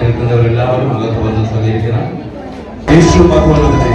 നിൽക്കുന്നവരെല്ലാവരും അകത്ത് വന്ന് സഹകരിക്കണം. യേശു മഹോന്നതനെ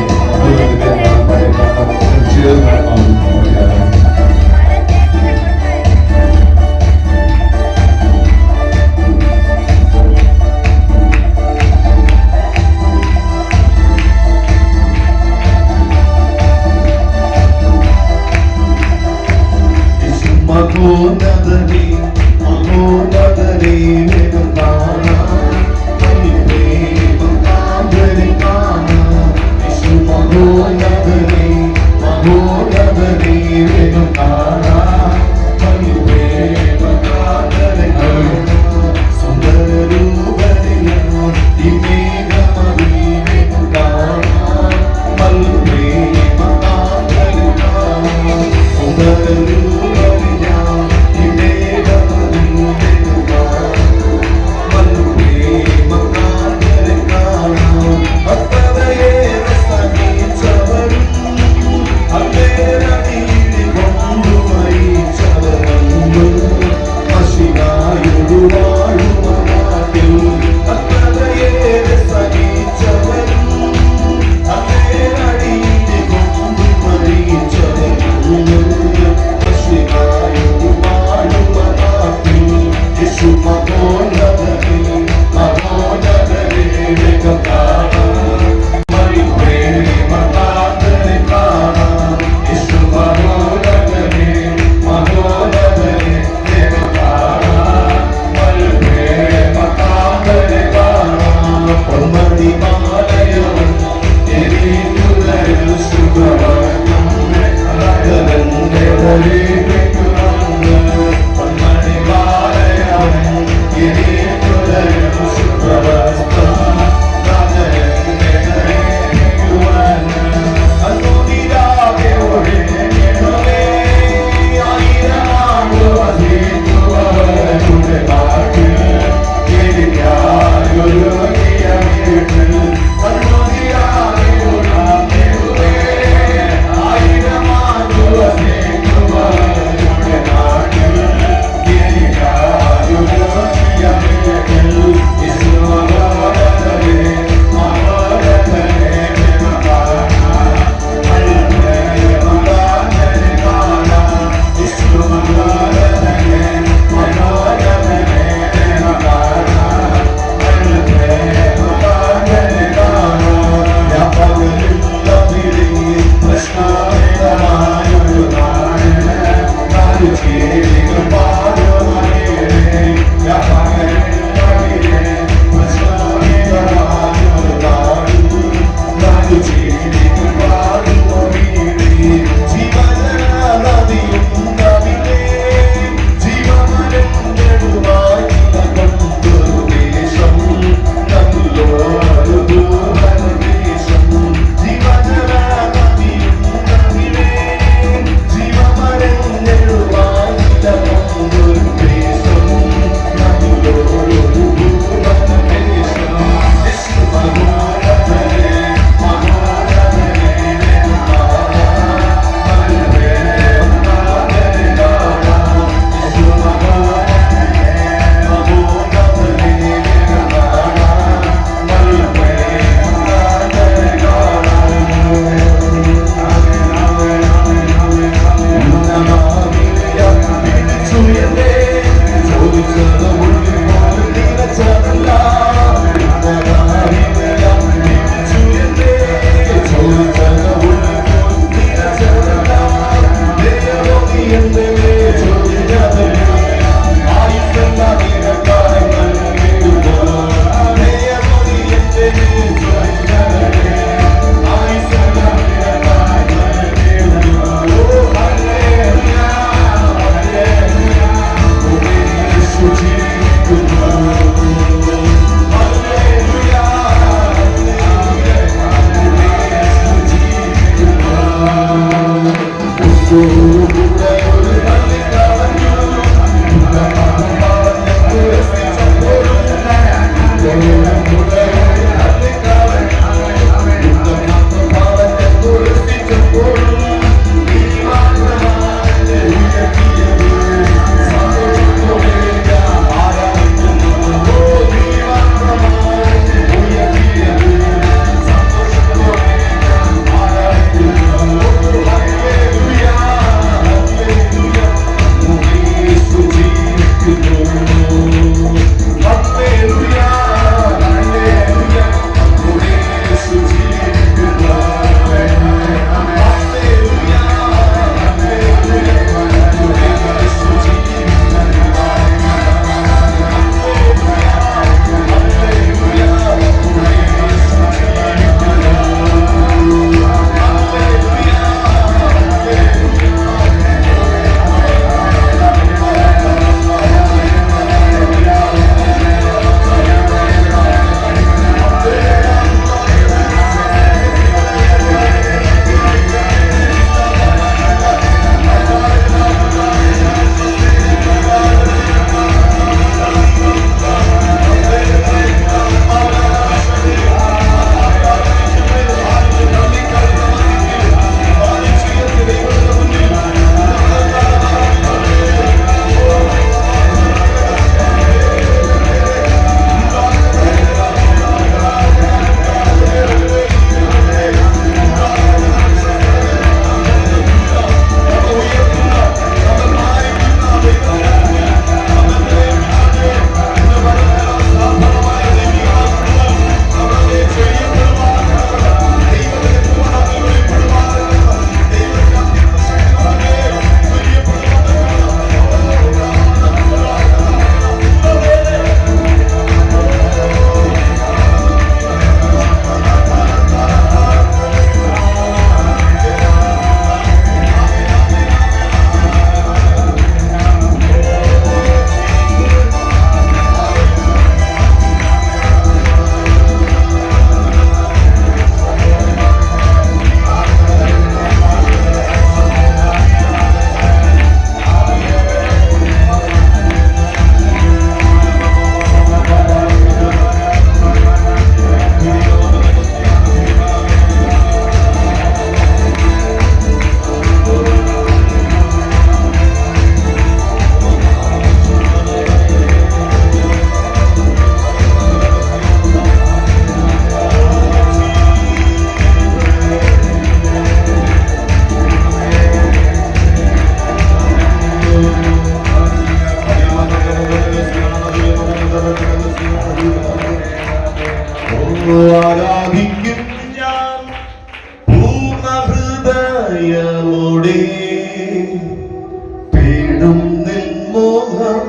തേടും നിൻമോഹം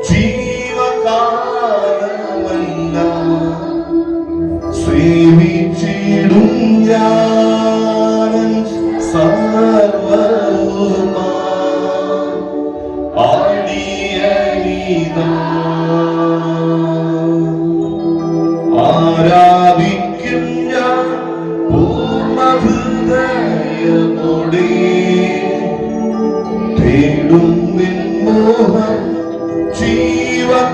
ജീവകാലമെല്ലാം സേവിച്ചിടും ഞാൻ സർവ്വവുമാ ആടിയനിതാ ആരാധിക്കും ഞാൻ പൂർണ്ണഹൃദയമോടെ തേടും നിൻമോഹം ജീവകാലമെല്ലാം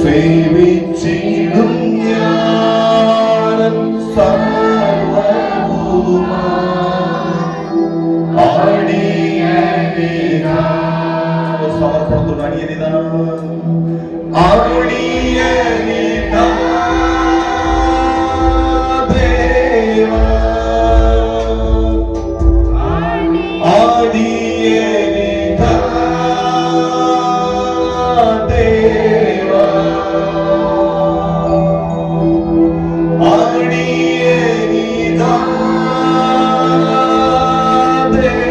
സേവിച്ചിടും ഞാൻ സർവ്വവുമാ ആടിയനിതാ സമർപ്പണത്തോട് അടിയനിതാ ആടിയനിതാ ദേവാ ആടിയനിതാ ദേവാ ആടിയനിതാ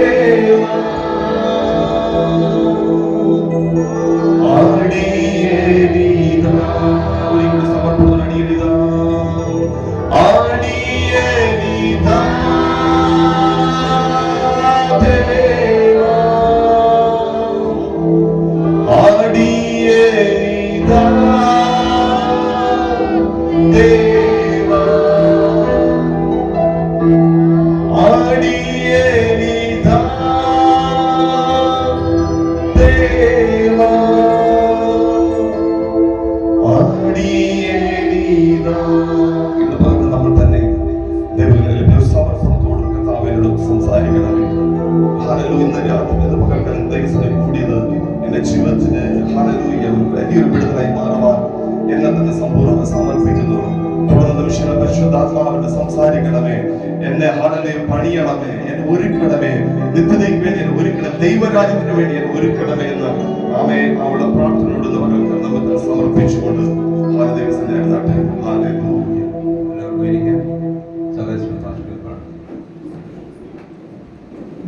ദേവാ ആടിയനിതാ ഒരിക്കൽ സമർപ്പണം അടിയനിതാ ആടിയനിതാ ദേവാ ആടിയനിതാ ദേവാ ആടിയനിതാ ദേവാ ആടിയനിതാ എന്ന് പറഞ്ഞ് നമ്മൾ തന്നെ ദൈവങ്ങളിൽ സമർപ്പണത്തോട് കർത്താവിനോട് സംസാരിക്കണമേ. ഹല്ലേലൂയ. ഇന്ന് രാത്രി ഇന്ന് പകൽക്കാലം ദൈവസന്നിധിയിൽ കൂടിയത് എന്റെ ജീവിതത്തിന് ഹല്ലേലൂയ ഒരു വലിയൊരു വിടുതലായി മാറുവാൻ എന്നെ തന്നെ സമ്പൂർണ്ണ സമർപ്പിക്കുന്നു. തുടർന്ന് വിഷയം പരിശുദ്ധാത്മാവിനോട് സംസാരിക്കണമേ. എന്നെ ഹല്ലേലൂയ പണിയണമേ, എന്നെ ഒരുക്കണമേ, നിത്യതയ്ക്ക് വേണ്ടി എന്നെ ഒരുക്കണം, ദൈവരാജ്യത്തിന് വേണ്ടി എന്നെ ഒരുക്കണമേ എന്ന് ആമേൻ അവളുടെ പ്രാർത്ഥനയോട് പകൽക്കാലം നമുക്ക് സമർപ്പിച്ചുകൊണ്ട് ദൈവസന്നിധിയിൽ നടട്ടെ. ഹല്ലേലൂയ. എല്ലാവർക്കും ഇരിക്കാം. സഹോദരൻ പാസ്റ്റർ പ്രാർത്ഥന.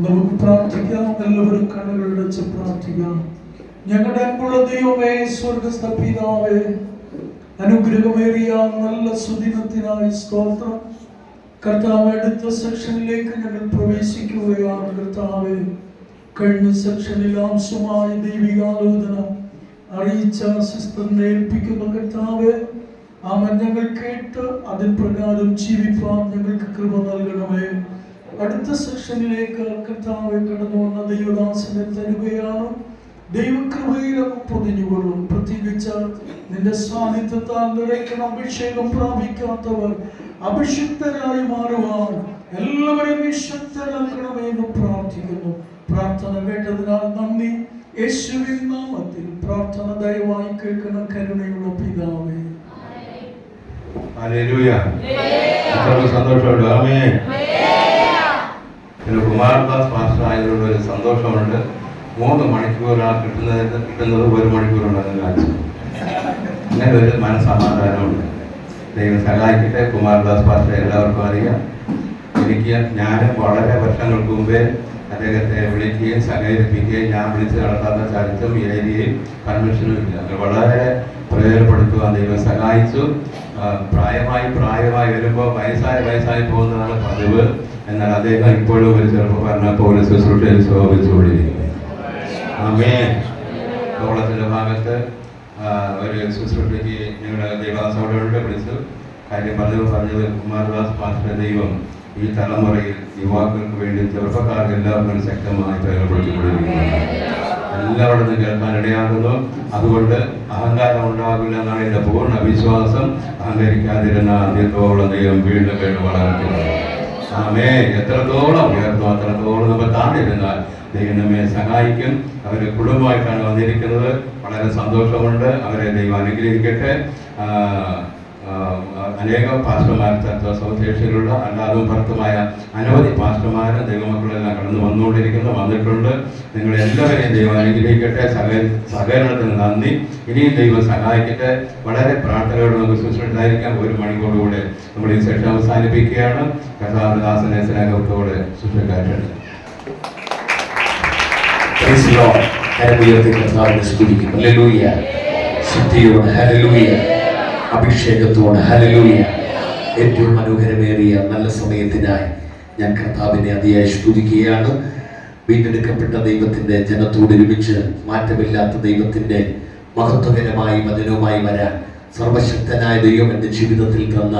നമുക്ക് പ്രാർത്ഥിക്കാം. എല്ലാവരും കണ്ണുകളടച്ച് പ്രാർത്ഥിക്കാം. ഞങ്ങളുടെ അൻപുള്ള ദൈവമേ, സ്വർഗ്ഗസ്ഥ പിതാവേ, അനുഗ്രഹമേറിയ നല്ല സുദിനത്തിനായി സ്തോത്രം. കർത്താവ്, അടുത്ത സെക്ഷനിലേക്ക് ഞങ്ങൾ പ്രവേശിക്കുകയാണ്. കർത്താവ്, കഴിഞ്ഞ സെക്ഷനിൽ ആവശ്യമായ ദൈവികാലോചന അറിയിച്ച സിസ്റ്ററിനെ ഏൽപ്പിക്കുന്ന കർത്താവ്, ആമൻ, ഞങ്ങൾ കേട്ട് അതിൻ പ്രകാരം ജീവിപ്പാൻ ഞങ്ങൾക്ക് കൃപ നൽകണമേ. അടുത്ത സെക്ഷനിലേക്ക് കർത്താവ് കടന്നു വന്ന ദൈവദാസനെ തരുകയാണ്. ദൈവകൃപയിലും പൊതിഞ്ഞുകൊള്ളും. പ്രത്യേകിച്ച് നിന്റെ സാന്നിധ്യത്താൽ നിറയ്ക്കണം. അഭിഷേകം പ്രാപിക്കാത്തവർ അഭിഷിക്തരായി മാറുവാൻ എല്ലാവരെയും വിശുദ്ധരാക്കണമേ എന്ന് പ്രാർത്ഥിക്കുന്നു. പ്രാർത്ഥന കേട്ടതിനാൽ നന്ദി. യേശുവിൻ നാമത്തിൽ പ്രാർത്ഥന ദയവായി കേൾക്കണം. കരുണയുള്ള പിതാവേ. ഹല്ലേലൂയ. എത്ര സന്തോഷമുണ്ട്. ആമേൻ. കുമാരദാസ് മാസ്റ്റർ ആയതുകൊണ്ട് ഒരു സന്തോഷമുണ്ട്. 3 മണിക്കൂറാണ് കിട്ടുന്നത് 1 മണിക്കൂറുണ്ടെന്ന് കാണിച്ചു. അങ്ങനെ ഒരു മനസ്സമാധാനമുണ്ട്. ദൈവം സഹായിക്കട്ടെ. കുമാരദാസ് മാസ്റ്റർ എല്ലാവർക്കും അറിയാം. ഞാൻ വളരെ വർഷങ്ങൾക്ക് മുമ്പേ അദ്ദേഹത്തെ വിളിക്കുകയും സഹകരിപ്പിക്കുകയും ഞാൻ വിളിച്ച് നടത്താത്ത ചരിത്രം ഈ ഏരിയയിൽ കൺവെൻഷനും ഇല്ല. വളരെ പ്രയോജനപ്പെടുത്തുവാൻ ദൈവം സഹായിച്ചു. പ്രായമായി വരുമ്പോൾ വയസ്സായി പോകുന്നതാണ് പതിവ്. എന്നാൽ അദ്ദേഹം ഇപ്പോഴും ഒരു ചെറുപ്പക്കാരനെ പോലെ ശുശ്രൂഷയിൽ ശോഭിച്ചുകൊണ്ടിരിക്കുന്നു. ആമേൻ. കോളത്തിൻ്റെ ഭാഗത്ത് ഒരു ശുശ്രൂഷയ്ക്ക് ഞങ്ങളുടെ ദേവാസോടെ വിളിച്ചു കാര്യം പറഞ്ഞത് കുമാരദാസ് മാസ്റ്റർ ദൈവം ഈ തലമുറയിൽ യുവാക്കൾക്ക് വേണ്ടി ചെറുപ്പക്കാർക്ക് എല്ലാവർക്കും ശക്തമായി പ്രയോജനപ്പെടുത്തിക്കൊണ്ടിരിക്കുന്നു. എല്ലാവരും കേൾക്കാൻ ഇടയാകുന്നു. അതുകൊണ്ട് അഹങ്കാരം ഉണ്ടാകില്ല എന്നാണ് എൻ്റെ പൂർണ്ണ വിശ്വാസം. അഹങ്കരിക്കാതിരുന്ന ആദ്യത്തോളം ദൈവം വീണ്ടും വളർത്തുന്നത്. ആമേ. എത്രത്തോളം ഉയർത്തും അത്രത്തോളം നമ്മൾ താണ്ടിരുന്നാൽ ദൈവം നമ്മെ സഹായിക്കും. അവർ കുടുംബമായിട്ടാണ് വന്നിരിക്കുന്നത്. വളരെ സന്തോഷമുണ്ട്. അവരെ ദൈവം അനുഗ്രഹിക്കട്ടെ. അനേകം പാസ്റ്റർമാർ സൗത്ത് ഏഷ്യയിലുള്ള അല്ലാതും പുറത്തുമായ അനവധി പാസ്റ്റർമാർ ദൈവമക്കളെല്ലാം കടന്നു വന്നിട്ടുണ്ട്. നിങ്ങളെല്ലാവരെയും ദൈവം അനുഗ്രഹിക്കട്ടെ. സഹകരണത്തിന് നന്ദി. ഇനിയും ദൈവം സഹായിക്കട്ടെ. വളരെ പ്രാർത്ഥനയോടെ നമുക്ക് ശുശ്രൂഷ ഒരു മണിക്കൂറുകൂടെ നമ്മൾ ഈ സെഷൻ അവസാനിപ്പിക്കുകയാണ്. കർത്താവദാസനെ സ്നേഹത്തോടെ ശുശ്രൂഷ ശക്തിയോടെ ഹല്ലേലൂയ, അഭിഷേകത്തോടെ ഹല്ലേലൂയ. ഏറ്റവും മനോഹരമേറിയ നല്ല സമയത്തിനായി ഞാൻ കർത്താവിനെ അതിയായി സ്തുതിക്കുകയാണ്. വീണ്ടെടുക്കപ്പെട്ട ദൈവത്തിൻ്റെ ജനത്തോട് ഒരുമിച്ച് മാറ്റമില്ലാത്ത ദൈവത്തിൻ്റെ മഹത്വകരമായി വചനവുമായി വരാൻ സർവശക്തനായ ദൈവം എൻ്റെ ജീവിതത്തിൽ തന്ന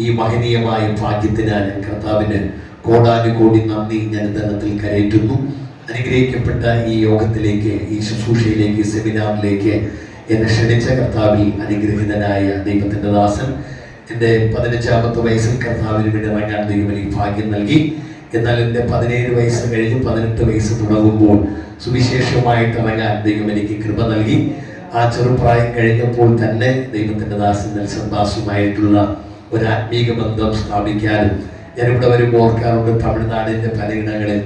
ഈ മഹനീയമായ ഭാഗ്യത്തിനാൽ ഞാൻ കർത്താവിന് കോടാനുകോടി നന്ദി ഞാൻ ധനത്തിൽ കരയറ്റുന്നു. അനുഗ്രഹിക്കപ്പെട്ട ഈ യോഗത്തിലേക്ക്, ഈ ശുശ്രൂഷയിലേക്ക്, ഈ സെമിനാറിലേക്ക് എന്നെ ക്ഷണിച്ച കർത്താവിൽ അനുഗ്രഹീതനായ ദൈവത്തിൻ്റെ ദാസൻ, എൻ്റെ 15ാമത്തെ വയസ്സിൽ കർത്താവിന് വേണ്ടി ഇറങ്ങാൻ ദൈവം എനിക്ക് ഭാഗ്യം നൽകി. എന്നാൽ എൻ്റെ 17 വയസ്സ് കഴിഞ്ഞ് 18 വയസ്സ് തുടങ്ങുമ്പോൾ സുവിശേഷമായിട്ട് ഇറങ്ങാൻ ദൈവം എനിക്ക് കൃപ നൽകി. ആ ചെറുപ്രായം കഴിഞ്ഞപ്പോൾ തന്നെ ദൈവത്തിൻ്റെ ദാസൻ നെൽസൺ ദാസുമായിട്ടുള്ള ഒരു ആത്മീക ബന്ധം സ്ഥാപിക്കാനും ഞാനിവിടെ വരുമ്പോൾ ഓർക്കാറുണ്ട്. തമിഴ്നാടിൻ്റെ പലയിടങ്ങളിൽ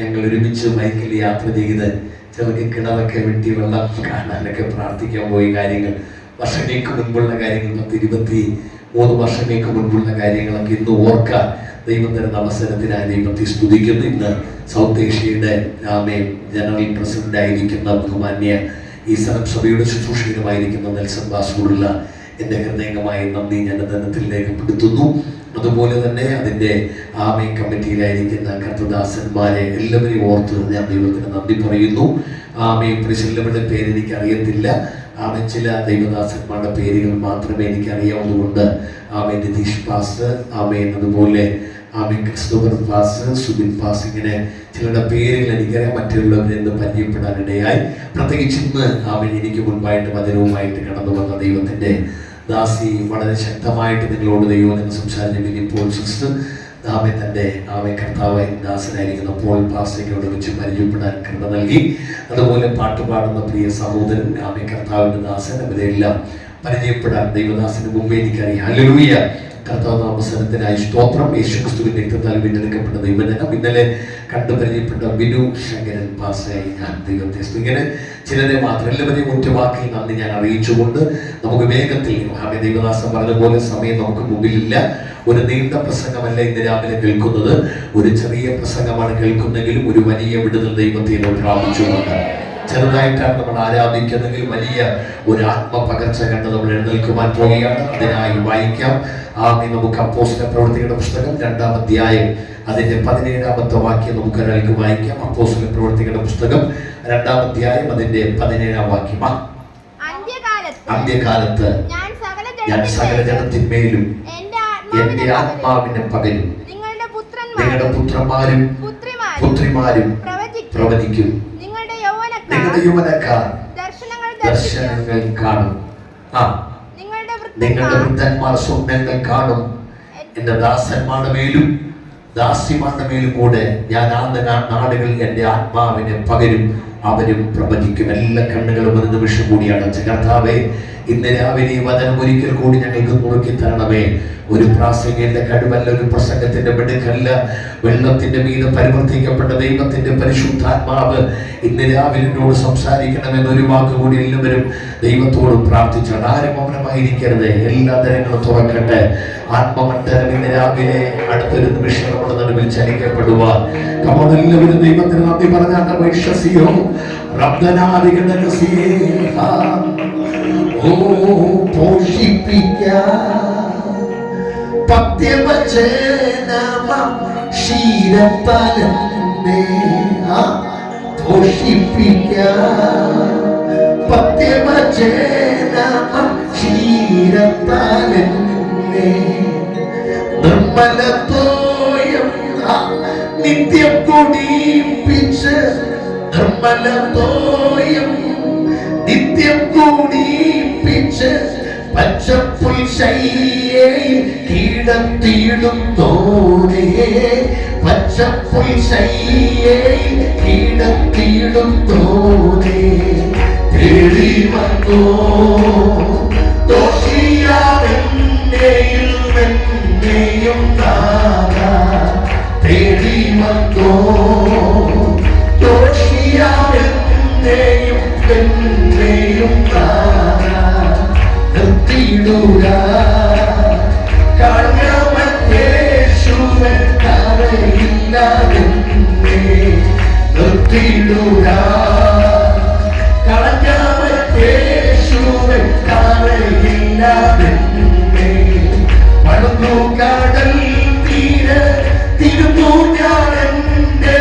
ഞങ്ങൾ ഒരുമിച്ച് ബൈക്കിൽ യാത്ര ചെയ്ത് ചിലർക്ക് കിണറൊക്കെ വെട്ടി വെള്ളം കാണാനൊക്കെ പ്രാർത്ഥിക്കാൻ പോയി കാര്യങ്ങൾ, വർഷങ്ങൾക്ക് മുൻപുള്ള കാര്യങ്ങൾ, 23 വർഷങ്ങൾക്ക് മുൻപുള്ള കാര്യങ്ങളൊക്കെ ഇന്ന് ഓർക്കാൻ ദൈവം തരുന്ന അവസരത്തിനായി ദൈവത്തെ സ്തുതിക്കുന്നു. ഇന്ന് സൗത്ത് ഏഷ്യയുടെ ജനറൽ പ്രസിഡന്റ് ആയിരിക്കുന്ന ബഹുമാന്യ ഈ സഭയുടെ ശുശ്രൂഷകരുമായിരിക്കുന്ന നെൽസൺ ദാസിനോടുള്ള എൻ്റെ ഹൃദയംഗമായ നന്ദി ഞാൻ ധനത്തിൽ രേഖപ്പെടുത്തുന്നു. അതുപോലെ തന്നെ അതിൻ്റെ കമ്മിറ്റിയിലായിരിക്കുന്ന കർത്തദാസന്മാരെ എല്ലാവരെയും ഓർത്ത് ഞാൻ ദൈവത്തിന് നന്ദി പറയുന്നു. എല്ലാവരുടെ പേര് എനിക്ക് അറിയത്തില്ല. ചില ദൈവദാസന്മാരുടെ പേരുകൾ മാത്രമേ എനിക്ക് അറിയാവുന്നതുകൊണ്ട് നിതീഷ് പാസ്റ്റർ, അതുപോലെ ക്രിസ്തോഫർ പാസ്റ്റർ, സുബിൻ പാസ്റ്റർ, ഇങ്ങനെ ചിലരുടെ പേരുകൾ എനിക്കറിയാം. മറ്റുള്ളവരെന്ന് പരിചയപ്പെടാനിടയായി. പ്രത്യേകിച്ച് ഇന്ന് എനിക്ക് മുൻപായിട്ട് വചനവുമായിട്ട് കടന്നു വന്ന ദൈവത്തിൻ്റെ ദാസി വളരെ ശക്തമായിട്ട് നിങ്ങളോട് ദൈവം സംസാരിച്ചു. ഇപ്പോൾ സിസ്റ്റർ തൻ്റെ കർത്താവ് ദാസനായിരിക്കുന്ന പോൾ പാസ്റ്ററോട് വെച്ച് പരിചയപ്പെടാൻ കൃപ നൽകി. അതുപോലെ പാട്ടുപാടുന്ന പ്രിയ സഹോദരൻ കർത്താവിൻ്റെ ദാസൻ, അവരെല്ലാം പരിചയപ്പെടാൻ ദൈവദാസന് മുമ്പേ എനിക്കറിയാം. ഹല്ലേലൂയ. കർത്താവ് അവസരത്തിനായി സ്തോത്രം. യേശുക്രിസ്തുവിന്റെ രക്തത്താൽ വീണ്ടെടുക്കപ്പെട്ട ദൈവജനം. ഇന്നലെ കണ്ടു പരിചയപ്പെട്ട ബിനു ശങ്കരൻ പാസ്റ്ററായി ഞാൻ ദൈവത്തെ ഇങ്ങനെ ചിലരെ മാത്രം എല്ലാവരെയും ഒറ്റവാക്കിൽ നന്ദി ഞാൻ അറിയിച്ചുകൊണ്ട് നമുക്ക് വേഗത്തിൽ ദൈവദാസൻ പറഞ്ഞതുപോലെ സമയം നമുക്ക് മുമ്പിലില്ല. ഒരു നീണ്ട പ്രസംഗമല്ല ഇന്ന് രാവിലെ കേൾക്കുന്നത്, ഒരു ചെറിയ പ്രസംഗമാണ് കേൾക്കുന്നെങ്കിലും ഒരു വലിയ വിടുതൽ ദൈവത്തെ പ്രാപിച്ചുകൊണ്ട് ചെറുതായിട്ടാണ് നമ്മൾ ആരാധിക്കുന്നെങ്കിൽ വലിയ ഒരു ആത്മപകർച്ച കണ്ട് നമ്മൾ എഴുന്നേൽക്കുവാൻ പോവുകയാണ്. അതിനായി വായിക്കാം. നമുക്ക് അപ്പോസ്തല പ്രവൃത്തികളുടെ പുസ്തകം 2-ാം അധ്യായം അതിന്റെ 17ാമത്തെ വാക്യം നമുക്ക് ഒരാൾക്ക് വായിക്കാം. അപ്പോസ്തല പ്രവൃത്തികളുടെ പുസ്തകം 2-ാം അധ്യായം അതിന്റെ 17ാം വാക്യം. അന്ത്യകാലത്ത് ഞാൻ സകല ജനത്തിന്മേലും എന്റെ ആത്മാവിനെ പകരും, നിങ്ങളുടെ പുത്രന്മാരും പുത്രിമാരും പ്രവചിക്കും, നിങ്ങളുടെ യൗവനക്കാർ ദർശനങ്ങൾ കാണും, നിങ്ങളുടെ വൃദ്ധന്മാർ സ്വപ്നങ്ങൾ കാണും. എന്റെ ദാസന്മാരുടെ മേലും ദാസിമാരുടെ മേലും കൂടെ ഞാൻ നാടുകൾ എന്റെ ആത്മാവിനെ പകരും, അവരും പ്രവചിക്കും. എല്ലാ കണ്ണുകളും ഒരു നിമിഷം കൂടി അടച്ച് കർത്താവേ, ഇന്ന് രാവിലെ ഈ വചനം ഒരിക്കൽ കൂടി ഞങ്ങൾക്ക് മുറുക്കി തരണമേ. ഒരു പ്രാസംഗിന്റെ കഴിവല്ല, ഒരു പ്രസംഗത്തിന്റെ മിടുക്കല്ല, വെള്ളത്തിന്റെ മീതെ പരിവർത്തിക്കപ്പെട്ട ദൈവത്തിന്റെ പരിശുദ്ധാത്മാവ് ഇന്ന് രാവിലെ എന്നോട് സംസാരിക്കണമെന്ന് ഒരു വാക്കുകൂടി എല്ലാവരും ദൈവത്തോട് പ്രാർത്ഥിച്ചാണ്. ആരും മൗനമായിരിക്കരുത്. എല്ലാ തരങ്ങളും തുറക്കട്ടെ. ആത്മമണ്ഡലം ഇന്ന് രാവിലെ അടുത്തൊരു നിമിഷം നമ്മുടെ നടുവിൽ ചലിക്കപ്പെടുവാൻ എല്ലാവരും ദൈവത്തിന് നന്ദി പറഞ്ഞാൽ വിശ്വസിയോ റബ്ബനാദിഗണസിയേ പത്യവചനമം ക്ഷീരപാലനെ പത്യവചനമം ക്ഷീരപാലനെ നിർമ്മലത്തോയം നിത്യം കുടിപ്പിച്ച് നിർമ്മലത്തോയം നിത്യം കുടിപ്പിച്ച് പച്ചപ്പുൽ ശയ്യയിൽ കീടത്തിടുന്നോരേ പച്ചപ്പുൽ ശയ്യയിൽ കീടത്തിടുന്നോരേ തേടി വന്നോ ദോഷിയാവെന്ന് പൂജയിൽ എന്നെയും നാഥാ തേടി വന്നോ. ദോഷിയായെന്നെയും എന്നെയും നാഥാ നിർത്തിയിടുക. കളഞ്ഞവൻ കരയില്ലാതെന്നെ നിർത്തിയിടുക. കളഞ്ഞവൻ കരയില്ലാതെന്നെ പടുന്നു കടൽ തീര തിരുന്നു ഞാനെന്റെ.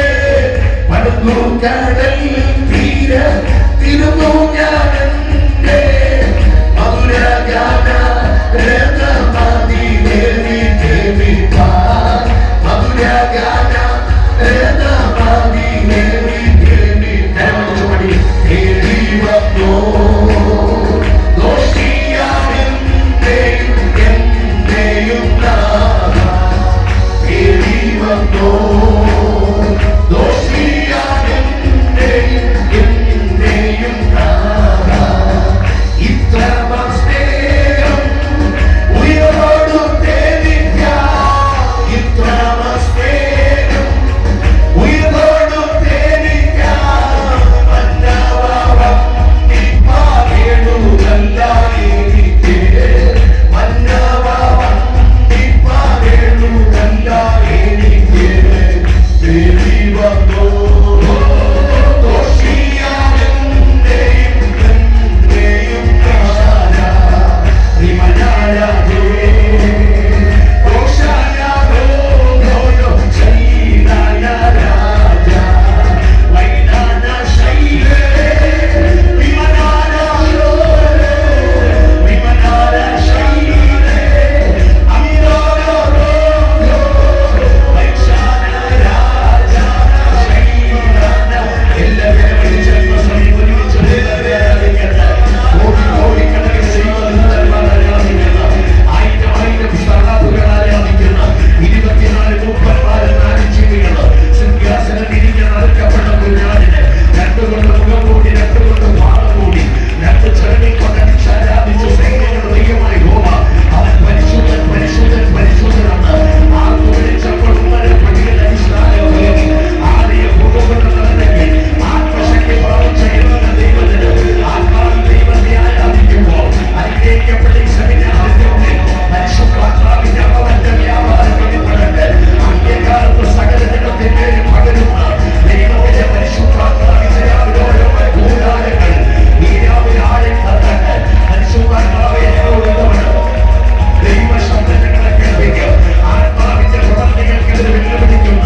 പടുന്നു കടൽ തീര തിരുന്നു ഞാനെന്റെ. മധുരഗാന രഥമതി ദേവി ദേവി മധുരഗാന രഥമതി ദേവി ദേവി ചുമടി ദേവി വന്നോ. ദോഷിയാണെന്നെയും എന്നെയും നാഥാ ദേവി വന്നോ. ദോഷിയാണെന്നെയും എന്നെയും നാഥാ ഇത്ര സ്നേഹം ഉയരോടു തേനിക്കാം. ഇത്ര സ്നേഹം ഉയരോടു തേനിക്കാം. മന്നവന്തിപ്പാകേണുകല്ല എനിക്ക്. മന്നവന്തിപ്പാകേണുകല്ല എനിക്ക്. ദേവി വന്നോ. ദോഷിയാണെന്നെയും എന്നെയും നാഥാ രിമനാരാജേ. ദോഷായാലോ യോയോ ശൈലായ രാജാ വൈനാന ശൈലേ വിമനാരായോ വിമനാര ശൈലേ അമിരോരോ വൈശാന രാജാ ശൈലാന. എല്ലാവരും ജന്മസമയം ഒരുമിച്ച് ആരാധിക്കട്ടെ. കോടി കോടി കണക്കിന് ദൈവദൂതന്മാർ ആരാധിക്കുന്ന, ആയിരം ആയിരം സ്ഥാനാർത്ഥികൾ ആരാധിക്കുന്ന, 24 മൂപ്പന്മാരെ നാരിച്ചിരിക്കുന്ന സിംഹാസനം ഇരിക്കുന്ന അറുക്കപ്പെട്ട കുഞ്ഞാടിനെ രണ്ടുകൊണ്ട് മുഖം കൂടി, രണ്ടുകൊണ്ട് പാദം കൂടി, രണ്ട് ചെറുകിൽ കൊണ്ടടിച്ച് ആരാധിച്ച് സൈന്യങ്ങളുടെ ദൈവമായി ഹോമ. അവൻ പരിശുദ്ധൻ പരിശുദ്ധൻ പരിശുദ്ധനാണ്. ആർക്കു വിളിച്ചപ്പോൾ ഉമ്മരെ പടികൾ അടിസ്ഥാനമേറി ആദ്യ ഭൂമുഖത്തുണ്ടെങ്കിൽ ആത്മശക്തി പ്രവർത്തിച്ച ദൈവത്തിന് ആത്മാവിൽ ദൈവത്തെ ആരാധിക്കുമ്പോൾ അനുഗ്രഹിക്കപ്പെട്ട ഈ സെമിനാറിന്റെ പരിശുദ്ധാത്മാവിന്റെ അവന്റെ വ്യാപാരം വെളിപ്പെടട്ടെ. അന്ത്യകാലത്ത് സകല ജനത്തിന്റെയും പകരുന്ന ദൈവത്തിന്റെ പരിശുദ്ധാത്മാവിന്റെ ഓരോ കൂടാരങ്ങൾ ഈ രാവിലെ ആഴം തട്ടട്ടെ. പരിശുദ്ധാത്മാവെ എന്നോട് ഇടപെടും. ദൈവശബ്ദങ്ങളെ കേൾപ്പിക്കും. ആത്മാവിന്റെ പ്രവർത്തികൾക്കെതിരെ വെല്ലുവിളിക്കുന്ന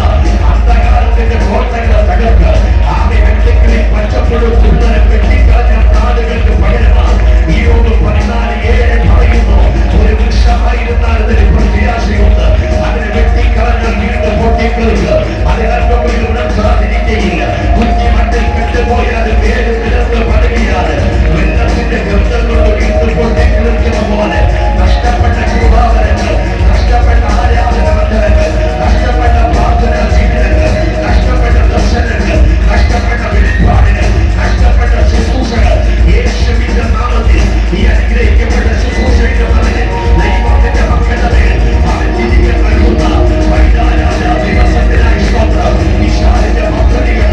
അന്ധകാലത്തിന്റെ കോട്ടകളെ തകർക്ക്. ആദ്യ വ്യക്തികളിൽ പച്ചപ്പുഴും കുന്നരം വെട്ടിക്കളഞ്ഞ നാടുകൾക്ക് പകരമാണ് ഈ 14:7 പറയുന്നു. ഒരു വൃക്ഷമായിരുന്നാൽ അതിന് പ്രത്യാശയുണ്ട്. അതിന് വെട്ടിക്കളഞ്ഞാൽ വീണ്ടും പൊട്ടിക്കളയുക. അതിനൊന്നും ഉണർത്താതിരിക്കുകയില്ല. കുഞ്ഞി മണ്ണിൽ കെട്ടുപോയാൽ വേര് നിലത്ത് പടകിയാൽ വെള്ളത്തിന്റെ ഗന്ധം കൊണ്ട് വീണ്ടും പൊട്ടിക്കിളിക്കുന്ന പോലെ നഷ്ടപ്പെട്ട കൃപാവരങ്ങൾ, നഷ്ടപ്പെട്ട ആരാധന ബന്ധനങ്ങൾ, നഷ്ടപ്പെട്ട പ്രാർത്ഥനാ ജീവിതങ്ങൾ, നഷ്ടപ്പെട്ട ദർശനങ്ങൾ, നഷ്ടപ്പെട്ട വെളിപ്പാടുകൾ, നഷ്ടപ്പെട്ട ശുശ്രൂഷകൾ യേശുവിന്റെ നാമത്തിൽ ഈ അനുഗ്രഹിക്കപ്പെട്ട ശുശ്രൂഷയുടെ മകനെ ദൈവത്തിന്റെ മക്കളുടെ മേൽ അവൻ തിരികെ നൽകുന്ന വൈകാരാജ ദിവസത്തിനായി സ്തോത്രം. ഈശാന്റെ പദ്ധതികൾ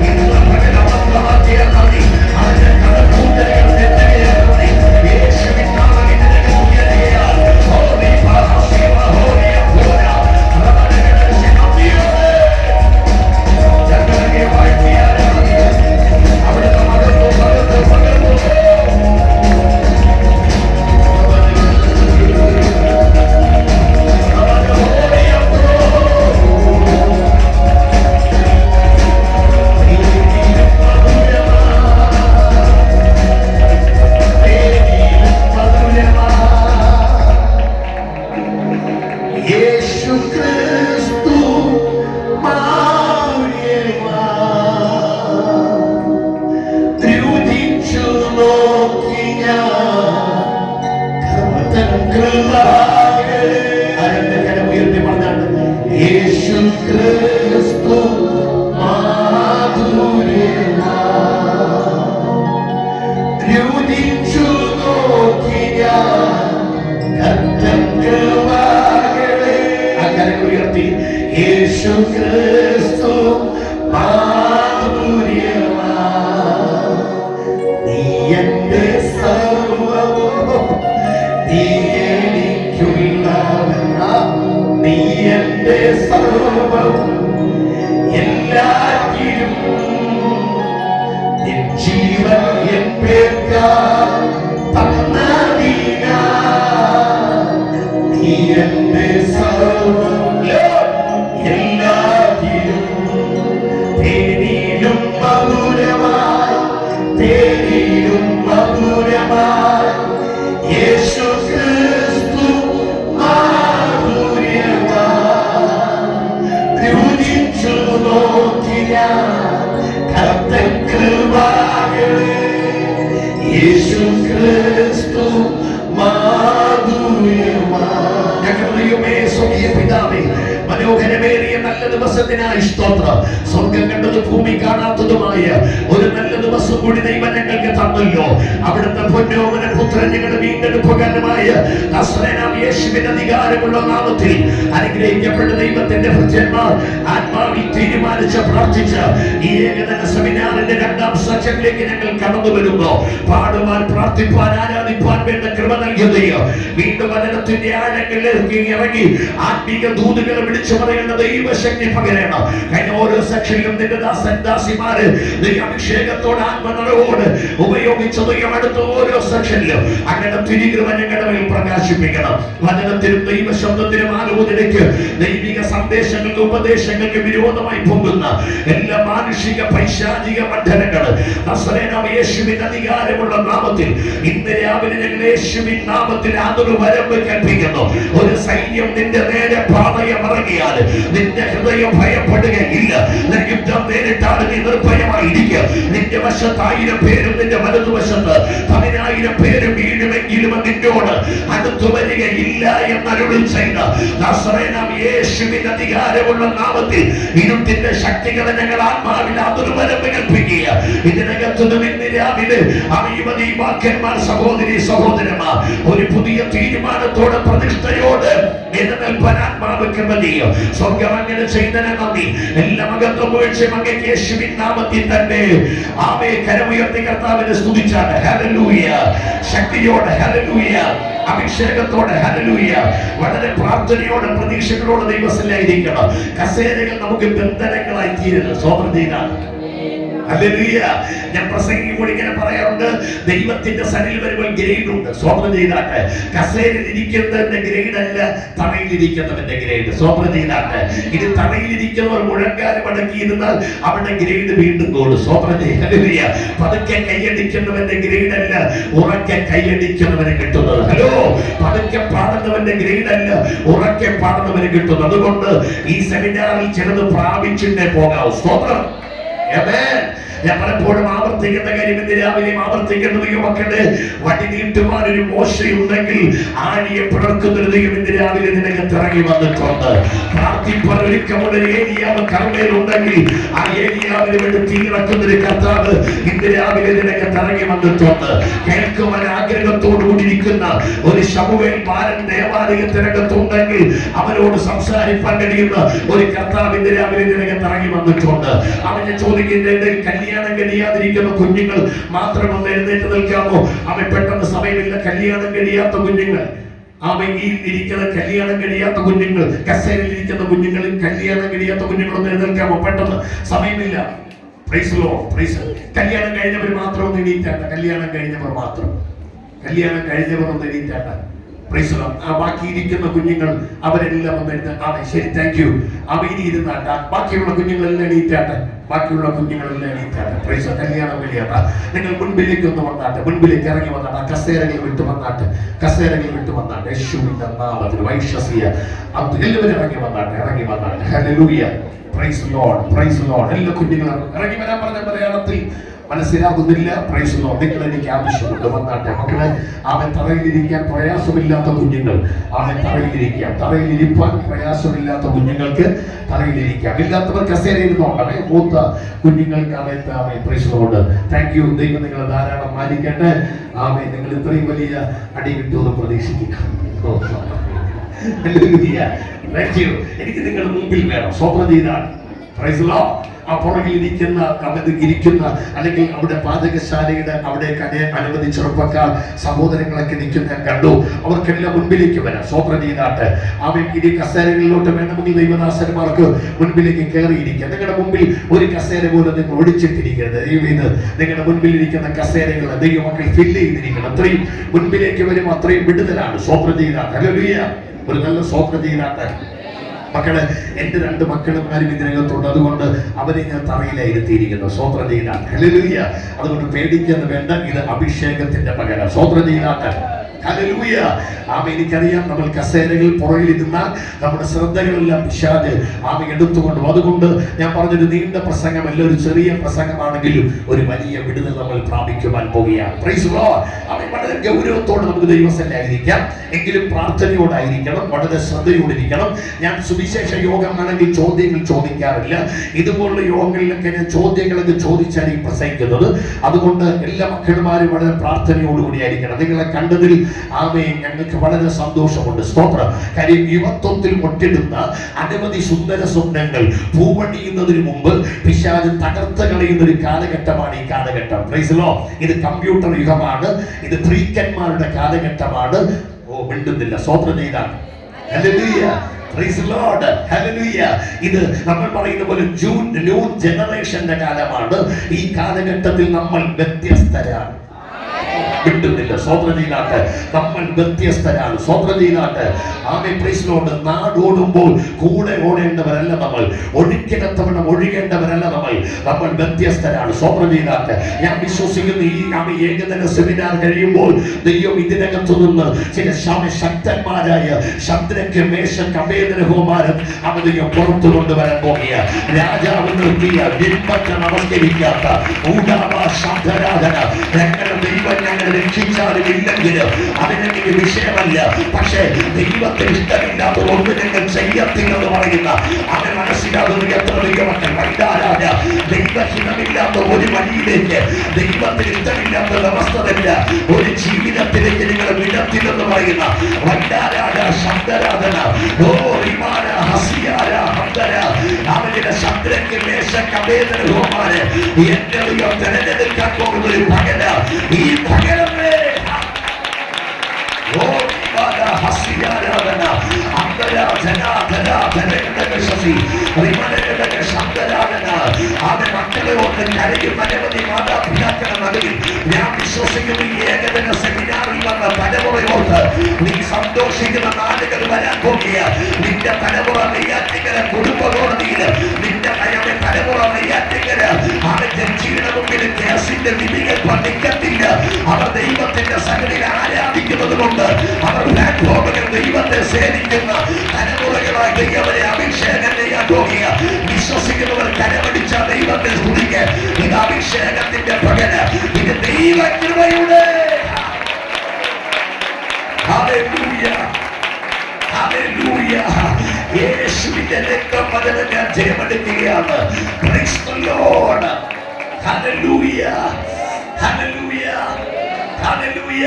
ഇന്ന് പകരമാക്കിയ നന്ദി. അവന്റെ കടക്കൂട്ടലുകൾ തെറ്റുകയായി യേശുവിൻ നാമത്തിൽ ഉയരുകയാൽ ഹോലി പാസിവ ഹോലിയ പോര പ്രവണതകൾ ശിവമിയോടെ ജനങ്ങളെ വാഴ്ത്തിയാരാണ്. അവിടുത്തെ മകത്വം മകത്വം മകത്വം യേശു ക്രിസ്തു മാറിയവാ ദ്രുതിച്ചു നോക്കി ഞാൻ കർത്തൻ കൃപകളെ. ആരുടെ കരം ഉയർത്തി പറഞ്ഞാണ് യേശു ക്രിസ്തു മാധുര്യവാ ദ്രുതിച്ചു നോക്കി ഞാൻ കർത്തൻ യേശു ക്രിസ്തു മാധുര്യമാ, നീ എന്റെ സർവ്വവും, നീ എനിക്കുള്ളവൻ, നീ എന്റെ സർവ്വവും, എല്ലാറ്റിലും നിൻ ജീവൻ എൻ പേർക്കായി തന്നതിനാൽ നീ എന്റെ സർവ്വം, എല്ലാറ്റിലും തേനിലും മധുരമായി, തേനിലും മധുരമായി യേശു ക്രിസ്തു മാധുര്യമായി, രുചിച്ചു നോക്കിയ കർത്തൻ കൃപകളെ, യേശു ക്രിസ്തു മാധുര്യമായി. ഞങ്ങളുടെ ദൈവമേ, സ്വർഗീയ പിതാവേ, മനോഹരമേറിയ നല്ല ദിവസത്തിനായി സ്തോത്രം. സ്വർഗം കണ്ടത് ഭൂമി കാണാത്തതുമായ ഒരു നല്ല ദിവസം കൂടി ദൈവം ഞങ്ങൾക്ക് തന്നല്ലോ. അവിടുത്തെ പൊന്നോമന പുത്രൻ ഞങ്ങളുടെ വീണ്ടെടുപ്പുകാരനുമായ നസ്രേനായ യേശുവിന്റെ അധികാരമുള്ള നാമത്തിൽ അനുഗ്രഹിക്കപ്പെട്ട ദൈവത്തിന്റെ ഭൃത്യന്മാർ ആത്മാവിൽ തീരുമാനിച്ച് പ്രാർത്ഥിച്ച ഈ ഏകദിന സെമിനാറിന്റെ രണ്ടാം സെഷനിലേക്ക് ഞങ്ങൾ കടന്നു വരുമ്പോ പാടുവാൻ, പ്രാർത്ഥിപ്പാൻ, ആരാധിപ്പാൻ വേണ്ട കൃപ നൽകിയതയോ വീണ്ടും വചനത്തിന്റെ ആഴങ്ങളിലേക്ക് ഇറങ്ങി ആത്മീക ദൂതുകളെ വിളിച്ചു പറയുന്ന ദൈവശക്തി പകരണം. കഴിഞ്ഞ ഓരോ സെക്ഷനിലും നിന്റെ ദാസന്മാര് അഭിഷേകത്തോട് ആത്മനിറവോട് ഉപയോഗിച്ചത് അടുത്ത ഓരോ സെക്ഷനിലും അങ്ങനെ തിരികൃപ ഞങ്ങളുടെ മേൽ പ്രകാശിപ്പിക്കണം. വചനത്തിനും ദൈവശബ്ദത്തിനും ആലോചനയ്ക്ക് ദൈവിക സന്ദേശങ്ങൾക്ക് ഉപദേശങ്ങൾക്ക് വിരോധമായി പോകുന്ന എല്ലാ മാനുഷിക പൈശാചിക മണ്ഡലങ്ങൾ നസ്രേനായ യേശുവിന്റെ അധികാരമുള്ള നാമത്തിൽ ഇന്ന് രാവിലെ ഞങ്ങൾ യേശുവിൻ നാമത്തിൽ അതൊരു വരവ് കൽപ്പിക്കുന്നു. ഒരു സൈന്യം നിന്റെ നേരെ പാളയം ഇറങ്ങിയാൽ നിന്റെ ഹൃദയം ഭയപ്പെടുകയില്ല. യുദ്ധം നേരിട്ടാൽ നീ നിർഭയമായിരിക്കുക. നിന്റെ വശത്ത് 1000 പേരും നിന്റെ വലതുവശത്ത് 10,000 പേരും വീഴുമെങ്കിലും നിന്നോട് അടുത്തു വരികയില്ല എന്നരുളി ചെയ്ത നസ്രേനായ യേശുവിന്റെ അധികാരമുള്ള നാമത്തിൽ ഇരുട്ടിന്റെ ശക്തികളെ ഞങ്ങൾ ആത്മാവിൽ അതൊരു വരവ് കൽപ്പിക്കുക. ഇതിനകത്തുനിന്നും ഇന്ന് രാവിലെ അമീമതി വാക്യന്മാർ, സഹോദരി സഹോദരന്മാർ, ഒരു പുതിയ തീരുമാനത്തോടെ പ്രതിഷ്ഠയോട് ആത്മാവ് കൃപതിയോ സ്വർഗം അങ്ങനെ ചെയ്തതിന് നന്ദി. എല്ലാ മകത്വം വീഴ്ചയും അങ്ങേക്ക് യേശുവിൻ നാമത്തിൽ തന്നെ ആമേ. കരമുയർത്തി കർത്താവിനെ സ്തുതിച്ചാണ്. ഹല്ലേലൂയ. ശക്തിയോടെ ഹല്ലേലൂയ, അഭിഷേകത്തോടെ ഹല്ലേലൂയ, വളരെ പ്രാർത്ഥനയോടെ പ്രതീക്ഷകളോടെ ദൈവത്തിലായിരിക്കണം. കസേരകൾ നമുക്ക് ബന്ധനങ്ങളായി തീരുന്നു. സ്വതന്ത്രം ചെയ്താണ്. ഹല്ലേലൂയ. ഞാൻ പ്രസംഗിക്കുമ്പോൾ ഇങ്ങനെ പറയാറുണ്ട്, ദൈവത്തിന്റെ സന്നിധിയിൽ വരുമ്പോൾ ഗ്രേഡ് ഉണ്ട്. സ്വതന്ത്രം ചെയ്താട്ടെ. കസേരയിൽ ഇരിക്കുന്നതിന്റെ ഗ്രേഡ് അല്ല തറയിലിരിക്കുന്നവന്റെ ഗ്രേഡ്. സ്വതന്ത്രം ചെയ്താട്ടെ. ഇത് തറയിലിരിക്കുന്നവർ മുഴങ്കാലം അടക്കിയിരുന്നാൽ അവരുടെ ഗ്രേഡ് വീണ്ടും കൂടും. സ്വതന്ത്രം ചെയ്യ. ഹല്ലേലൂയ. പതുക്കെ കൈയടിക്കുന്നവന്റെ ഗ്രേഡ് അല്ല ഉറക്കെ കൈയടിക്കുന്നവന് കിട്ടുന്നത്. ഹലോ, പതുക്കെ പാടുന്നവന്റെ ഗ്രേഡ് അല്ല ഉറക്കെ പാടുന്നവന് കിട്ടുന്നത്. അതുകൊണ്ട് ഈ സെമിനാറിൽ ചിലത് പ്രാപിച്ചിട്ടേ പോകാവൂ. സ്തോത്രം. ആമേൻ. ഞാൻ പലപ്പോഴും ആവർത്തിക്കുന്ന കാര്യം ഇന്ന് രാവിലെയും ആവർത്തിക്കുന്നത്, മക്കളുടെ വടി നീട്ടുവാൻ ഒരു മോശയുണ്ടെങ്കിൽ ആഴിയെ പിളർക്കുന്നൊരു ദൈവം ഇന്ന് രാവിലെ നിനക്ക് ഇറങ്ങി വന്നിട്ടുണ്ട്. പ്രാർത്ഥിപ്പാൻ ഒരുക്കമുള്ള ഏലിയാവ് കർമ്മയിലുണ്ടെങ്കിൽ ആ ഏലിയാവിന് വേണ്ടി തീയിറക്കുന്നൊരു കർത്താവ് ഇന്ന് രാവിലെ നിനക്ക് ഇറങ്ങി വന്നിട്ടുണ്ട്. കേൾക്കുവാൻ ആഗ്രഹത്തോടുകൂടിയിരിക്കുന്ന ഒരു ശമൂവേൽ ബാലൻ ദേവാലയത്തിനകത്തുണ്ടെങ്കിൽ അവനോട് സംസാരിപ്പാൻ കഴിയുന്ന ഒരു കർത്താവ് ഇന്ന് രാവിലെ നിനക്ക് ഇറങ്ങി വന്നിട്ടുണ്ട്. അവനെ ചോദിക്കുന്നത്, കല്യാണം കഴിയാതിരിക്കുന്ന കുഞ്ഞുങ്ങൾ മാത്രം ഒന്ന് എഴുന്നേറ്റ് നിൽക്കാമോ? അവൻ പെട്ടെന്ന് സമയമില്ല. കല്യാണം കഴിയാത്ത കുഞ്ഞുങ്ങൾ, അവയിൽ ഇരിക്കുന്ന കല്യാണം കഴിയാത്ത കുഞ്ഞുങ്ങൾ, കസേരയിൽ ഇരിക്കുന്ന കുഞ്ഞുങ്ങളിൽ കല്യാണം കഴിയാത്ത കുഞ്ഞുങ്ങളൊന്ന് എഴുന്നേൽക്കാമോ? പെട്ടെന്ന് സമയമില്ല. Praise lord. പ്രൈസ്. കല്യാണം കഴിഞ്ഞവർ മാത്രം ഒന്ന് എണീറ്റാട്ട. കല്യാണം കഴിഞ്ഞവർ മാത്രം, കല്യാണം കഴിഞ്ഞവർ ഒന്ന് എണീറ്റാട്ട. Praise Lord. ബാക്കിയിരിക്കുന്ന കുഞ്ഞുങ്ങൾ അവരെല്ലാം ഒന്ന് എഴുന്നേറ്റ്. അതെ, ശരി, താങ്ക് യു. അവയിൽ ഇരുന്നാട്ട. ബാക്കിയുള്ള കുഞ്ഞുങ്ങളെല്ലാം എണീറ്റാട്ടെ. ബാക്കിയുള്ള കുഞ്ഞുങ്ങളെല്ലാം എണീറ്റാട്ടെ. പ്രൈസ്. കല്യാണം കഴിയാട്ട. നിങ്ങൾ മുൻപിലേക്ക് ഒന്ന് വന്നാട്ടെ. മുൻപിലേക്ക് ഇറങ്ങി വന്നാട്ടെ. കസേരകൾ വിട്ടു വന്നാട്ടെ. കസേരകൾ വിട്ടു വന്നാട്ടെ. യേശുവിന്റെ നാമത്തിൽ വൈശ്വസിയ എല്ലാവരും ഇറങ്ങി വന്നാട്ടെ. ഇറങ്ങി വന്നാട്ടെ. Hallelujah. Praise lord. Praise lord. എല്ലാ കുഞ്ഞുങ്ങളും ഇറങ്ങി വരാൻ പറഞ്ഞ മലയാളത്തിൽ മനസ്സിലാകുന്നില്ല. Praise lord. നിങ്ങൾ എനിക്ക് ആവശ്യമുണ്ട്. വന്നാട്ടെ മക്കളെ. അവൻ തറയിലിരിക്കാൻ പ്രയാസമില്ലാത്ത കുഞ്ഞുങ്ങൾ അവൻ തറയിലിരിക്കാം. തറയിലിരിപ്പാൻ പ്രയാസമില്ലാത്ത കുഞ്ഞുങ്ങൾക്ക് തറയിലിരിക്കാം. ഇല്ലാത്തവർ കസേരയിരുന്നോണ്ടേ. മൂത്ത കുഞ്ഞുങ്ങൾക്ക് അവൻ പ്രൈസ് ലോർഡ്. Thank you. ദൈവം നിങ്ങളെ ധാരാളം മാനിക്കട്ടെ. ആമേൻ. നിങ്ങൾ ഇത്രയും വലിയ അടി കിട്ടുമെന്ന് പ്രതീക്ഷിക്കുക. എനിക്ക് നിങ്ങളുടെ മുമ്പിൽ വേണം. സ്വപ്നം ചെയ്താൽ ആ പുറകിൽ ഇരിക്കുന്ന അല്ലെങ്കിൽ അവിടെ പാചകശാലയുടെ അവിടെ അനവധി ചെറുപ്പക്കാർ സഹോദരങ്ങളൊക്കെ നിൽക്കുന്ന കണ്ടു. അവർക്കെല്ലാം മുൻപിലേക്ക് വരാം. സ്വപ്നം ചെയ്താട്ട് അവൻ ഇനി കസേരകളിലോട്ട് വേണമെങ്കിൽ ദൈവദാസന്മാർക്ക് മുൻപിലേക്ക് കയറിയിരിക്കുക. നിങ്ങളുടെ മുമ്പിൽ ഒരു കസേര പോലും നിങ്ങൾ ഒടിച്ചിട്ടിരിക്കരുത്. ദൈവം നിങ്ങളുടെ മുൻപിൽ ഇരിക്കുന്ന കസേരകൾ ദൈവമക്കൾ ഫില്ല് ചെയ്തിരിക്കണം. അത്രയും മുൻപിലേക്ക് വരും, അത്രയും വിടുതലാണ് സ്വപ്നം ചെയ്താട്ട്. ഹല്ലേലൂയ. ഒരു നല്ല സ്വപ്നം ചെയ്താട്ട്. മക്കള്, എന്റെ 2 മക്കളുമാരും ഇതിനകത്തുണ്ട്. അതുകൊണ്ട് അവരെ ഞാൻ തറയിലായിരുത്തിയിരിക്കുന്നു. സ്വോത്രം ചെയ്താൽ. ഹല്ലേലൂയ. അതുകൊണ്ട് പേടിക്കുന്ന വേണ്ട. ഇത് അഭിഷേകത്തിന്റെ പകരം. സ്വോത്രം ചെയ്താൽ. ഹല്ലേലൂയ. എനിക്കറിയാം, നമ്മൾ കസേരകൾ പുറകിൽ ഇരുന്നാൽ നമ്മുടെ ശ്രദ്ധകളെല്ലാം പിശാച് എടുത്തുകൊണ്ടും. അതുകൊണ്ട് ഞാൻ പറഞ്ഞൊരു നീണ്ട പ്രസംഗമല്ല, ഒരു ചെറിയ പ്രസംഗമാണെങ്കിലും ഒരു വലിയ വിടുതൽ നമ്മൾ പ്രാപിക്കുവാൻ പോകുകയാണ്. Price the Lord. വളരെ ഗൗരവത്തോടെ നമുക്ക് ദൈവസന്നിധിയിലായിരിക്കാം, എങ്കിലും പ്രാർത്ഥനയോടായിരിക്കണം, വളരെ ശ്രദ്ധയോടിരിക്കണം. ഞാൻ സുവിശേഷ യോഗമാണെങ്കിൽ ചോദ്യങ്ങൾ ചോദിക്കാറില്ല. ഇതുപോലുള്ള യോഗങ്ങളിലൊക്കെ ഞാൻ ചോദ്യങ്ങളൊക്കെ ചോദിച്ചാണ് ഈ പ്രസംഗിക്കുന്നത്. അതുകൊണ്ട് എല്ലാ മക്കളുമാരും വളരെ പ്രാർത്ഥനയോടുകൂടി ആയിരിക്കണം. നിങ്ങളെ കണ്ടതിൽ ഞങ്ങൾക്ക് വളരെ സന്തോഷമുണ്ട്. സ്തോത്രം. കാര്യം യുവത്വത്തിൽ മുട്ടിടുന്ന അനവധി സുന്ദര സ്വപ്നങ്ങൾ പൂവണിയുന്നതിന് മുമ്പ് പിശാച് തകർത്ത് കളയുന്ന ഒരു കാലഘട്ടമാണ് ഈ കാലഘട്ടം. Price the Lord. ഇത് കമ്പ്യൂട്ടർ യുഗമാണ്. ഇത് ഫ്രീക്കന്മാരുടെ കാലഘട്ടമാണ്. മിണ്ടുന്നില്ല. സ്തോത്രം ചെയ്താണ്. Hallelujah. Praise the Lord. Hallelujah. ഇത് നമ്മൾ പറയുന്ന പോലെ ന്യൂ ജനറേഷന്റെ കാലമാണ്. ഈ കാലഘട്ടത്തിൽ നമ്മൾ വ്യത്യസ്തരാണ്. കിട്ടുന്നില്ല. സ്വോത്രം ചെയ്താട്ട് നമ്മൾ വ്യത്യസ്തരാണ്. സ്വോത്രം ചെയ്താട്ട് നാടോടുമ്പോൾ കൂടെ ഓടേണ്ടവരല്ല നമ്മൾ, ഒഴുക്കിനത്തവണ്ണം ഒഴുകേണ്ടവരല്ല നമ്മൾ വ്യത്യസ്തരാണ്. സ്വോത്രം ചെയ്താട്ട് ഞാൻ വിശ്വസിക്കുന്നു ഈ ഏകദിന സെമിനാർ കഴിയുമ്പോൾ ദൈവം ഇതിനകത്തു നിന്ന് ചില ശക്തന്മാരായ ശദ്രക്ക്, മേശക്ക്, അബേദ്നെഗോമാരും അവധിയും പുറത്തു കൊണ്ടുവരാൻ പോകുക. രാജാവ് നിർത്തിയ ബിംബത്തെ നമസ്കരിക്കാത്ത ശബ്ദരാധന ഞങ്ങളുടെ ദൈവം ഞങ്ങളെ രക്ഷിച്ചാലും ഇല്ലെങ്കിലും അതിനെനിക്ക് വിഷയമല്ല. പക്ഷേ ദൈവത്തിന് ഇഷ്ടമില്ലാത്ത ഒന്നും ഞങ്ങൾ ചെയ്യത്തില്ലെന്ന് പറയുന്ന അവൻ മനസ്സിലാകുന്ന എത്ര ദൈവമക്കൾ വൈകാരാജ ദൈവഹിതമില്ലാത്ത ഒരു വഴിയിലേക്ക്, ദൈവത്തിന് ഇഷ്ടമില്ലാത്ത വ്യവസ്ഥയില്ല ഒരു ജീവിതത്തിലേക്ക് നിങ്ങൾ വിടത്തില്ലെന്ന് പറയുന്ന വൈകാരാജ ശബ്ദരാധന അവരുടെ ശബ്ദക്ക്, മേശക്ക്, അബേദ്നെഗോമാര് എന്റെ ദൈവം തിരഞ്ഞെടുക്കാൻ പോകുന്ന ഒരു പകല. ഈ പകലമേ മക്കളെ കൊണ്ട് കരയും അനവധി മാതാപിതാക്കളുടെ നടുവിൽ ഞാൻ വിശ്വസിക്കുന്ന ഈ ഏകദിന സെമിനാറിൽ വന്ന തലമുറയോട് നീ സന്തോഷിക്കുന്ന നാളുകൾ വരാൻ പോകുക. നിന്റെ തലമുറ നെയ്യാറ്റിക്കര കുടുംബ കോടതിയിൽ, നിന്റെ തലമുറ നെയ്യാറ്റിക്കര അവന്റെ മുമ്പിൽ കേസിന്റെ വിധികൾ പഠിക്കത്തില്ല. അവർ ദൈവത്തിന്റെ സന്നിധിയിൽ ആരാധിക്കുന്നത് കൊണ്ട് അവർ പ്ലാറ്റ്ഫോമുകൾ ദൈവത്തെ സേവിക്കുന്ന തലമുറകളായി ദൈവത്തെ അഭിഷേകം ചെയ്യാൻ പോകുക. വിശ്വസിക്കുന്നവർ കരമടിച്ച ദൈവത്തെ സ്തുതിക്ക്. ഇത് അഭിഷേകത്തിന്റെ പകല, ഇത് ദൈവകൃപയുടെ. ഹല്ലേലൂയ. ഹല്ലേലൂയ. യേശുവിന്റെ രക്തം പകരം ഞാൻ ജയമെടുക്കുകയാണ്. Praise the Lord. Hallelujah. Hallelujah. Hallelujah.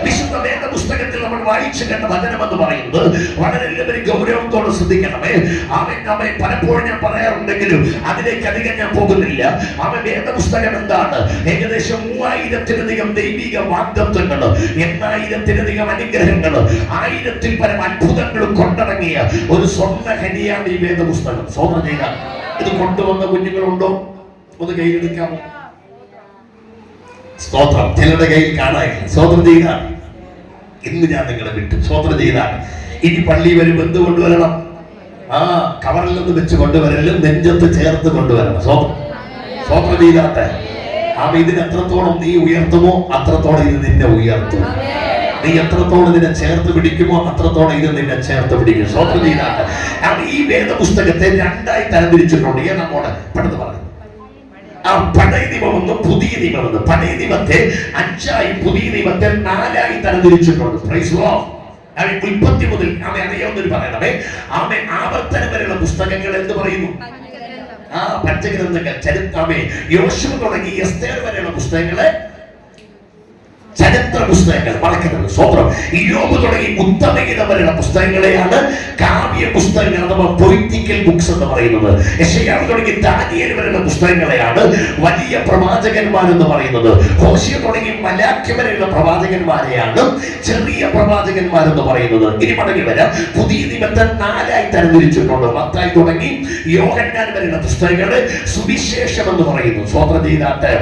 വിശുദ്ധ വേദപുസ്തകത്തിൽ നമ്മൾ വായിച്ചു കണ്ട വചനം എന്ന് പറയുന്നത് വളരെ എല്ലാവരും ഗൗരവത്തോടെ ശ്രദ്ധിക്കണമേ. അവൻ പലപ്പോഴും ഞാൻ പറയാറുണ്ടെങ്കിലും അതിലേക്ക് അധികം ഞാൻ പോകുന്നില്ല. അവൻ വേദപുസ്തകം എന്താണ്? ഏകദേശം 3000-ലധികം ദൈവിക വാഗ്ദത്തങ്ങൾ, 8000-ലധികം അനുഗ്രഹങ്ങൾ, 1000-ൽ പരം അത്ഭുതങ്ങളും കൊണ്ടിറങ്ങിയ ഒരു സ്വർണ്ണ ഖനിയാണ് ഈ വേദപുസ്തകം. സ്വന്തം ചെയ്യാൻ ഇത് കൊണ്ടുവന്ന കുഞ്ഞുങ്ങളുണ്ടോ? ഒന്ന് കയ്യിലെടുക്കാമോ? സ്തോത്രം. ചിലരുടെ കയ്യിൽ കാണാനില്ല. സ്വോത്രം ചെയ്താൽ ഇന്ന് ഞാൻ നിങ്ങളെ വിട്ടു. സ്വോത്രം ചെയ്താൽ ഇനി പള്ളി വരും എന്ത് കൊണ്ടുവരണം? കവറിൽ നിന്ന് വെച്ച് കൊണ്ടുവരലും നെഞ്ചത്ത് ചേർത്ത് കൊണ്ടുവരണം. സ്വോത്രം ചെയ്താട്ടെ. ഇതിന് എത്രത്തോളം നീ ഉയർത്തുമോ അത്രത്തോളം ഇത് നിന്നെ ഉയർത്തും. നീ എത്രത്തോളം ഇതിനെ ചേർത്ത് പിടിക്കുമോ അത്രത്തോളം ഇത് നിന്നെ ചേർത്ത് പിടിക്കും. സ്വോത്രം ചെയ്താട്ടെ. ഈ വേദപുസ്തകത്തെ 2ആയി തരംതിരിച്ചിട്ടുണ്ട്. നമ്മോട് പെട്ടെന്ന് പറഞ്ഞു. പഴയ നിയമമെന്നും പുതിയ നിയമമെന്നും. പഴയ നിയമത്തെ 5ആയി, പുതിയ നിയമത്തെ 4ആയി തരംതിരിച്ചിട്ടുണ്ട്. Praise the Lord. ഉൽപ്പത്തി മുതൽ അറിയാവുന്നൊരു പറയണമേ. ആവർത്തനം വരെയുള്ള പുസ്തകങ്ങൾ എന്ത് പറയുന്നു? പഞ്ചഗ്രന്ഥങ്ങൾ. ചരിത്രമേ യോശുവ തുടങ്ങി എസ്തേർ വരെയുള്ള പുസ്തകങ്ങളെ ചരിത്ര പുസ്തകങ്ങൾ മറക്കരുത്. സ്വന്തം യോബ് തുടങ്ങി ഉത്തമഗീതം വരെയുള്ള പുസ്തകങ്ങളെയാണ് കാവ്യ പുസ്തകങ്ങൾ അഥവാ പൊളിറ്റിക്കൽ ബുക്സ് എന്ന് പറയുന്നത്. യെശയ്യാവ് തുടങ്ങി ദാനിയേൽ വരെയുള്ള പുസ്തകങ്ങളെയാണ് വലിയ പ്രവാചകന്മാരെന്ന് പറയുന്നത്. ഹോശേയ തുടങ്ങി മലാഖ്യ വരെയുള്ള പ്രവാചകന്മാരെയാണ് ചെറിയ പ്രവാചകന്മാരെന്ന് പറയുന്നത്. ഇനി മടങ്ങി വരാം. പുതിയ നിയമത്തെ 4 തരംതിരിച്ചിട്ടുണ്ട്. മത്തായി തുടങ്ങി യോഹന്നാൻ വരെയുള്ള പുസ്തകങ്ങളെ സുവിശേഷം എന്ന് പറയുന്നു. സ്വതന്ത്രം ചെയ്താട്ട്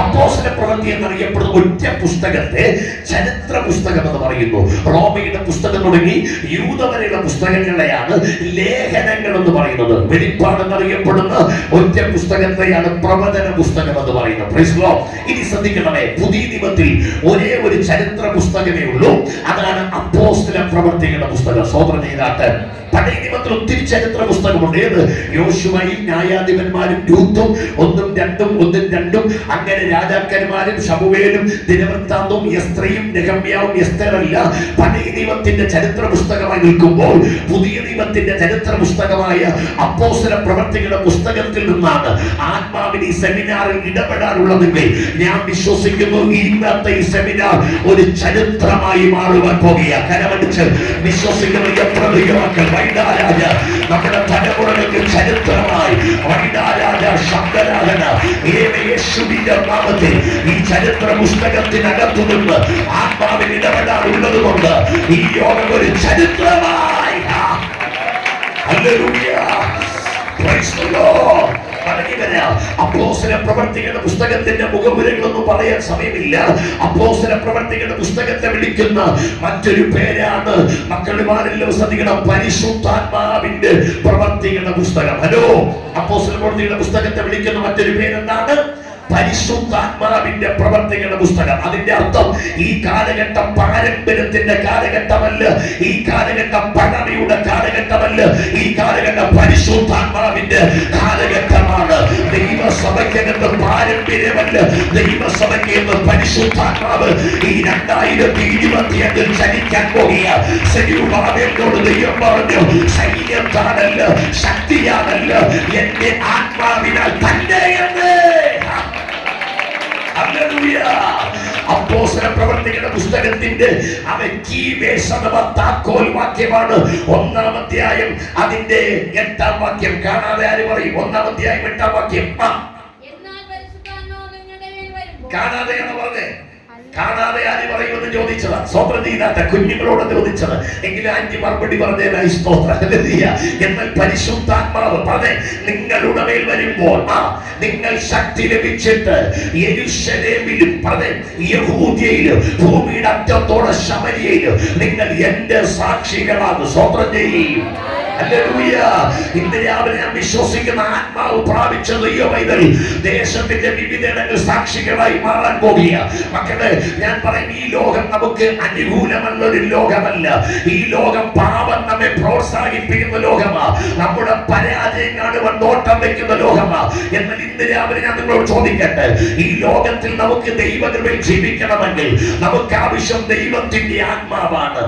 അപ്പോസ്തല പ്രവൃത്തി എന്നറിയപ്പെടുന്ന ഒറ്റ പുസ്തകത്തെ ചരിത്ര പുസ്തകം എന്ന് പറയുന്നു. റോമയുടെ പുസ്തകം തുടങ്ങി യൂദ വരെയുള്ള പുസ്തകങ്ങളെയാണ് ലേഖനങ്ങൾ എന്ന് പറയുന്നത്. വെളിപ്പാട് എന്നറിയപ്പെടുന്ന ഒറ്റ പുസ്തകത്തെയാണ് പ്രവചന പുസ്തകം എന്ന് പറയുന്നത്. Price the Lord. ഇനി ശ്രദ്ധിക്കണമേ, പുതിയ നിയമത്തിൽ ഒരേ ഒരു ചരിത്ര പുസ്തകമേ ഉള്ളൂ. അതാണ് അപ്പോസ്തല പ്രവൃത്തികളുടെ പുസ്തകം. സ്വതന്ത്രം ചെയ്താട്ട് പഴയ നിയമത്തിൽ ഒത്തിരി ചരിത്ര പുസ്തകമുണ്ട്. ഏത്? യോശുവയും ന്യായാധിപന്മാരും രൂത്തും 1, 2 അങ്ങനെ രാജാക്കന്മാരും ശമൂവേലും ദിനവൃത്താന്തവും എസ്ത്രയും നെഹമ്യാവും എസ്തേറല്ല പഴയ നിയമത്തിന്റെ ചരിത്ര പുസ്തകമായി നിൽക്കുമ്പോൾ പുതിയ നിയമത്തിന്റെ ചരിത്ര പുസ്തകമായ അപ്പോസ്തല പ്രവൃത്തികളുടെ പുസ്തകത്തിൽ നിന്നാണ് ആത്മാവിന് ഈ സെമിനാറിൽ ഇടപെടാനുള്ളതെങ്കിൽ ഞാൻ വിശ്വസിക്കുന്നു ഇന്നത്തെ ഈ സെമിനാർ ഒരു ചരിത്രമായി മാറുവാൻ പോകുക. കരമടിച്ച് വിശ്വസിക്കുന്ന എത്ര ദൈവമക്കൾ വൈഡാരാജ നമ്മുടെ തലമുറകൾക്ക് ചരിത്രമായി വൈഡാരാജ ശബ്ദരാജന യേശുവിന്റെ നാമത്തിൽ ഈ ചരിത്ര പുസ്തകത്തിനകത്തു നിന്ന് ആത്മാവിൽ ഇടപെടാനുള്ളത് കൊണ്ട് ഈ യോഗം ഒരു ചരിത്രമായി. Hallelujah, praise the Lord. അപ്പോസ്തല പ്രവൃത്തികളുടെ പുസ്തകത്തിന്റെ മുഖമുരകളൊന്നും പറയാൻ സമയമില്ല. അപ്പോസ്തല പ്രവൃത്തികളുടെ പുസ്തകത്തെ വിളിക്കുന്ന മറ്റൊരു പേരാണ് മക്കളുമാരെല്ലാം ശ്രദ്ധിക്കണം, പരിശുദ്ധാത്മാവിന്റെ പ്രവൃത്തികളുടെ പുസ്തകം. ഹലോ, അപ്പോസ്തല പ്രവൃത്തികളുടെ പുസ്തകത്തെ വിളിക്കുന്ന മറ്റൊരു പേരെന്താണ്? പരിശുദ്ധാത്മാവിന്റെ പ്രവർത്തികളുടെ പുസ്തകം. അതിന്റെ അർത്ഥം ഈ കാലഘട്ടം പാരമ്പര്യത്തിന്റെ കാലഘട്ടമല്ല, ഈ കാലഘട്ടം പഴമയുടെ കാലഘട്ടമല്ല, ഈ കാലഘട്ടം പരിശുദ്ധാത്മാവിന്റെ കാലഘട്ടമാണ്. ദൈവസഭയ്ക്കകത്ത് പാരമ്പര്യമല്ല, ദൈവസഭയ്ക്ക് പരിശുദ്ധാത്മാവ് ഈ 2025 ചലിക്കാൻ പോകുക. സെരൂബാബേലിനോട് ദൈവം പറഞ്ഞു, സൈന്യത്താണല്ല ശക്തിയാണല്ല എന്റെ ആത്മാവിനാൽ തന്നെ എന്ന്. അപ്പോസ്തല പ്രവൃത്തികളുടെ പുസ്തകത്തിന്റെ താക്കോൽ വാക്യമാണ് 1-ാം അധ്യായം അതിന്റെ 8-ാം വാക്യം. കാണാതെ ആര് പറയും? 1-ാം അധ്യായം 8-ാം വാക്യം. കാണാതെയാണ് പറഞ്ഞത്. കാണാതെ ആര് പറയുമെന്ന് ചോദിച്ചത് സ്വന്തം ചെയ്താട്ട കുഞ്ഞുങ്ങളോട് ചോദിച്ചത്. എങ്കിലും ആന്റി മറുപടി പറഞ്ഞതിനായി സ്തോത്രം. എന്നാൽ പരിശുദ്ധാത്മാവ് പറഞ്ഞേ, നിങ്ങളുടെ മേൽ വരുമ്പോൾ നിങ്ങൾ ശക്തി ലഭിച്ചിട്ട് യെരൂശലേമിലും പറഞ്ഞേ യഹൂദ്യയിലും ഭൂമിയുടെ അറ്റത്തോടെ ശമരിയയിലും നിങ്ങൾ എന്റെ സാക്ഷികളാണ്. സ്തോത്രം ചെയ്യും. ഇന്ന് രാവിലെ ഞാൻ വിശ്വസിക്കുന്ന ആത്മാവ് പ്രാപിച്ച ദൈവമൈതൽ ദേശത്തിന്റെ വിവിധങ്ങൾ സാക്ഷികളായി മാറാൻ പോകുക. മക്കളെ, ഞാൻ പറയും, ഈ ലോകം നമുക്ക് അനുകൂലമുള്ളൊരു ലോകമല്ല. ഈ ലോകം പാപം നമ്മെ പ്രോത്സാഹിപ്പിക്കുന്ന ലോകമാ. നമ്മുടെ പരാജയം കാണുവാൻ നോട്ടം വെക്കുന്ന ലോകമാ. എന്നാൽ ഇന്ന് രാവിലെ ഞാൻ നിങ്ങളോട് ചോദിക്കട്ടെ, ഈ ലോകത്തിൽ നമുക്ക് ദൈവകൃപയിൽ ജീവിക്കണമെങ്കിൽ നമുക്ക് ആവശ്യം ദൈവത്തിന്റെ ആത്മാവാണ്.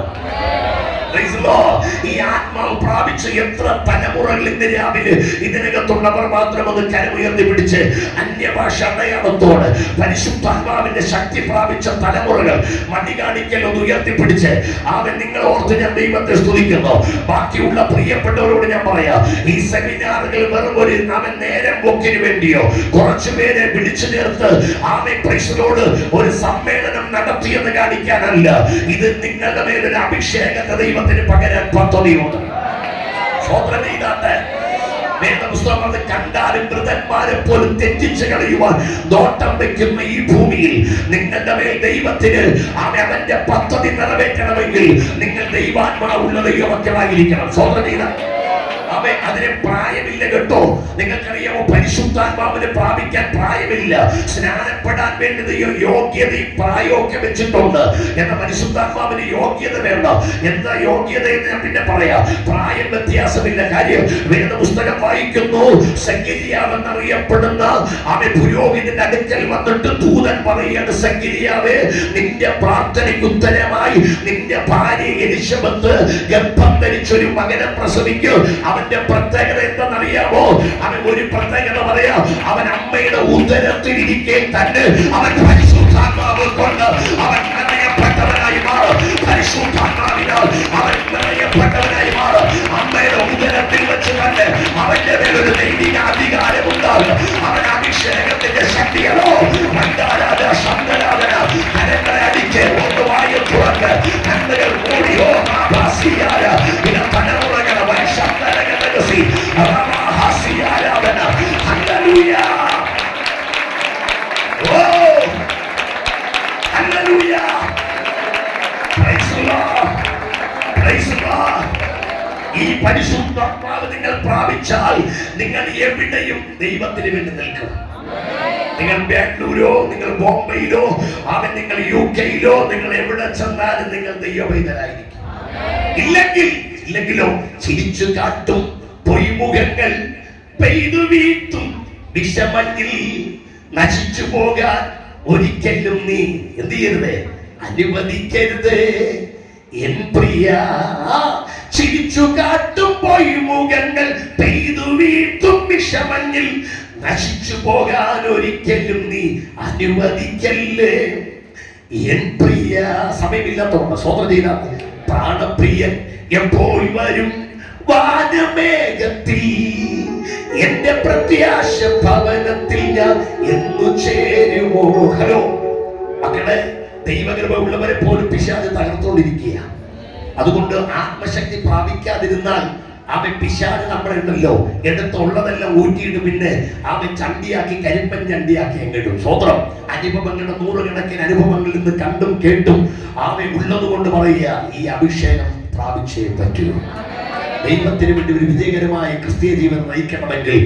ഈ ആത്മാവ് പ്രാപിച്ച എത്ര തലമുറകൾ ഇന്ന് രാവിലെ ഇതിനകത്തുള്ളവർ മാത്രം അത് കരമുയർത്തി പിടിച്ച് അന്യഭാഷ അടയാളത്തോട് പരിശുദ്ധാത്മാവിന്റെ ശക്തി പ്രാപിച്ച തലമുറകൾ മടി കാണിക്കൽ ഒന്ന് ഉയർത്തിപ്പിടിച്ച് അവൻ നിങ്ങൾ ഓർത്ത് ഞാൻ ദൈവത്തെ സ്തുതിക്കുന്നു. ബാക്കിയുള്ള പ്രിയപ്പെട്ടവരോട് ഞാൻ പറയാം, ഈ സെമിനാറുകൾ വെറും ഒരു അവൻ നേരം പോക്കിന് വേണ്ടിയോ കുറച്ചു പേരെ വിളിച്ചു ചേർത്ത് ആമേ പ്രൈസിനോട് ഒരു സമ്മേളനം നടത്തിയെന്ന് കാണിക്കാനല്ല. ഇത് നിങ്ങളുടെ മേലൊരു അഭിഷേകത്തെ ദൈവത്തിന് പകരാൻ പദ്ധതിയുണ്ട്. സ്വതന്ത്രം ചെയ്താട്ടെ. വേദപുസ്തകം കണ്ടാലും വൃതന്മാരെ പോലും തെറ്റിച്ച് കളയുവാൻ നോട്ടം വെക്കുന്ന ഈ ഭൂമിയിൽ നിങ്ങളുടെ മേൽ ദൈവത്തിന് അവന്റെ പദ്ധതി നിറവേറ്റണമെങ്കിൽ നിങ്ങൾ ദൈവാത്മാവുള്ള ദൈവമക്കളായിരിക്കണം. സ്വതന്ത്രം ചെയ്ത അതിന് പ്രായമില്ല കേട്ടോ. നിങ്ങൾക്കറിയാമോ, പരിശുദ്ധാത്മാവിനെ പ്രാപിക്കാൻ പ്രായമില്ല. സ്നാനപ്പെടാൻ വേണ്ടി യോഗ്യതയും പ്രായമൊക്കെ വെച്ചിട്ടുണ്ട്. എന്നാൽ പരിശുദ്ധാത്മാവിന് യോഗ്യത വേണം. എന്താ യോഗ്യത എന്ന് ഞാൻ പിന്നെ പറയാം. പ്രായം വ്യത്യാസമില്ല. കാര്യം വേദപുസ്തകം വായിക്കുന്നു, സക്കരിയാവെന്നറിയപ്പെടുന്ന അവൻ പുരോഹിതന്റെ അടുക്കൽ വന്നിട്ട് ദൂതൻ പറയുകയാണ്, സക്കരിയാവേ, നിന്റെ പ്രാർത്ഥനയ്ക്ക് ഉത്തരമായി നിന്റെ ഭാര്യ എലിശബത്ത് ഗർഭം ധരിച്ചൊരു മകനെ പ്രസവിക്കും. അവന്റെ പ്രത്യേകത എന്തെന്നറിയാമോ? അവൻ ഒരു പ്രത്യേകത പറയാം, അവൻ അമ്മയുടെ ഉദരത്തിലിരിക്കെ തന്നെ അവൻ പരിശുദ്ധാത്മാവ് കൊണ്ട് അവൻ നിറയപ്പെട്ടവനായി മാറും. പരിശുദ്ധാത്മാവിനാൽ അവൻ നിറയപ്പെട്ടവനായി മാറും. അമ്മയുടെ ഉദരത്തിൽ വെച്ച് തന്നെ അവന്റെ മേലൊരു ദൈവിക അധികാരം ഉണ്ടാകും. അവൻ അഭിഷേകത്തിന്റെ ശക്തികളോ മന്ദാരാധന ശബ്ദരാധന കരങ്ങളെ അടിക്ക് ഒന്ന് വായു തുറന്ന് കണ്ണുകൾ മൂടിയോ ആഭാസിയായ പിന്നെ തലമുറകളെ വൈശബ്ദരകസി ആരാധന. Hallelujah. Oh hallelujah. Praise the Lord. Praise the lord. ഈ പരിശുദ്ധാത്മാവ് നിങ്ങൾ പ്രാപിച്ചാൽ നിങ്ങൾ എവിടെയും ദൈവത്തിന് വേണ്ടി നിൽക്കും. നിങ്ങൾ ബാംഗ്ലൂരോ നിങ്ങൾ ബോംബെയിലോ അവൻ നിങ്ങൾ UK-യിലോ നിങ്ങൾ എവിടെ ചെന്നാലും നിങ്ങൾ ദൈവവൈദ്യരായിരിക്കും. ഇല്ലെങ്കിലോ ചിരിച്ചു കാട്ടും പൊയ്മുഖങ്ങൾ പെയ്തു വീഴ്ത്തും വിഷമഞ്ഞിൽ നശിച്ചു പോകാൻ ഒരിക്കലും നീ എന്ത് ചെയ്യരുത്, അനുവദിക്കരുത് എൻ പ്രിയ. ചിരിച്ചു കാട്ടും പൊയ്മുഖങ്ങൾ പെയ്തു വീഴ്ത്തും വിഷമഞ്ഞിൽ നശിച്ചു പോകാൻ ഒരിക്കലും നീ അനുവദിക്കല്ലേ എൻ പ്രിയ. സമയമില്ലാത്തതുകൊണ്ട് സ്വതന്ത്ര ചെയ്ത പ്രാണപ്രിയൻ എപ്പോൾ വരും വാനമേഘത്തിൽ, എന്റെ പ്രത്യാശ ഭവനത്തിൽ ഞാൻ എന്നു ചേരുമോ. ഹലോ മക്കളെ, ദൈവകൃപ ഉള്ളവരെ പോലും പിശാച് തകർത്തോണ്ടിരിക്കുക. അതുകൊണ്ട് ആത്മശക്തി പ്രാപിക്കാതിരുന്നാൽ അവൻ പിശാച് നമ്മളുണ്ടല്ലോ എടുത്തുള്ളതെല്ലാം ഊറ്റിയിട്ട് പിന്നെ അവൻ ചണ്ടിയാക്കി കരിമ്പൻ ചണ്ടിയാക്കി എങ്ങിടും. സ്വതന്ത്രം അനുഭവങ്ങളുടെ നൂറുകണക്കിന് അനുഭവങ്ങളിൽ നിന്ന് കണ്ടും കേട്ടും അവൻ ഉള്ളത് കൊണ്ട് പറയുക, ഈ അഭിഷേകം പ്രാപിച്ചേ പറ്റൂ. ദൈവത്തിന് വേണ്ടി ഒരു വിജയകരമായ ക്രിസ്തീയ ജീവൻ നയിക്കണമെങ്കിൽ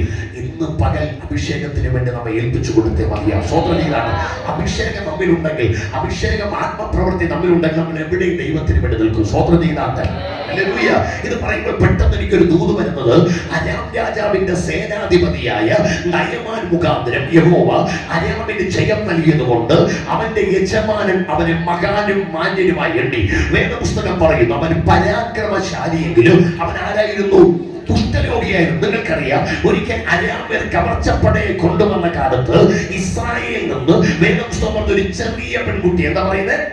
ഇന്ന് പകൽ അഭിഷേകത്തിന് വേണ്ടി നമ്മെ ഏൽപ്പിച്ചു കൊടുത്തേ മതിയാ. സ്വതന്ത്രമാണ്. അഭിഷേകം നമ്മിലുണ്ടെങ്കിൽ, അഭിഷേകം ആത്മപ്രവൃത്തി നമ്മിലുണ്ടെങ്കിൽ നമ്മൾ എവിടെയും ദൈവത്തിന് വേണ്ടി നിൽക്കും. സ്വതന്ത്രനാണ്. ഹല്ലേലൂയ. ഇത് പറയുമ്പോൾ പെട്ടെന്ന് എനിക്കൊരു ദൂത് വരുന്നത്, അരാം രാജാവിന്റെ സേനാധിപതിയായ നയമാൻ മുഖാന്തരം യഹോവ അരാമിന് ജയം നൽകിയത് കൊണ്ട് അവന്റെ യജമാനൻ അവനെ മകാനും മാന്യനുമായി എണ്ണി. വേദപുസ്തകം പറയുന്നു അവൻ പരാക്രമശാലിയെങ്കിലും അവൻ ആരായിരുന്നു? കുഷ്ഠരോഗിയായിരുന്നു. നിങ്ങൾക്കറിയാം, ഒരിക്കൽ അരാമ്യർ കവർച്ചപ്പടയെ കൊണ്ടുവന്ന കാലത്ത് ഇസ്രായേലിൽ നിന്ന് വേദപുസ്തകം ഒരു ചെറിയ പെൺകുട്ടി, എന്താ പറയുന്നത്,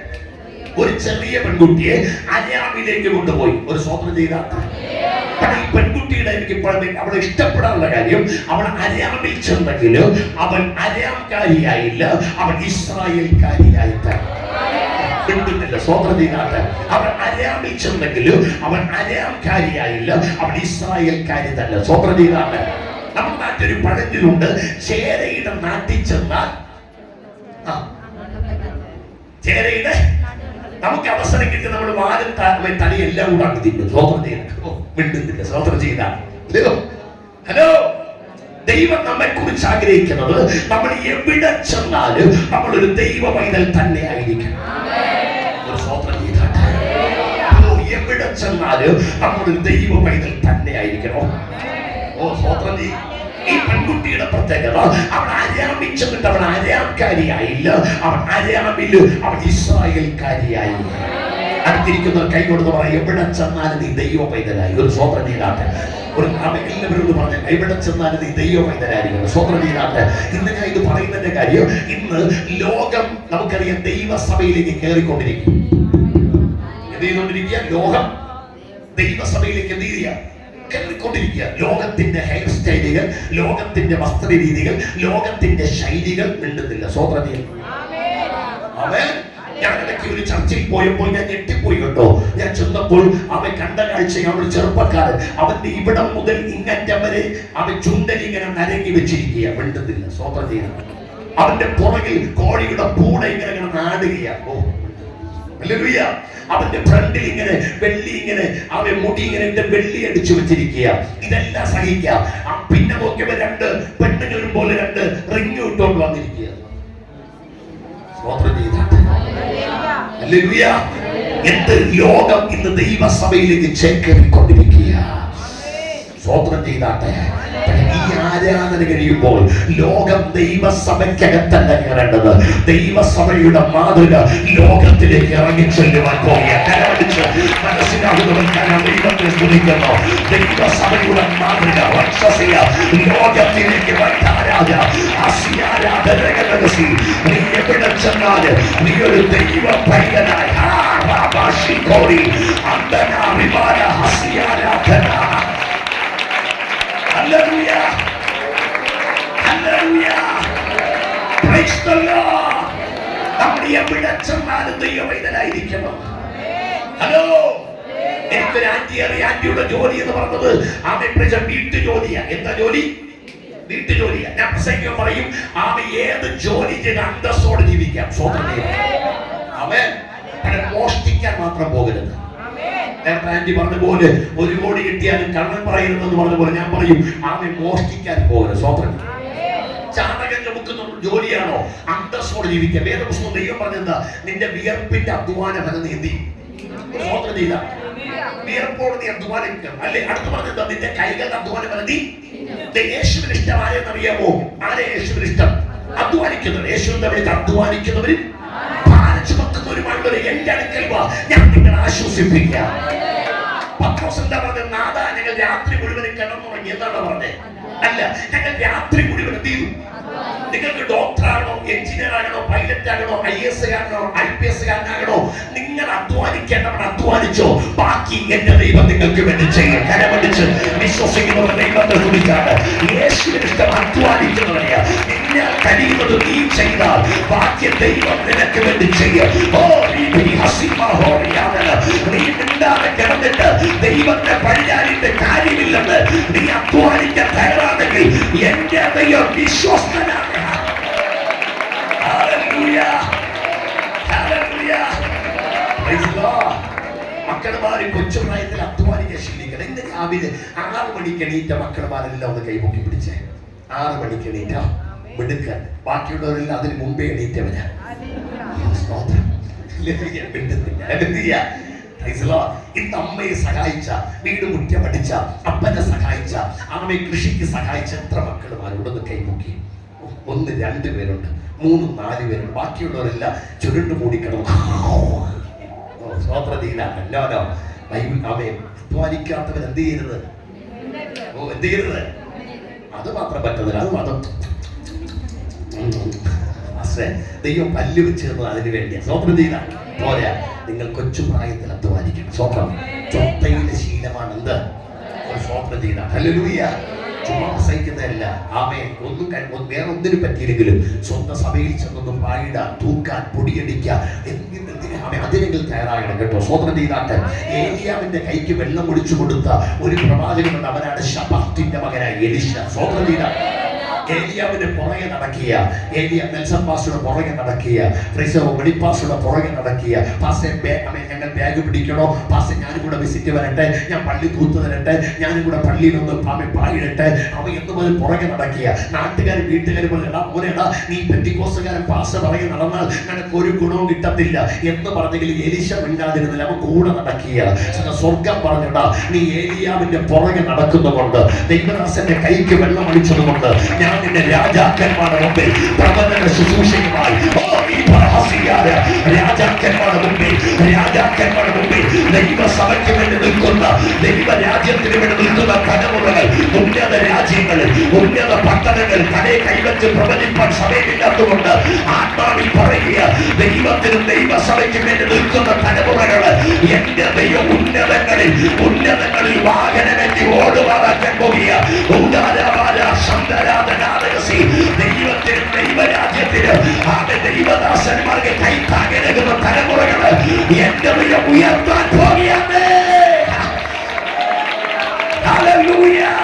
ഒരു ചെറിയ പെൺകുട്ടിയെ അരാമിലേക്ക് കൊണ്ടുപോയി. ഒരു സ്വതന്ത്രം ചെയ്ത ഈ പെൺകുട്ടിയുടെ എനിക്ക് അവളെ ഇഷ്ടപ്പെടാനുള്ള കാര്യം, അവൾ അരാമിൽ ചെന്നെങ്കിലും അവൻ അരാംകാരിയായില്ല, അവൻ ഇസ്രായേൽക്കാരിയായിട്ടാണ്. സ്വതന്ത്രം ചെയ്താട്ട് അവൻ അരാമിൽ ചെന്നെങ്കിലും അവൻ അരാംകാരിയായില്ല, അവൻ ഇസ്രായേൽക്കാരി തന്നെ. സ്വതന്ത്രം ചെയ്താട്ട് നമ്മുടെ നാട്ടിലൊരു പഴഞ്ചൊല്ലുണ്ട്, ചേരയുടെ നാട്ടിൽ ചെന്നാൽ ചേരയുടെ നമുക്ക് അവസരം കിട്ടി നമ്മൾ വാലും തലയെല്ലാം കൂടെ ആക്കി തിന്നു. സ്വതന്ത്രം ചെയ്ത മിണ്ടുന്നില്ല. സ്വതന്ത്രം ചെയ്ത ഹലോ, ദൈവം നമ്മെ കുറിച്ച് ആഗ്രഹിക്കുന്നത് നമ്മൾ എവിടെ ചെന്നാലും നമ്മൾ ഒരു ദൈവ പൈതൽ തന്നെ ആയിരിക്കണം. ഒരു സ്വതന്ത്രം ചെയ്താട്ടെ. എവിടെ ചെന്നാലും നമ്മളൊരു ദൈവ പൈതൽ തന്നെ ആയിരിക്കണം. ഓ സ്വതന്ത്രം ചെയ്യും. ഈ പെൺകുട്ടിയുടെ പ്രത്യേകത, അവൻ അരാമിൽ ചെന്നിട്ട് അവൻ അരാംകാരിയായില്ല, അവൻ അരാമിൽ അവൻ ഇസ്രായേൽക്കാരിയായി. അടുത്തിരിക്കുന്ന കൈ കൊടുത്ത് പറയാം, എവിടെ ചെന്നാലും നീ ദൈവ പൈതലായി. ഒരു സ്വതന്ത്രം ചെയ്താട്ടെ. ഒരു എല്ലാവരോട് പറഞ്ഞ എവിടെ ചെന്നാലും നീ ദൈവ പൈതലായിരിക്കണം. സ്വതന്ത്രം ചെയ്താട്ടെ. ഇന്ന് ഞാൻ ഇത് പറയുന്നതിന്റെ കാര്യം, ഇന്ന് ലോകം നമുക്കറിയാം ദൈവസഭയിലേക്ക് കയറിക്കൊണ്ടിരിക്കും. എന്ത് ചെയ്തുകൊണ്ടിരിക്കുക? ലോകം ദൈവസഭയിലേക്ക് എന്ത് ചെയ്യുക? കയറിക്കൊണ്ടിരിക്കുക. ലോകത്തിന്റെ ഹെയർ സ്റ്റൈലുകൾ, ലോകത്തിന്റെ വസ്ത്രരീതികൾ, ലോകത്തിന്റെ ശൈലികൾ മിണ്ടുന്നില്ല. സ്വതന്ത്രം ചെയ്യും. ഞാൻ ഇടയ്ക്ക് ഒരു ചർച്ചയിൽ പോയപ്പോൾ ഞാൻ ഞെട്ടിപ്പോയി കേട്ടോ. ഞാൻ ചെന്നപ്പോൾ അവൻ കണ്ട കാഴ്ച, അവൻ ചെറുപ്പക്കാരൻ, അവന്റെ ഇവിടം മുതൽ ഇങ്ങറ്റം വരെ അവൻ ചുണ്ടലിങ്ങനെ നരങ്ങി വെച്ചിരിക്കുക, മിണ്ടുന്നില്ല. സ്വതന്ത്രം ചെയ്യും. അവന്റെ പുറകിൽ കോഴിയുടെ പൂട ഇങ്ങനെ നാടുകയാ. ഓ ഹല്ലേലൂയ. അവന്റെ ഫ്രണ്ടിൽ ഇങ്ങനെ വെള്ളി, ഇങ്ങനെ അവൻ മുടി ഇങ്ങനെ വെള്ളി അടിച്ചു വെച്ചിരിക്കുക. ഇതെല്ലാം സഹിക്കാം. പിന്നെ നോക്കിയപ്പോ രണ്ട് പെണ്ണുങ്ങളും പോലെ രണ്ട് റിങ് ഇട്ടോണ്ട് വന്നിരിക്കുക. സ്വതന്ത്രം ചെയ്താട്ടെ. ഹല്ലേലൂയ. എന്ത് ലോകം ഇന്ന് ദൈവസഭയിലേക്ക് ചേക്കേറിക്കൊണ്ടിരിക്കുക. സ്വതന്ത്രം ചെയ്താട്ടെ. ഈ ആരാധന കഴിയുമ്പോൾ ലോകം ദൈവസഭയ്ക്കകത്തല്ല കയറേണ്ടത്, ദൈവസഭയുടെ മാതൃക ലോകത്തിലേക്ക് ഇറങ്ങി ചെല്ലുവാൻ പോവുകയാണ്. മനസ്സിലാകുന്നവർക്കാണ് ദൈവത്തെ സ്തുതിക്കുന്നു. ദൈവസഭയുടെ മാതൃക ലോകത്തിലേക്ക് എവിടെ ചെന്നാലും എന്നാൽ നീ ഒരു ദൈവ പൈതലായി നമ്മൾ എവിടെ ചെന്നാലും ദൈവ പൈതലായിരിക്കണം. ഹലോ, എനിക്കൊരു ആന്റി അറിയാം. ആന്റിയുടെ ജോലി എന്ന് പറഞ്ഞത് വീട്ടു ജോലിയാ. എന്താ ജോലി? വീട്ടു ജോലിയാ. ഞാൻ പ്രസംഗം പറയും, ഏത് ജോലി ചെയ്ത് അന്തസ്സോടെ ജീവിക്കാം. അവൻ മോഷ്ടിക്കാൻ മാത്രം പോകരുത്. ആന്റി പറഞ്ഞ പോലെ 1 കോടി കിട്ടിയാലും കള്ളൻ പറയരുതെന്ന് പറഞ്ഞ പോലെ ഞാൻ പറയും, മോഷ്ടിക്കാൻ പോകരുത്. സ്വന്തം ചാണകം ചുമക്കുന്ന ജോലിയാണോ? അന്തസ്സോടെ ജീവിക്കാം. വേദപുസ്തകം ദൈവം പറഞ്ഞെന്താ? നിന്റെ വിയർപ്പിന്റെ അധ്വാന ഫലം നീന്തി സ്വതന്ത്രയില്ല. വിയർപ്പോട് നീ അധ്വാനിക്കണം അല്ലേ? അടുത്ത് പറഞ്ഞെന്താ? നിന്റെ കൈകളുടെ അധ്വാനം ഫലം നീ. യേശുവിന് ഇഷ്ടം ആരെന്നറിയാമോ? ആരെ യേശുവിന് ഇഷ്ടം? അധ്വാനിക്കുന്നവർ. യേശുവിന്റെ വിളിച്ച് അധ്വാനിക്കുന്നവരും ചുമക്കുന്നവരുമായുള്ളവർ എന്റെ അടുക്കൽ വാ, ഞാൻ നിങ്ങളെ ആശ്വസിപ്പിക്കാം. പത്രോസ് എന്താ പറഞ്ഞത്? നാഥാ, ഞങ്ങൾ രാത്രി മുഴുവനും കിടന്നുറങ്ങി. എന്താണ് പറഞ്ഞത്? അല്ല, ഞങ്ങൾ രാത്രി മുഴുവൻ എന്ത് ചെയ്തു? നിങ്ങൾക്ക് ഡോക്ടർ ആകണോ, എഞ്ചിനീയർ ആകണോ, പൈലറ്റ് ആകണോ, IAS ആകണോ, IPS ആകണോ, നിങ്ങൾ അധ്വാനിക്കേണ്ടവൻ അധ്വാനിച്ചോ. ബാക്കി എന്റെ ദൈവം നിങ്ങൾക്ക് വേണ്ടി ചെയ്യും. കരമടിച്ച് വിശ്വസിക്കുന്നവർ ദൈവത്തെ കുറിച്ചാണ്. യേശുവിന് ഇഷ്ടം അധ്വാനിക്കുന്നവരെയാ. നിന്നാൽ കഴിയുന്നത് നീ ചെയ്താൽ ബാക്കി ദൈവം നിനക്ക് വേണ്ടി ചെയ്യും. നീ മിണ്ടാതെ കിടന്നിട്ട് ദൈവത്തെ പഴിയാനിട്ട് കാര്യമില്ലെന്ന് നീ അധ്വാനിക്കാൻ തയ്യാറാണെങ്കിൽ എന്റെ ദൈവം വിശ്വസ്തനാണ്. മക്കളുമാര് കൊച്ചുപ്രായത്തിൽ അധ്വാനിക്കാൻ ശീലിക്കണം. ഇന്ന് രാവിലെ 6 മണിക്ക് എണീറ്റ മക്കളുമാരെല്ലാം ഒന്ന് കൈപൊക്കി പിടിച്ചേ. 6 മണിക്ക് എണീറ്റ മിടുക്കൻ. ബാക്കിയുള്ളവരെല്ലാം അതിന് മുമ്പേ എണീറ്റവനാ. ഇന്ന് അമ്മയെ സഹായിച്ച, വീട് മുറ്റമടിച്ച, അപ്പനെ സഹായിച്ച, അമ്മയെ കൃഷിക്ക് സഹായിച്ച എത്ര മക്കളുമാരോടൊന്ന് കൈപൊക്കി. 1 2 പേരുണ്ട്, 3 4 പേരുണ്ട്. ബാക്കിയുള്ളവരെല്ലാം ചുരുണ്ടു മൂടിക്കണം. സ്വതന്ത്രതയിലാണല്ലോ. അവയെ അധ്വാനിക്കാത്തവൻ എന്ത് ചെയ്യരുത്? എന്ത് ചെയ്യരുത്? അത് മാത്രം പറ്റുന്നില്ല. അത് മാത്രം ദൈവം പല്ല് വെച്ച് തന്നത് അതിനു വേണ്ടിയാ. സ്വതന്ത്രതയിലാണ് പോരാ. നിങ്ങൾ കൊച്ചുപ്രായത്തിൽ അധ്വാനിക്കണം. സ്വന്തം ചൊത്തയിലെ ശീലമാണ് എന്ത്? സ്വതന്ത്രതയിലാണ്. ഹല്ലേലൂയ. ചുമ്മാ പ്രസംഗിക്കുന്നതല്ല. ഒന്നും വേറെ ഒന്നിനും പറ്റിയില്ലെങ്കിലും സ്വന്തം സഭയിൽ ചെന്നൊന്നും പായിടാൻ, തൂക്കാൻ, പൊടിയടിക്കാൻ അതിനെങ്കിലും തയ്യാറാകണം കേട്ടോ. സ്വതന്ത്രം ചെയ്താട്ട് ഏലിയാവിന്റെ കൈക്ക് വെള്ളം ഒഴിച്ചു കൊടുത്ത ഒരു പ്രവാചകനുണ്ട്. അവനാണ് ശബത്തിന്റെ മകനായ എലീശ. സ്വതന്ത്രം ചെയ്ത ഏലിയാവിന്റെ പുറകെ നടക്കിയ, നെൽസൺ പാസ്റ്ററുടെ പുറകെ നടക്കിയ, വെളിപ്പാസ്റ്ററുടെ പുറകെ നടക്കിയ, ഞങ്ങൾ ബാഗ് പിടിക്കണോ പാസ്റ്റർ, ഞാനും കൂടെ വിസിറ്റ് വരട്ടെ, ഞാൻ പള്ളി തൂത്ത് തരട്ടെ, ഞാനും കൂടെ പള്ളിയിലൊന്ന് പായിടട്ടെ, അവ എന്നുപോലെ പുറകെ നടക്കിയ നാട്ടുകാരും വീട്ടുകാരും മോനെടാ, നീ പെന്തിക്കോസ്തുകാരൻ പാസ്റ്റർ പുറകെ നടന്നാൽ നിനക്ക് ഒരു ഗുണവും കിട്ടത്തില്ല എന്ന് പറഞ്ഞെങ്കിൽ എലീശ മിണ്ടാതിരുന്നില്ല. അവൻ കൂടെ നടക്കിയ. സ്വർഗം പറഞ്ഞടാ, നീ ഏലിയാവിന്റെ പുറകെ നടക്കുന്നതുകൊണ്ട്, ദൈവദാസന്റെ കൈക്ക് വെള്ളം ഒഴിച്ചതുകൊണ്ട് ഞാൻ നിന്റെ രാജാക്കന്മാരുടെ മുമ്പിൽ പ്രവചന ശുശ്രൂഷയുമായി രാജാക്കന്മാരുടെ മുമ്പിൽ ദൈവസഭയ്ക്ക് വേണ്ടി നിൽക്കുന്ന, ദൈവരാജ്യത്തിന് വേണ്ടി നിൽക്കുന്ന തലമുറകൾ, ഉന്നത രാജ്യങ്ങളിൽ, ഉന്നത പട്ടണങ്ങൾ തലയെ കൈവച്ച് പ്രവചിപ്പാൻ സമയമില്ലാത്തതുകൊണ്ട് ആത്മാവിൽ പറയുക, ദൈവത്തിനും ദൈവസഭയ്ക്ക് വേണ്ടി നിൽക്കുന്ന തലമുറകൾ എന്റെ ദൈവം ഉന്നതങ്ങളിൽ വാഹനമെത്തി ഓടുവാറാക്കാൻ പോകുക. ദൈവത്തിനും ദൈവരാജ്യത്തിനും ദൈവദാസന്മാർക്ക് കൈത്താങ്ങുന്ന തലമുറകൾ എന്റെ ദൈവം ഉയർത്താൻ പോകുകയാണ്. Hallelujah.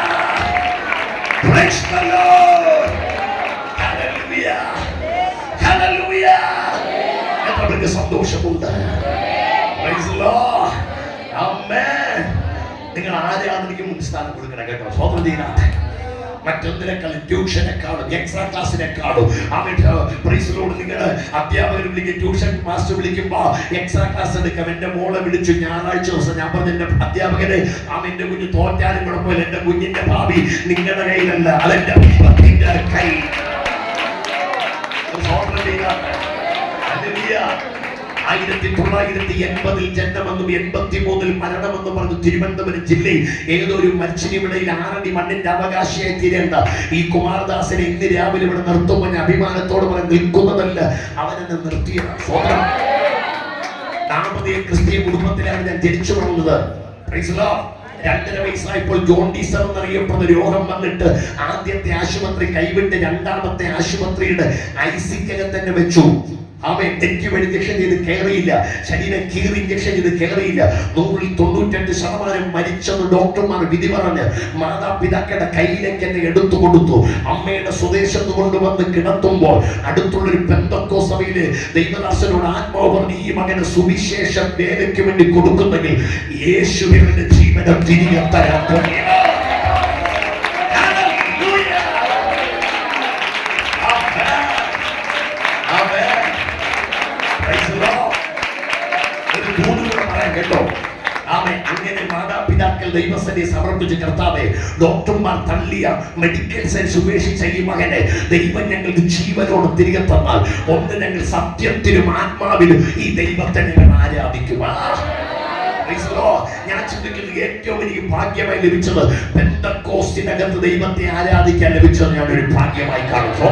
Praise the Lord. Hallelujah. Hallelujah. എത്രപേർക്ക് സന്തോഷമുണ്ട്? Praise the Lord. Amen. നിങ്ങൾ ആരാധനയ്ക്ക് മുൻ സ്ഥാനം കൊടുക്കണം കേട്ടോ. സ്വതന്ത്രതയിലാണ്. മറ്റൊന്നിനേക്കാളും, ട്യൂഷനെക്കാളും, എക്സ്ട്രാ ക്ലാസ്സിനെക്കാളും നിങ്ങൾ അധ്യാപകർ വിളിക്കും, ട്യൂഷൻ മാസ്റ്റർ വിളിക്കുമ്പോ എക്സ്ട്രാ ക്ലാസ് എടുക്കാം. എന്റെ മോളെ വിളിച്ചു ഞായറാഴ്ച ദിവസം. ഞാൻ പറഞ്ഞു, എന്റെ അധ്യാപകരെ എന്റെ കുഞ്ഞ് തോറ്റാനും കുഴപ്പമില്ല, എന്റെ കുഞ്ഞിന്റെ ഭാവി നിങ്ങളുടെ കയ്യിലല്ല, അതെന്റെ ദൈവത്തിന്റെ കയ്യിൽ. 1980 ജന്മമെന്നും 83 മരണമെന്നും പറഞ്ഞു തിരുവനന്തപുരം ജില്ലയിൽ ഏതൊരു മരിച്ചിനിവിടയിൽ 6 അടി മണ്ണിന്റെ അവകാശിയായി തീരേണ്ട ഈ കുമാരദാസിനെ ഇന്ന് രാവിലെ ഇവിടെ നിർത്തുമ്പോൾ ഞാൻ അഭിമാനത്തോട് പറഞ്ഞ് നിൽക്കുന്നതല്ല, അവനെന്നെ നിർത്തിയതാണ്. സ്വന്തം ദാമ്പത്യ ക്രിസ്തീയ കുടുംബത്തിലാണ് ഞാൻ ജനിച്ചു വളർന്നത്. 2.5 വയസ്സായപ്പോൾ ജോണ്ടീസർ എന്നറിയപ്പെടുന്ന രോഗം വന്നിട്ട് ആദ്യത്തെ ആശുപത്രി കൈവിട്ട് രണ്ടാമത്തെ ആശുപത്രിയുടെ ഐസിക്കകം തന്നെ വെച്ചു. അവൻ ടെക്യൂ ഇഞ്ചക്ഷൻ ചെയ്ത് കയറിയില്ല, ശരീരം കീറി ഇഞ്ചക്ഷൻ ചെയ്ത് കയറിയില്ല. 100-98% മരിച്ചെന്ന് ഡോക്ടർമാർ വിധി പറഞ്ഞ് മാതാപിതാക്കളുടെ കയ്യിലേക്ക് എന്നെ എടുത്തു കൊടുത്തു. അമ്മയുടെ സ്വദേശത്ത് കൊണ്ടുവന്ന് കിടത്തുമ്പോൾ അടുത്തുള്ളൊരു പെന്തക്കോസ്ത് സഭയിലെ ദൈവദാസനോട് ആത്മാവ് പറഞ്ഞ് ഈ മകന് സുവിശേഷം വേലയ്ക്ക് വേണ്ടി കൊടുക്കുന്നെങ്കിൽ യേശുവിന്റെ ജീവനം തിരികെ തരാൻ പോകുക. കേട്ടോ, അങ്ങനെ മാതാപിതാക്കൾ ദൈവസന്നിധി സമർപ്പിച്ച് കർത്താവേ, ഡോക്ടർമാർ തള്ളിയ മെഡിക്കൽ സയൻസ് ഉപേക്ഷിച്ച ഈ മകനെ ദൈവം ഞങ്ങൾക്ക് ജീവനോട് തിരികെ തന്നാൽ ഒന്ന് ഞങ്ങൾ സത്യത്തിലും ആത്മാവിലും ഈ ദൈവത്തെ ഞങ്ങൾ ആരാധിക്കും. ഞാൻ ചിന്തിക്കുന്നത് ഏറ്റവും എനിക്ക് ഭാഗ്യമായി ലഭിച്ചത് പെന്തക്കോസ്തിനകത്ത് ദൈവത്തെ ആരാധിക്കാൻ ലഭിച്ചത് ഞാൻ ഒരു ഭാഗ്യമായി കാണുന്നു.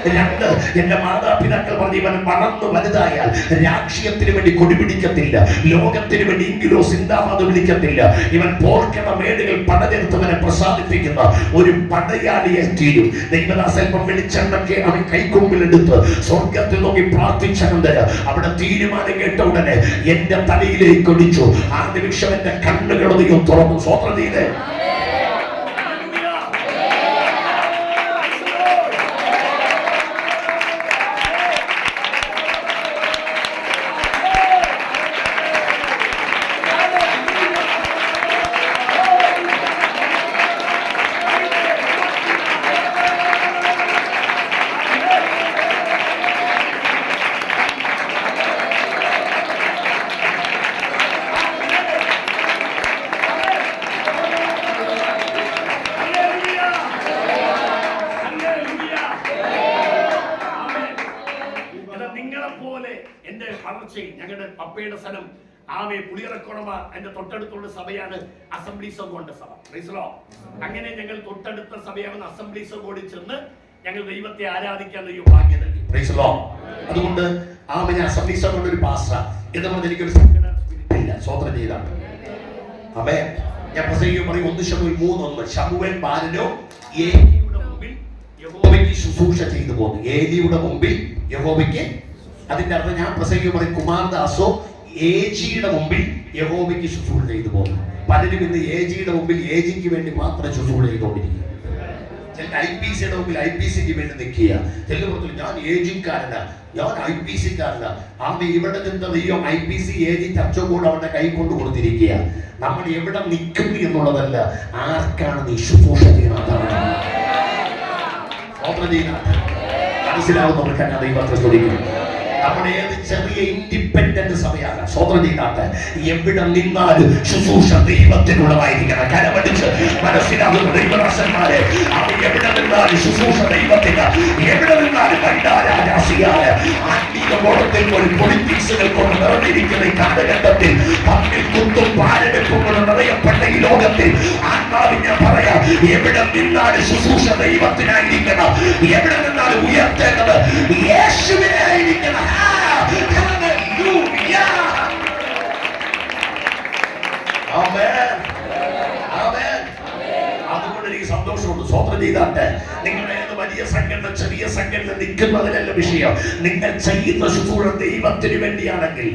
2, എന്റെ മാതാപിതാക്കൾ പറഞ്ഞു ഇവൻ വളർന്നു വലുതായാൽ രാഷ്ട്രീയത്തിന് വേണ്ടി കൊടിപിടിക്കത്തില്ല, ലോകത്തിന് വേണ്ടി ഇംഗിലോ സിന്താമത് വിളിക്കത്തില്ല. ഇവൻ പോർക്കണ മേടുകൾ പടഞ്ഞെടുത്തവനെ പ്രസാദിപ്പിക്കുന്ന ഒരു പടയാളിയെ തീരും. ദൈവദാസൽപ്പം വെളിച്ചെണ്ണയ്ക്ക് അവൻ കൈക്കൊമ്പിലെടുത്ത് സ്വർഗത്തിൽ നോക്കി പ്രാർത്ഥിച്ചനന്തര അവിടെ തീരുമാനം കേട്ട ഉടനെ എന്റെ തലയിലേക്ക് ഒടിച്ചു. ആ നിമിഷം എന്റെ കണ്ണുകളൊന്നും തുറന്നു. സ്വതന്ത്രം ചെയ്തേ. ഞങ്ങളുടെ പപ്പയുടെ സ്ഥലം പുളിയറക്കോണമ എന്റെ തൊട്ടടുത്തുള്ള സഭയാണ് അസംബ്ലീസ് ഓഫ് ഗോഡിന്റെ സഭ. അങ്ങനെ ഞങ്ങൾ തൊട്ടടുത്ത സഭയാണ് അസംബ്ലീസ് ഓഫ് ഗോഡിൽ ചെന്ന് ഞങ്ങൾ ദൈവത്തെ ആരാധിക്കാൻ ഒരു ഭാഗ്യം നൽകി. അതുകൊണ്ട് അസംബ്ലീസ് ഓഫ് ഗോഡ് ഒരു പാസ്റ്റർ എന്ന് പറഞ്ഞ് എനിക്കൊരു ഇല്ല. സ്വതന്ത്രം ചെയ്താണ്. അമേ ഞാൻ പ്രസംഗിക്കും പറയും 1 ശമൂവേൽ 3:1 ശമൂവേൽ ബാലനോ ഏലിയുടെ മുമ്പിൽ യഹോവയ്ക്ക് ശുശ്രൂഷ ചെയ്തു പോന്നു. ഏലിയുടെ മുമ്പിൽ യഹോവയ്ക്ക്, അതിന്റെ അർത്ഥം ഞാൻ പ്രസംഗിക്കും പറയും കുമാരദാസോ ഏജിയുടെ മുമ്പിൽ യഹോവയ്ക്ക് ശുശ്രൂഷ ചെയ്തു പോകുന്നു. പലരും ഇന്ന് ഏജിയുടെ മുമ്പിൽ ഏജിക്ക് വേണ്ടി മാത്രം ശുശ്രൂഷ ചെയ്തുകൊണ്ടിരിക്കുക. ചില IPCയുടെ മുമ്പിൽ IPCക്ക് വേണ്ടി നിൽക്കുക. ചിലർ പറഞ്ഞു ഞാൻ ഏജിക്കാരനാ, ഞാൻ IPCക്കാരനാ. ഇവിടെ നിന്ന് ദൈവം IPC ഏജി ചർച്ച കൂടെ അവന്റെ കൈ കൊണ്ട് കൊടുത്തിരിക്കുക. നമ്മൾ എവിടെ നിൽക്കുന്നു എന്നുള്ളതല്ല, ആർക്കാണ് നീ ശുശ്രൂഷ ചെയ്യുന്നത് മനസ്സിലാവുന്നവർക്ക് തന്നെ ദൈവത്തെ സ്തുതിക്കുന്നു. നമ്മുടെ ഏത് ചെറിയ ഇൻഡിപെൻഡന്റ് സഭയാണ് സ്വതന്ത്രം ചെയ്താട്ട് എവിടെ നിന്നാലും ശുശ്രൂഷ ദൈവത്തിനുള്ളതായിരിക്കണം. കരമടിച്ച് മനസ്സിലാകുന്ന ദൈവദാസന്മാരെ അവർ എവിടെ നിന്നാലും ശുശ്രൂഷ ദൈവത്തിന്, എവിടെ നിന്നാലും വൈരാരാശിയായ ആത്മീയ ബോധത്തിൽ ഒരു പൊളിറ്റിക്സുകൾ കൊണ്ട് നിറഞ്ഞിരിക്കുന്ന ഈ കാലഘട്ടത്തിൽ തമ്മിൽ കുത്തും പാരവെപ്പും കൊണ്ട് നിറയപ്പെട്ട ഈ ലോകത്തിൽ ആത്മാവിനെ പറയാം, എവിടെ നിന്നാലും ശുശ്രൂഷ ദൈവത്തിനായിരിക്കണം. എവിടെ നിന്നാലും ഉയർത്തേണ്ടത് യേശുവിനായിരിക്കണം. അതുകൊണ്ട് എനിക്ക് സന്തോഷമുണ്ട്. സ്വതന്ത്രം ചെയ്താട്ടെ നിങ്ങളുടെ ഏത് വലിയ സംഘടന ചെറിയ സംഘടന നിൽക്കുന്നതിലല്ല വിഷയം. നിങ്ങൾ ചെയ്യുന്ന ശുശ്രൂഷ ദൈവത്തിന് വേണ്ടിയാണെങ്കിൽ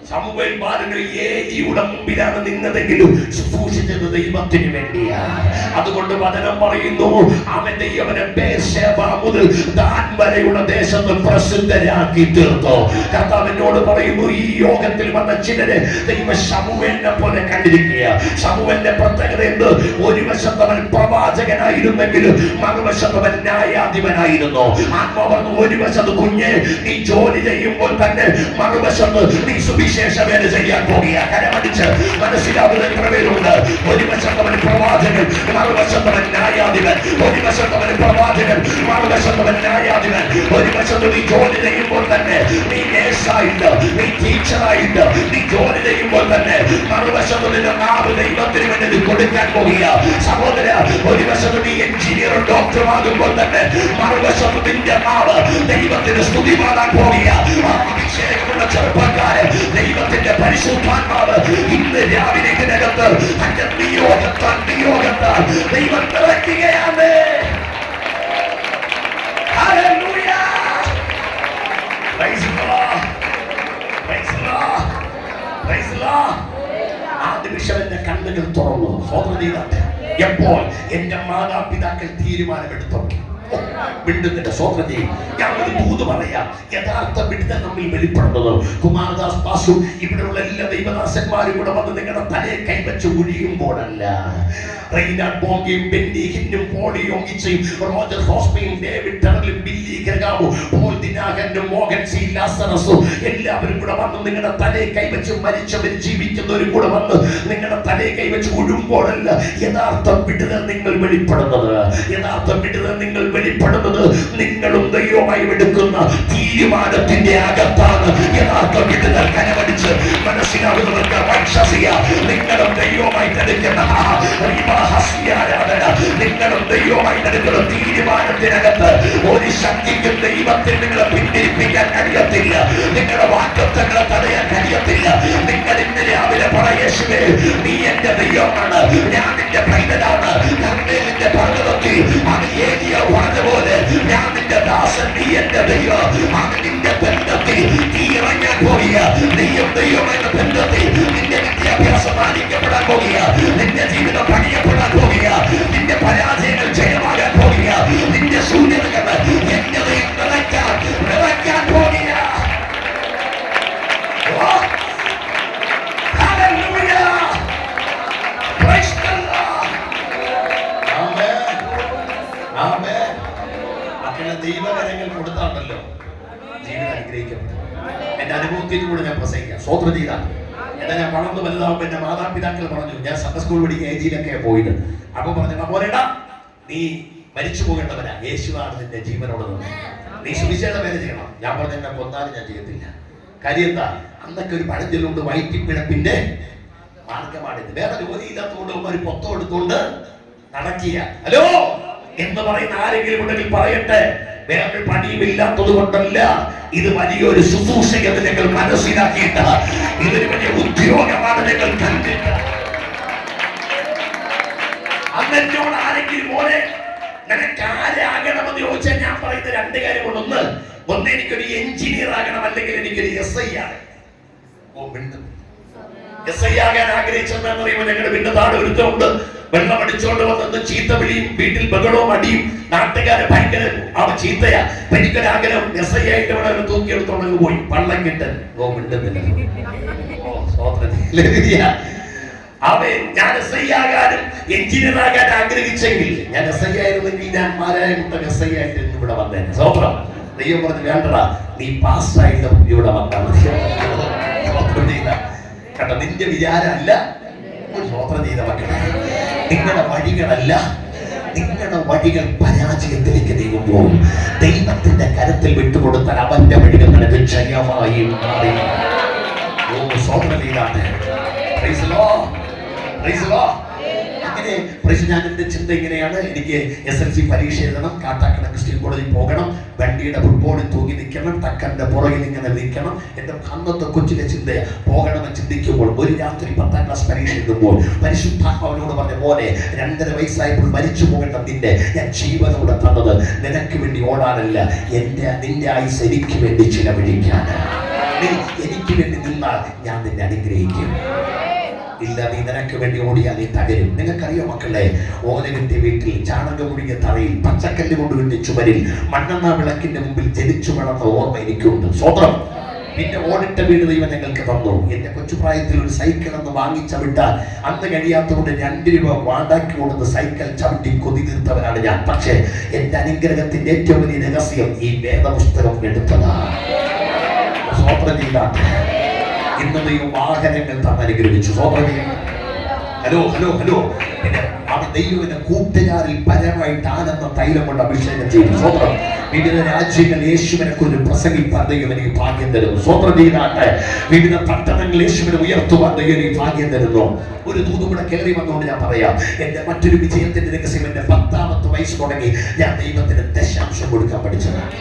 ശമൂവേൽ ബാലനോ ഏലിയുടെ മുമ്പിലാണ് നിന്നതെങ്കിലും ശുശ്രൂഷിച്ചത് ദൈവത്തിന് വേണ്ടിയാണ്. അതുകൊണ്ട് വചനം പറയുന്നു അവന്റെ യവനെ ബേർശേബ മുതൽ ദാൻ വരെയുള്ള ദേശത്ത് പ്രസിദ്ധരാക്കി തീർത്തു. കർത്താവിനോട് പറയുന്നു ഈ യോഗത്തിൽ വന്ന ചിലരെ ദൈവ ശമൂവേലിനെ പോലെ കണ്ടിരിക്കുക. ശമൂവേലിന്റെ പ്രത്യേകത എന്ത്? ഒരു വശത്തവൻ പ്രവാചകനായിരുന്നെങ്കിലും മറുവശത്തവൻ ന്യായാധിപനായിരുന്നു. ആത്മാവ് പറഞ്ഞു ഒരു വശത്ത് കുഞ്ഞ് നീ ജോലി ചെയ്യുമ്പോൾ തന്നെ മറുവശത്ത് നീ സുവിശേഷ വേല ചെയ്യാൻ പോകുക. കരമടിച്ച് മനസ്സിലാവുന്ന എത്ര പേരുണ്ട്? ഒരു വശത്തവൻ പ്രവാചകൻ, മറുവശത്തവൻ ന്യായാധിപൻ. ഒരു വശത്തവൻ പ്രവാചകൻ, മറുവശത്തവൻ ന്യായാധിപൻ. ഒരു വശത്ത് നീ ജോലി ചെയ്യുമ്പോൾ തന്നെ പാസ്സായിട്ട് നീ ജോലി ചെയ്യുമ്പോൾ തന്നെ മറുവശത്ത് നിന്റെ നാവ് ദൈവത്തിന് വേണ്ടി നീ കൊടുക്കാൻ പോകുക. സഹോദര, ഒരു വശത്ത് നീ എഞ്ചിനീയറും ഡോക്ടറുമാകുമ്പോൾ തന്നെ മറുവശത്ത് നിന്റെ നാവ് ദൈവത്തിന് സ്തുതി പാടാൻ പോകുക. അഭിഷേകമുള്ള ചെറുപ്പക്കാരെ, ദൈവത്തിന്റെ പരിശുദ്ധാത്മാവ് ഇന്ന് രാവിലെ ഇതിനകത്ത് തന്റെ നിയോഗത്താൽ ദൈവം നിറയ്ക്കുകയാണ്. Hallelujah, praise the Lord, praise the Lord, praise the Lord. ആ നിമിഷം എന്റെ കണ്ണുകൾ തുറന്നു. സ്വതന്ത്ര ചെയ്താട്ടെ. എപ്പോൾ എന്റെ മാതാപിതാക്കൾ തീരുമാനമെടുത്തു വിടുതലിന്റെ സ്വതന്ത്രം ചെയ്യും. ഞാൻ ഒരു ദൂത് പറയാം. യഥാർത്ഥ വിടുതൽ നമ്മിൽ വെളിപ്പെടുന്നത് കുമാരദാസ് പാസു ഇവിടെയുള്ള എല്ലാ ദൈവദാസന്മാരും ഇവിടെ വന്ന് നിങ്ങളുടെ തലയെ കൈവച്ച് ഒഴിയുമ്പോഴല്ല. റെയ്നാഡ് ബോംഗയും ബെന്നി ഹിന്നും പോളിയും ഇച്ചയും റോജർ ഹോസ്പിയും ഡേവിഡ് ടെറലും ബില്ലി ഗ്രഗാമും പോൾ ദിനാകരനും മോഹൻ സി ലാസറസും എല്ലാവരും കൂടെ വന്ന് നിങ്ങളുടെ തലയെ കൈവച്ച് മരിച്ചവരും ജീവിക്കുന്നവരും കൂടെ വന്ന് നിങ്ങളുടെ തലയെ കൈവച്ച് ഒഴുമ്പോഴല്ല യഥാർത്ഥ വിടുതൽ നിങ്ങൾ വെളിപ്പെടുന്നത്. യഥാർത്ഥ വിടുതൽ നിങ്ങൾ വെളിപ്പെടുന്നത് നിങ്ങളും ദൈവമായി എടുക്കുന്ന തീരുമാനത്തിന്റെ അകത്താണ്. യഥാർത്ഥ വിടുതൽ കനവടിച്ച് മനസ്സിലാകുന്നവർക്ക് വിശ്വസിക്കാം. നിങ്ങളും ദൈവമായി എടുക്കുന്ന നിങ്ങളും ദൈവമായി എടുക്കുന്ന തീരുമാനത്തിനകത്ത് ഒരു ശക്തിക്കും ദൈവത്തിൽ നിങ്ങളെ പിന്തിരിപ്പിക്കാൻ കഴിയത്തില്ല. നിങ്ങളുടെ വാഗ്ദത്തങ്ങളെ തടയാൻ കഴിയത്തില്ല. നിങ്ങൾ ഇന്ന് രാവിലെ പറയേശുവേ, നീ എന്റെ ദൈവമാണ്, ഞാൻ നിന്റെ പൈതലാണ്. നിന്റെ പർവ്വതത്തിൽ അത് ഏരിയ പറഞ്ഞപോലെ ഞാൻ നിന്റെ ദാസൻ, നീ എന്റെ ദൈവം. അത് നിന്റെ ബന്ധത്തിൽ നീ ഇറങ്ങാൻ പോകുക. നീയും ദൈവമെന്ന ബന്ധത്തിൽ നിന്റെ വിദ്യാഭ്യാസം മാനിക്കപ്പെടാൻ പോകുക. നിന്റെ ജീവിതം പണിയപ്പെടാൻ പോകുക. നിന്റെ പരാജയങ്ങൾ ജയമാകാൻ പോകുക. നിന്റെ ശൂന്യതകൾ എന്റെ നിറയ്ക്കാൻ പോകുക. ദൈവകരങ്ങൾ കൊടുത്താണല്ലോ ജീവിതം അനുഗ്രഹിക്കപ്പെട്ടു. എന്റെ അനുഭവത്തിലൂടെ ഞാൻ പ്രസംഗിക്കാം. സ്വതന്ത്ര ചെയ്താണ്. എന്നാൽ ഞാൻ വളർന്നു വലുതാവുമ്പോൾ എന്റെ മാതാപിതാക്കൾ പറഞ്ഞു, ഞാൻ സൺഡേ സ്കൂൾ പഠിക്കുക ഏജിയിലൊക്കെ പോയത്. അപ്പൊ പറഞ്ഞു, പോലെടാ നീ മരിച്ചു പോകേണ്ടവനാ, യേശുവാണ് നിന്റെ ജീവനോട്, നീ സുവിശേഷ വേല ചെയ്യണം. ഞാൻ പറഞ്ഞു, എന്നെ കൊന്നാലും ഞാൻ ചെയ്യത്തില്ല. കാര്യം എന്താ, അന്നൊക്കെ ഒരു പഴഞ്ചൊല്ലുണ്ട്, വയറ്റിപ്പിഴപ്പിന്റെ മാർഗമാണിത്. വേറെ ജോലിയില്ലാത്തതുകൊണ്ട് ഒരു പൊത്തം എടുത്തുകൊണ്ട് നടക്കുക. ഹലോ എന്ന് പറയുന്ന ആരെങ്കിലും ഉണ്ടെങ്കിൽ പറയട്ടെ, വേറെ പണിയുമില്ലാത്തത് കൊണ്ടല്ല, ഇത് വലിയൊരു ശുശ്രൂഷയെന്ന് നിങ്ങൾ മനസ്സിലാക്കിയിട്ട് ഇതൊരു വലിയ ഉദ്യോഗമാണ് നിങ്ങൾ കണ്ടിട്ട്. അന്നെന്നോട് ആരെങ്കിലും പോലെ നിനക്ക് ആരാകണമെന്ന് ചോദിച്ചാൽ ഞാൻ പറയുന്ന രണ്ട് കാര്യങ്ങളുണ്ട്. ഒന്ന് എനിക്കൊരു എഞ്ചിനീയർ ആകണം, അല്ലെങ്കിൽ എനിക്കൊരു SI ആണ്. SI ആകാൻ ആഗ്രഹിച്ചെന്നറിയുമ്പോൾ ഞങ്ങളുടെ വീടിന്റെ താഴെ ഒരുത്തമുണ്ട്. വെള്ളം അടിച്ചോണ്ട് വന്നത് ചീത്ത വിളിയും വീട്ടിൽ ബഹളവും അടിയും, നാട്ടുകാരെ ഭയങ്കര ചീത്തയാ. അപ്പൊ എനിക്കൊരാഗ്രഹം SI ആയിട്ട് ഇവിടെ തൂക്കിയെടുത്തോണ്ട് പോയി പള്ളം കിട്ടൻ. ഞാൻ SI ആകാനും എഞ്ചിനീയർ ആകാൻ ആഗ്രഹിച്ചെങ്കിൽ, ഞാൻ SI ആയിരുന്നെങ്കിൽ ഞാൻ മാരായ കുട്ടൻ SI ആയിട്ട് ഇവിടെ വന്നേനെ. സ്വപ്നം ദൈവം പറഞ്ഞു, വേണ്ടടാ നീ പാസ്സായിട്ട് ഇവിടെ വന്നാൽ മതി. സ്വപ്നം ചെയ്ത കേട്ടോ, നിന്റെ വിചാരമല്ല. സ്വപ്നം ചെയ്ത മക്കളെ, നിങ്ങളുടെ വഴികളല്ല, നിങ്ങളുടെ വഴികൾ പരാജയത്തിലേക്ക് നീങ്ങുമ്പോൾ ദൈവത്തിന്റെ കരത്തിൽ വിട്ടുകൊടുത്താൽ അവന്റെ വഴികൾ നിനക്ക് ജയമായി മാറി. സ്വപ്നം ചെയ്താണ്. അങ്ങനെ ഞാൻ എന്റെ ചിന്ത ഇങ്ങനെയാണ്, എനിക്ക് SLC പരീക്ഷ എഴുതണം, കാട്ടാക്കട ക്രിസ്ത്യൻ കോളേജിൽ പോകണം, വണ്ടിയുടെ ഫുട്ബോളിൽ തൂങ്ങി നിൽക്കണം, തക്കന്റെ പുറകിൽ ഇങ്ങനെ നിൽക്കണം. എന്റെ അന്നത്തെ കൊച്ചിന്റെ ചിന്തയെ പോകണമെന്ന് ചിന്തിക്കുമ്പോൾ ഒരു രാത്രി 10ാം ക്ലാസ് പരീക്ഷ എഴുതുമ്പോൾ പരിശുദ്ധാത്മാവിനോട് പറഞ്ഞ പോലെ, 2.5 വയസ്സായപ്പോൾ മരിച്ചു പോകേണ്ട നിന്നെ ഞാൻ ജീവനോടെ തന്നത് നിനക്ക് വേണ്ടി ഓടാനല്ല, നിന്റെ ആയുസ് എനിക്ക് വേണ്ടി ചിലവഴിക്കാനാണ്. നീ എനിക്ക് വേണ്ടി നിന്നാൽ ഞാൻ നിന്നെ അനുഗ്രഹിക്കും. ഇല്ല, നീ നിനക്ക് വേണ്ടി ഓടിയാൽ നീ തകരും. നിങ്ങൾക്കറിയോ മക്കളെ, ഓല കെട്ടിയ വീട്ടിൽ, ചാണകം മുടിഞ്ഞ തറയിൽ, പച്ചക്കല്ല് കൊണ്ട് കെട്ടിയ ചുമരിൽ, മണ്ണെണ്ണ വിളക്കിന്റെ മുമ്പിൽ ജനിച്ചു വളർന്ന ഓർമ്മ എനിക്കുണ്ട്. സ്വതന്ത്രം. പിന്നെ ഓടിട്ട വീട് ദൈവം ഞങ്ങൾക്ക് തന്നു. എന്റെ കൊച്ചുപ്രായത്തിൽ ഒരു സൈക്കിൾ എന്ന് വാങ്ങിച്ച വിട്ടാൽ അന്ന് കഴിയാത്തതുകൊണ്ട് 2 രൂപ വാടാക്കി കൊടുത്ത് സൈക്കിൾ ചവിട്ടി കൊതി തീർത്തവനാണ് ഞാൻ. പക്ഷേ എന്റെ അനുഗ്രഹത്തിന്റെ ഏറ്റവും വലിയ രഹസ്യം ഈ വേദപുസ്തകം എടുത്തതാണ്. സ്വതന്ത്രം ചെയ്താണ്. ഇന്ന് ദൈവം വാഹനങ്ങൾ തന്നനുഗ്രഹിച്ചു. ഹലോ. പിന്നെ അവൻ ദൈവത്തിന്റെ കൂട്ടുകാരിൽ പരമായിട്ട് ആനന്ദ തൈലം കൊണ്ട് അഭിഷേകം ചെയ്തു. സ്വന്തം വിവിധ രാജ്യങ്ങൾ യേശുവിനെ കുറിച്ച് പ്രസംഗിപ്പാൻ ദൈവം എനിക്ക് ഭാഗ്യം തരുന്നു. സ്വന്തം ചെയ്താട്ടെ വിവിധ പട്ടണങ്ങൾ യേശുവിനെ ഉയർത്തുവാൻ ദൈവം എനിക്ക് ഭാഗ്യം തരുന്നു. ഒരു ദൂത് കൂടെ കയറി വന്നുകൊണ്ട് ഞാൻ പറയാം, എന്റെ മറ്റൊരു വിജയത്തിന്റെ രഹസ്യം എന്റെ 10ാമത്തെ വയസ്സ് തുടങ്ങി ഞാൻ ദൈവത്തിന് ദശാംശം കൊടുക്കാൻ പഠിച്ചതാണ്.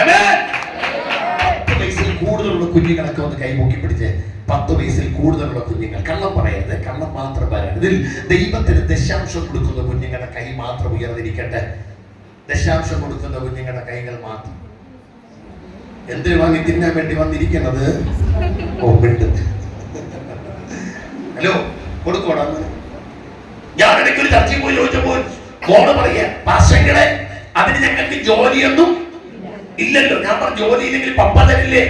10 വയസ്സിൽ കൂടുതലുള്ള കുഞ്ഞുങ്ങളൊക്കെ ഒന്ന് കൈമുക്കി പിടിച്ച്, 10 വയസ്സിൽ കൂടുതലുള്ള കുഞ്ഞുങ്ങൾ, കള്ളം പറയരുത്, കള്ളം മാത്രം പറയരുത്. ഇതിൽ ദൈവത്തിന് ദശാംശം കൊടുക്കുന്ന കുഞ്ഞുങ്ങളുടെ കൈ മാത്രം ഉയർന്നിരിക്കട്ടെ. ദശാംശം കൊടുക്കുന്ന കുഞ്ഞുങ്ങളുടെ കൈകൾ മാത്രം. എന്തിനു വാങ്ങി തിന്നാൻ വേണ്ടി വന്നിരിക്കുന്നത്? ഹലോ, കൊടുക്കോടാ. ഞാൻ ഇടയ്ക്ക് ഒരു ചർച്ചയിൽ പോയി ചോദിച്ചപ്പോൾ മോള് പറയാ, പാസ്റ്ററെ അതിന് ഞങ്ങൾക്ക് ജോലിയൊന്നും ഇല്ലല്ലോ. ഞാൻ പറഞ്ഞു, ജോലി ഇല്ലെങ്കിൽ പപ്പ തരില്ലേ,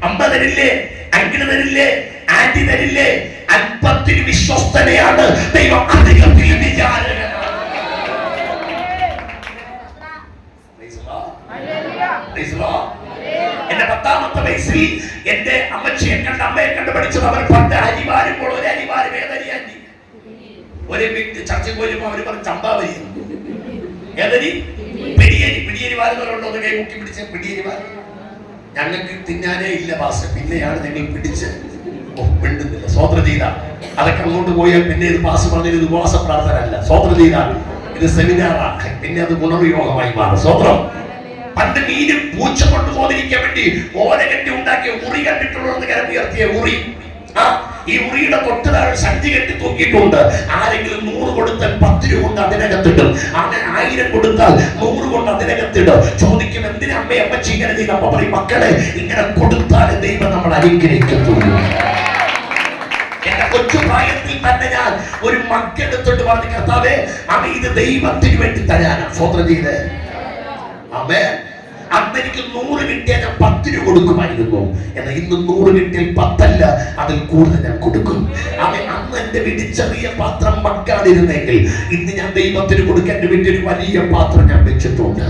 അമ്മ തരില്ലേ, അങ്കിള് തരില്ലേ, ആന്റി തരില്ലേ? അല്പത്തിൽ വിശ്വസ്തനെയാണ് ദൈവം അധികത്തിൽ വിചാരകനാണ്. എന്റെ 10ാമത്തെ വയസ്സിൽ എന്റെ അമ്മച്ചിയെ കണ്ട് അമ്മയെ കണ്ട് പഠിച്ചത് അവർ പണ്ട് അരി വാരുമ്പോൾ ഒരു അരി വാരും ഏതരി ആന്റി ഒരു ചർച്ചയിൽ പോയപ്പോ അവര് പറഞ്ഞു ചമ്പാവരി ഏതരി പിടിയരി വാരുന്നവരുണ്ടോ എന്ന് കൈ മുക്കി പിടിച്ച് പിടിയരി വാരം. ഞങ്ങൾക്ക് തിന്നാനേ ഇല്ല പാസ്, പിന്നെയാണ് ഞങ്ങൾ പിടിച്ച് മിണ്ടുന്നില്ല. സ്വോത്രം ചെയ്ത അതൊക്കെ അങ്ങോട്ട് പോയാൽ പിന്നെ ഇത് പാസ് പറഞ്ഞത് ഇത് ഉപവാസ പ്രാർത്ഥന അല്ല. സ്വോത്രം ചെയ്ത ഇത് സെമിനാറാണ്, പിന്നെ അത് പുനർയോഗമായി മാറും. സ്വോത്രം. പണ്ട് മീനും പൂച്ച കൊണ്ടുപോകാതിരിക്കാൻ വേണ്ടി ഓല കെട്ടി ഉണ്ടാക്കിയ ഉറി കണ്ടിട്ടുള്ളതെന്ന് കരം ഉയർത്തിയ ഉറി. ഈ ഉറിയുടെ തൊട്ടുതാഴെ സഞ്ചി കെട്ടി തൂക്കിയിട്ടുണ്ട്. ആരെങ്കിലും 100 കൊടുത്താൽ 10 രൂപ കൊണ്ട് അതിനകത്തിടും. അങ്ങനെ 1000 കൊടുത്താൽ 100 കൊണ്ട് അതിനകത്തിടും. ചോദിക്കും, എന്തിനാ അമ്മ അമ്മച്ചി ഇങ്ങനെ ചെയ്ത്? അമ്മ പറയും, മക്കളെ ഇങ്ങനെ കൊടുത്താൽ ദൈവം നമ്മൾ അനുഗ്രഹിക്കത്തുള്ളൂ. എന്റെ കൊച്ചു പ്രായത്തിൽ തന്നെ ഞാൻ ഒരു മക്കെടുത്തോട്ട് പറഞ്ഞു, കർത്താവേ അവ ഇത് ദൈവത്തിന് വേണ്ടി തരാനാണ്. സ്വോത്രം ചെയ്ത് അമ്മേ. അന്ന് എനിക്ക് 100 കിട്ടിയാൽ ഞാൻ 10 രൂപ കൊടുക്കുമായിരുന്നു. എന്നാൽ ഇന്ന് 100 കിട്ടിയാൽ 10 അല്ല, അതിൽ കൂടുതൽ ഞാൻ കൊടുക്കും. അന്ന് എന്റെ വീട്ടിൽ ചെറിയ പാത്രം മക്കാതിരുന്നെങ്കിൽ ഇന്ന് ഞാൻ ദൈവത്തിന് കൊടുക്കാൻ എന്റെ വീട്ടിൽ ഒരു വലിയ പാത്രം ഞാൻ വെച്ചിട്ടുണ്ട്.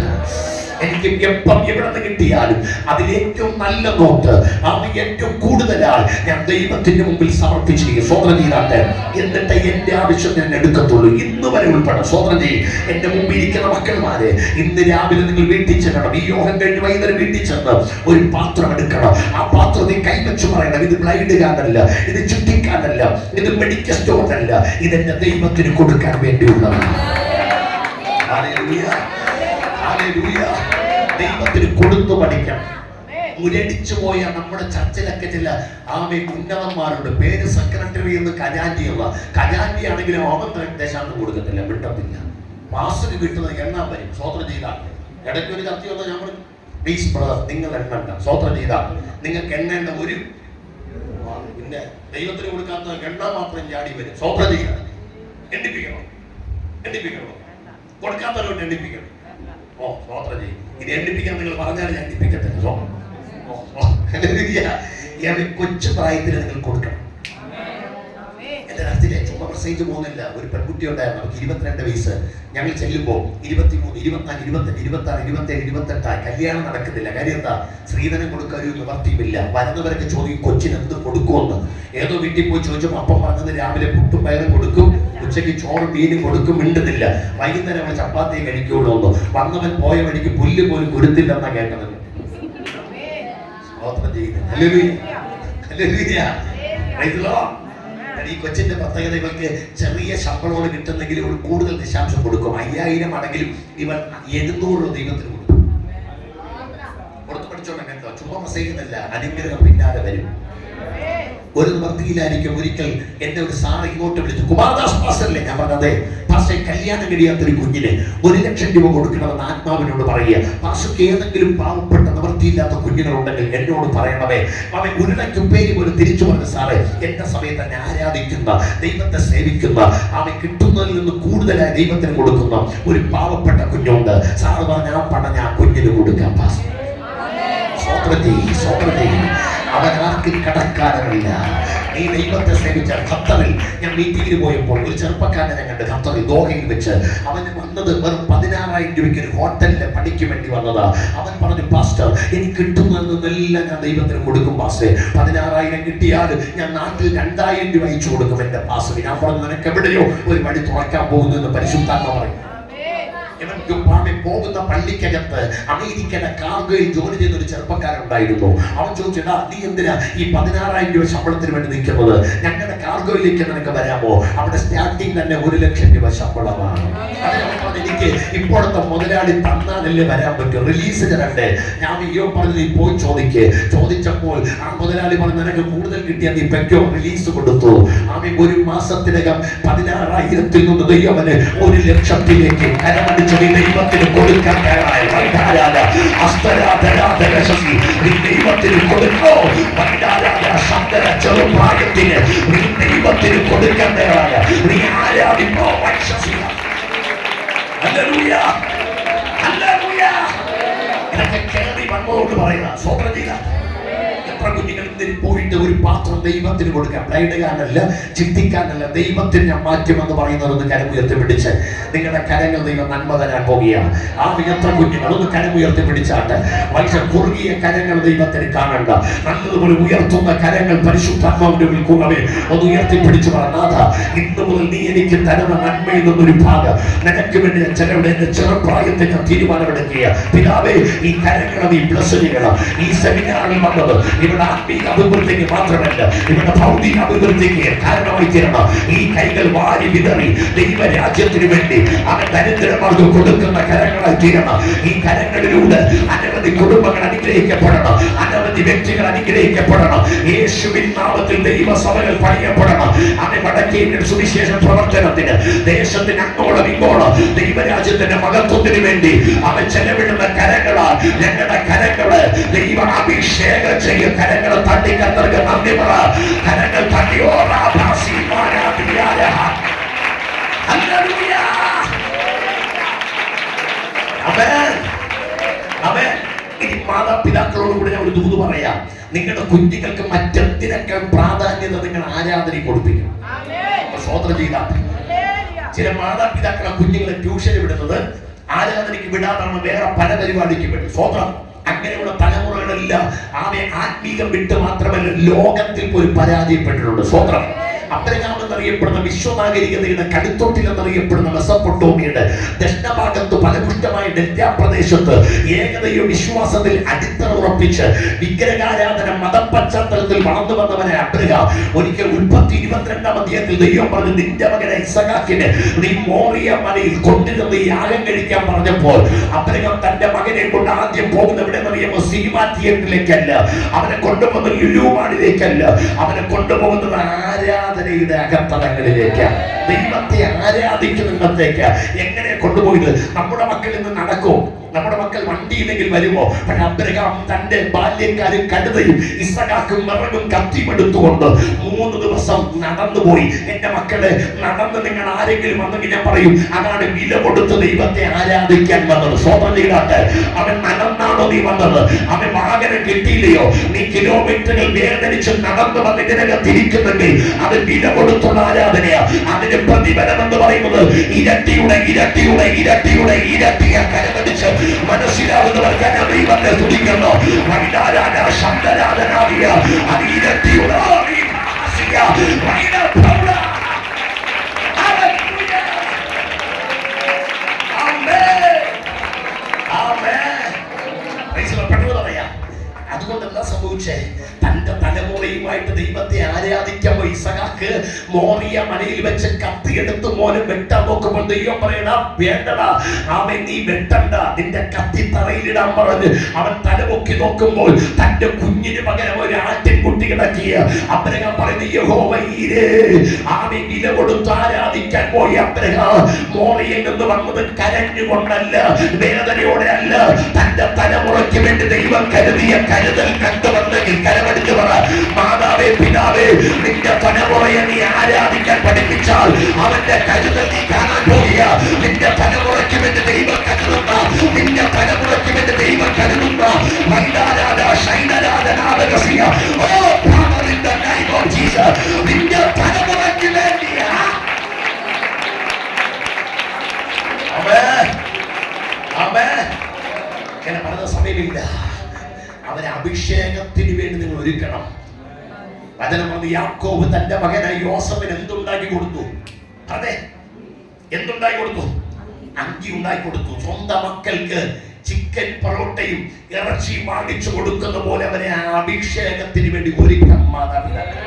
എനിക്ക് എപ്പം എവിടെ നിന്ന് കിട്ടിയാലും അതിലേറ്റവും നല്ല നോട്ട്, അത് ഏറ്റവും കൂടുതലാൽ ഞാൻ ദൈവത്തിന്റെ മുമ്പിൽ സമർപ്പിച്ചിരിക്കും. സ്വോത്രം ചെയ്താട്ടെ. എന്നിട്ട് എന്റെ ആവശ്യം ഞാൻ എടുക്കത്തുള്ളൂ. ഇന്ന് വരെ ഉൾപ്പെടെ സ്വോത്രം ചെയ്യും. എന്റെ മുമ്പിൽ ഇരിക്കുന്ന മക്കളുമാരെ, ഇന്ന് രാവിലെ നിങ്ങൾ വീട്ടിൽ ചെല്ലണം. ഈ യോഗം കഴിഞ്ഞ് വൈകുന്നേരം വീട്ടിൽ ചെന്ന് ഒരു പാത്രം എടുക്കണം. ആ പാത്രത്തിൽ കൈവച്ച് പറയണം, ഇത് ബ്ലൈഡ് കാർഡല്ല, ഇത് ചുറ്റിക്കാനല്ല, ഇത് മെഡിക്കൽ സ്റ്റോറല്ല, ഇതെന്റെ ദൈവത്തിന് കൊടുക്കാൻ വേണ്ടിയുള്ളതാണ്. ദൈവത്തിന് കൊടുത്തു പഠിക്കണം. മുരടിച്ചു പോയ നമ്മുടെ ചർച്ചിലൊക്കെ ചില ഉന്നതന്മാരുണ്ട്. പേര് സെക്രട്ടറി എന്ന് ഖജാൻജിയുള്ള. ഖജാൻജി ആണെങ്കിലും അവൻ ദേശാന്തം കൊടുക്കത്തില്ല, വിട്ടത്തില്ല. മാസത്തിന് കിട്ടുന്നത് എണ്ണാൻ വരും. സ്വോത്രം ചെയ്താൽ ഇടയ്ക്ക് ഒരു ചർച്ച വന്നാൽ ഞാൻ പറഞ്ഞു, പ്ലീസ് ബ്രദർ, നിങ്ങൾ എണ്ണണ്ട. സ്വോത്രം ചെയ്താൽ നിങ്ങൾക്ക് എണ്ണേണ്ട ഒരു പിന്നെ ദൈവത്തിന് കൊടുക്കാത്ത എണ്ണ മാത്രം ചാടി വരും. സ്വോത്രം ചെയ്യാൻ എണ്ണിപ്പിക്കണം, കൊടുക്കാത്തവരോട്ട് എണ്ണിപ്പിക്കണം. സ്വോത്രം ചെയ്യും. ഇത് എണ്ണിപ്പിക്കാൻ നിങ്ങൾ പറഞ്ഞാൽ ഞാൻ എണ്ണിപ്പിക്കട്ടെ. കൊച്ചു പ്രായത്തിൽ നിങ്ങൾ കൊടുക്കണം. എന്റെ നടത്തിലെ ചുമ്മാ പ്രസംഗിച്ചു പോകുന്നില്ല. ഒരു പെൺകുട്ടി ഉണ്ടായിരുന്നു, അവർക്ക് 22 വയസ്സ്. ഞങ്ങൾ ചെല്ലുമ്പോൾ 23, 24, 25, 26, 27, 28 കല്യാണം നടക്കുന്നില്ല. കാര്യം എന്താ? സ്ത്രീധനം കൊടുക്കാൻ ഒരു നിവർത്തിയുമില്ല. വരുന്നവരൊക്കെ ചോദിക്കും കൊച്ചിന് എന്ത് കൊടുക്കുമെന്ന്. ഏതോ വീട്ടിൽ പോയി ചോദിച്ചപ്പോൾ അപ്പം പറഞ്ഞത് രാവിലെ പുട്ടും പയറും കൊടുക്കും, ഉച്ചയ്ക്ക് ചോറും മീനും കൊടുക്കും, മിണ്ടുന്നില്ല. വൈകുന്നേരം അവൾ ചപ്പാത്തിയെ കഴിക്കുള്ളൂ എന്ന്. വന്നവൻ പോയ വഴിക്ക് പുല്ല് പോലും കൊടുത്തില്ലെന്നാ കേട്ടത്. ഈ കൊച്ചിന്റെ പ്രത്യേകത, ഇവർക്ക് ചെറിയ ശമ്പളോട് കിട്ടുന്നെങ്കിൽ ഇവർ കൂടുതൽ ദശാംശം കൊടുക്കും. 5000 ആണെങ്കിലും ഇവർ 700 ദൈവത്തിന് കൊടുക്കും. കൊടുത്തു പഠിച്ചോണ്ട് കേട്ടോ, ചുമ്മാ പ്രസംഗിക്കുന്നില്ല. അനുഗ്രഹം പിന്നാലെ വരും. ഒരു നിവർത്തിയിലായിരിക്കും. ഒരിക്കൽ എന്റെ ഒരു സാറ് ഇങ്ങോട്ട് വിളിച്ചു, കുമാരദാസ് പാസ്റ്ററല്ലേ? ഞാൻ പറഞ്ഞതേ, പാസ്റ്റർ കല്യാണം കഴിയാത്തൊരു കുഞ്ഞിന് 1 ലക്ഷം രൂപ കൊടുക്കണമെന്ന് ആത്മാവിനോട് പറയുക. പാസ്റ്റർക്ക് ഏതെങ്കിലും പാവപ്പെട്ട നിവർത്തിയില്ലാത്ത കുഞ്ഞുങ്ങളുണ്ടെങ്കിൽ എന്നോട് പറയണമേ. അവൻ 1 ലക്ഷം പേര് പോലും തിരിച്ചു പറഞ്ഞു, സാറേ എന്റെ സമയത്ത് തന്നെ ആരാധിക്കുന്ന, ദൈവത്തെ സേവിക്കുന്ന, അവൻ കിട്ടുന്നതിൽ നിന്ന് കൂടുതലായി ദൈവത്തിന് കൊടുക്കുന്ന ഒരു പാവപ്പെട്ട കുഞ്ഞുണ്ട്. സാറ് പറഞ്ഞ ആ പണം ഞാൻ കുഞ്ഞിന് കൊടുക്കാം പാസ്റ്റർ. സ്വോത്രം ചെയ്യും. അവൻ ആർക്കും കടക്കാരനല്ല. നീ ദൈവത്തെ സേവിച്ച ഖത്തറിൽ ഞാൻ മീറ്റിംഗിന് പോയപ്പോൾ ഒരു ചെറുപ്പക്കാരനെ കണ്ട് ഖത്തറിൽ ദോഹയിൽ വെച്ച്. അവന് വന്നത് വെറും 16,000 രൂപയ്ക്ക് ഒരു ഹോട്ടലിലെ പണിക്ക് വേണ്ടി വന്നതാ. അവൻ പറഞ്ഞു, പാസ്റ്റർ എനിക്ക് കിട്ടുന്നതെല്ലാം ഞാൻ ദൈവത്തിന് കൊടുക്കും പാസ്റ്റേ. 16,000 കിട്ടിയാൽ ഞാൻ നാട്ടിൽ 2,000 രൂപ അയച്ചു കൊടുക്കും എന്റെ പാസ്റ്റർ. ഞാൻ പറഞ്ഞു, നിനക്ക് എവിടെയോ ഒരു വഴി തുറക്കാൻ പോകുന്നു എന്ന് പരിശുദ്ധാത്മ പറയും. പോകുന്ന പള്ളിക്കകത്ത് അമേരിക്കയുടെ കാർഗോയിൽ ജോലി ചെയ്യുന്ന ഒരു ചെറുപ്പക്കാരൻ ഉണ്ടായിരുന്നു. അവൻ ചോദിച്ചടാ, നീ എന്തിനാ ഈ 16,000 രൂപ ശമ്പളത്തിന് വേണ്ടി നിൽക്കുന്നത്? ഞങ്ങളുടെ കാർഗോയിലേക്ക് നിനക്ക് വരാമോ? അവിടെ സ്റ്റാർട്ടിങ് തന്നെ 1,00,000 രൂപ ശമ്പളമാണ്. എനിക്ക് ഇപ്പോഴത്തെ മുതലാളി തന്നാലല്ലേ വരാൻ പറ്റും, റിലീസ് തരണ്ടേ. ഞാൻ അയ്യോ പറഞ്ഞു, നീ പോയി ചോദിച്ചപ്പോൾ ആ മുതലാളി പറഞ്ഞു, നിനക്ക് കൂടുതൽ കിട്ടിയാൽ നീ പെക്കോ, റിലീസ് കൊടുത്തു. ആമേ, ഒരു മാസത്തിനകം 16,000-ൽ നിന്ന് ദൈവമന് 1,00,000-ലേക്ക് കരമടിച്ച് ദൈവത്തിന് കൊടുക്കാൻ തയ്യാറായി. ദൈവത്തിന് കൊടുക്കോ. ചെറുപ്രായത്തിന് ദൈവത്തിന് കൊടുക്കാൻ തയ്യാറായ നീ ആരാധിക്കോ. ഇതൊക്കെ കേറി വന്നോട് പറയുക. സ്വപ്നം ചെയ്ത എത്ര കുഞ്ഞുങ്ങൾ എന്തിന് പോയിട്ട് ഒരു പാത്രം ദൈവത്തിന് കൊടുക്കാം. ബ്ലൈഡുകാരനല്ല, ചിന്തിക്കാനല്ല, ദൈവത്തിന് ഞാൻ മാറ്റുമെന്ന് പറയുന്നതൊന്ന് കരമുയർത്തി പിടിച്ച് നിങ്ങളുടെ കരങ്ങൾ ദൈവം നന്മ തരാൻ പോകുകയാണ്. ആ എത്ര കുഞ്ഞുങ്ങൾ ഒന്ന് കരമുയർത്തി പിടിച്ചാട്ട്. വളരെ കുറുകിയ കരങ്ങൾ ദൈവത്തിന് കാണണ്ട, നല്ലതുപോലെ ഉയർത്തുന്ന കരങ്ങൾ പരിശുദ്ധാത്മാവിന്റെ കൂടവേ ഒന്ന് ഉയർത്തിപ്പിടിച്ച് പറഞ്ഞാഥ, ഇന്ന് മുതൽ നീ എനിക്ക് തരുന്ന നന്മയിൽ നിന്നൊരു ഭാഗം നിനക്ക് വേണ്ടി ചിലരുടെ എന്റെ ചെറുപ്രായത്തിൽ ഞാൻ തീരുമാനമെടുക്കുക. പിതാവേ, ഈ കരങ്ങളെ നീ ബ്ലസ് ചെയ്യണം. ഈ സെമിനാറിൽ വന്നത് ഇവിടെ ആത്മീക അഭിവൃദ്ധിക്ക് മാത്രമല്ല, ഇവിടെ ഭൗതിക അഭിവൃദ്ധിക്ക് കാരണമായി തീരണം. ഈ കൈകൾ വാരി വിതറി ദൈവരാജ്യത്തിന് വേണ്ടി അവൻ ദരിദ്രന്മാർക്ക് കൊടുക്കുന്ന കരങ്ങളായി തീരണം. ഈ കരങ്ങളിലൂടെ അനവധി കുടുംബങ്ങൾ അനുഗ്രഹിക്കപ്പെടണം, അനവധി വ്യക്തികൾ അനുഗ്രഹിക്കപ്പെടണം. യേശുവിൻ നാമത്തിൽ ദൈവസഭകൾ പണിയപ്പെടണം. അവൻ വടക്കേന്ത്യൻ സുവിശേഷ പ്രവർത്തനത്തിന് ദേശത്തിന് അങ്ങോളം ഇങ്ങോളം ദൈവരാജ്യത്തിന്റെ മഹത്വത്തിന് വേണ്ടി അവൻ ചെലവിടുന്ന കരങ്ങളാൽ ഞങ്ങളുടെ കരങ്ങള് ദൈവ അഭിഷേകം ചെയ്യും. കരങ്ങൾ തട്ടി കത്തർക്ക് നന്ദി പറ. കരങ്ങൾ തട്ടിയോ ഇനി മാതാപിതാക്കളോട് കൂടെ ഞാൻ ഒരു ദൂത് പറയാം. നിങ്ങളുടെ കുഞ്ഞുങ്ങൾക്ക് മറ്റെന്തിനൊക്കെ പ്രാധാന്യത നിങ്ങൾ ആരാധനയ്ക്ക് കൊടുപ്പിക്കും. സ്വതന്ത്രം ചെയ്താൽ ചില മാതാപിതാക്കളെ കുഞ്ഞുങ്ങളെ ട്യൂഷന് വിടുന്നത് ആരാധനയ്ക്ക് വിടാതാണ്, വേറെ പല പരിപാടിക്ക് വേണ്ടി. സ്വതന്ത്രം അങ്ങനെയുള്ള തലമുറകളെല്ലാം ആമേ ആത്മീകം വിട്ട് മാത്രമല്ല ലോകത്തിൽ പോലും പരാജയപ്പെട്ടിട്ടുണ്ട്. സ്വതന്ത്രം അബ്രഹാം എന്നറിയപ്പെടുന്ന വിശ്വനാഗരികതയുടെ കടുത്തൊട്ടിൽ എന്നറിയപ്പെടുന്ന മെസൊപ്പൊട്ടോമിയയുടെ ദക്ഷിണഭാഗത്ത് ഫലപുഷ്ടമായ ഡെൽറ്റാ പ്രദേശത്ത് ഏകദൈവ വിശ്വാസത്തിൽ അടിത്തറ ഉറപ്പിച്ച് വിഗ്രഹാരാധന മതപശ്ചാത്തലത്തിൽ വളർന്നു വന്നവനെ അബ്രഹാം ഒരിക്കൽ ഉൽപ്പത്തി 22-ാം അധ്യായത്തിൽ ദൈവം പറഞ്ഞു, നിന്റെ മകനെ ഇസഹാക്കിനെ നീ മോറിയ മലയിൽ കൊണ്ടിരുന്ന് യാഗം കഴിക്കാൻ പറഞ്ഞപ്പോൾ അബ്രഹാം തന്റെ മകനെ കൊണ്ട് ആദ്യം പോകുന്നത് എവിടെ അറിയുമോ? സിനിമാ തിയേറ്ററിലേക്കല്ല, അവനെ കൊണ്ടുപോകുന്നത് ലുലുമാളിലേക്കല്ല, അവനെ കൊണ്ടുപോകുന്നത് ആരാധനയുടെ അകത്തളങ്ങളിലേക്ക്, ദൈവത്തെ ആരാധിക്കുന്നിടത്തേക്ക്. എങ്ങനെ കൊണ്ടുപോയത്? നമ്മുടെ മക്കൾ ഇന്ന് നടക്കും, നമ്മുടെ മക്കൾ വണ്ടിയില്ലെങ്കിൽ വരുമോ? പക്ഷെ അബ്രഹാം തന്റെ ബാല്യക്കാരും കഴുതയും ഇസഹാക്കും വിറകും കത്തിയും എടുത്തുകൊണ്ട് 3 ദിവസം നടന്നുപോയി. എന്റെ മക്കളെ, നടന്ന് നിങ്ങൾ ആരെങ്കിലും വന്നെങ്കിൽ ഞാൻ പറയും, അതാണ് വില കൊടുത്ത് ദൈവത്തെ ആരാധിക്കാൻ വന്നത്. സ്വതന്ത്രം ചെയ്താട്ട് അവൻ നടന്നാണോ നീ വന്നത്? അവൻ വാഹനം കിട്ടിയില്ലയോ? നീ കിലോമീറ്ററുകൾ വേദനിച്ച് നടന്നു വന്ന് ഇതിനകത്തിരിക്കുന്നെങ്കിൽ അത് വില കൊടുത്തുള്ള ആരാധനയാ. അതിന് പ്രതിഫലം എന്ന് പറയുന്നത് ഇരട്ടിയുടെ ഇരട്ടിയുടെ ഇരട്ടിയുടെ ഇരട്ടിയ കരമടിച്ച് മനസ്സിലാവുന്നവർക്ക് ഞാൻ ദൈവത്തെ സ്തുതിക്കുന്നു. ശബ്ദരാധനാവിയ അത് ഇരട്ടിയുടെ അതുകൊണ്ട് എന്താ സംഭവിച്ചേ? തന്റെ തലമുറയുമായിട്ട് ദൈവത്തെ ആരാധിക്കാൻ പോയി ഇസഹാക്ക് മോറിയ മലയിൽ വെച്ച് കത്തിയെടുത്ത് മോനെ വെട്ടാൻ നോക്കുമ്പോൾ ദൈവം പറയണ, വേണ്ടടാ അവൻ നീ വെട്ടണ്ട, നിന്റെ കത്തി തറയിലിടാൻ പറഞ്ഞ് അവൻ തലപൊക്കി നോക്കുമ്പോൾ തന്റെ കുഞ്ഞിന് പകരം ഒരു ആട്ടിൻകുട്ടി കിടക്കിയ അബ്രഹാം പറയുന്ന യഹോവയീരേ, അവൻ വില കൊടുത്ത് ആരാധിക്കാൻ പോയി അബ്രഹാം മോറിയയിൽ നിന്ന് വന്നത് കരഞ്ഞുകൊണ്ടല്ല, വേദനയോടെ അല്ല. തന്റെ തലമുറയ്ക്ക് വേണ്ടി ദൈവം കരുതിയ കരുതൽ കണ്ടുവന്നെങ്കിൽ കരമടിച്ചു പറ, മാതാവേ പിതാവേ, നിന്റെ തലമുറയെ നീ ആരാധിക്കാൻ പഠിപ്പിച്ചാൽ അവന്റെ കരുതൽ നീ കാണാൻ പോകുക. നിന്റെ തലമുറയ്ക്ക് വേണ്ടി ദൈവം കരുതുന്ന, നിന്റെ തലമുറയ്ക്ക് വേണ്ടി ദൈവം കരുതുന്ന സമയമില്ല. അവരെ അഭിഷേകത്തിന് വേണ്ടി നിങ്ങൾ ഒരുക്കണം. വചനം പറഞ്ഞ് യാക്കോബ് തന്റെ മകനായ യോസഫിന് എന്തുണ്ടാക്കി കൊടുത്തു? അതെ, എന്തുണ്ടാക്കി കൊടുത്തു? അങ്കി ഉണ്ടാക്കി കൊടുത്തു. സ്വന്തം മക്കൾക്ക് ചിക്കൻ പൊറോട്ടയും ഇറച്ചിയും വാങ്ങിച്ചു കൊടുക്കുന്ന പോലെ അവരെ ആ അഭിഷേകത്തിന് വേണ്ടി ഒരുക്കണം മാതാപിതാക്കൾ.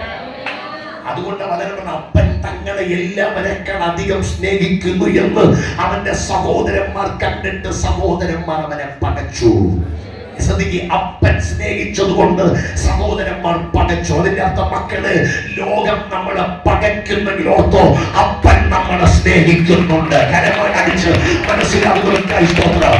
അതുകൊണ്ട് വചനം അപ്പൻ തങ്ങളെ എല്ലാവരെക്കാൾ അധികം സ്നേഹിക്കുന്നു എന്ന് അവന്റെ സഹോദരന്മാർ കണ്ടിട്ട് സഹോദരന്മാർ അവനെ പകച്ചു. അപ്പൻ സ്നേഹിച്ചത് കൊണ്ട് സഹോദരന്മാർ പകച്ചു. അതിന്റെ അർത്ഥം മക്കള്, ലോകം നമ്മളെ പകയ്ക്കുന്നെങ്കിൽ ഓർത്തോ, അപ്പൻ നമ്മളെ സ്നേഹിക്കുന്നുണ്ട്. കരമടിച്ച് മനസ്സിലാകുന്നവർക്കായി സ്തോത്രം.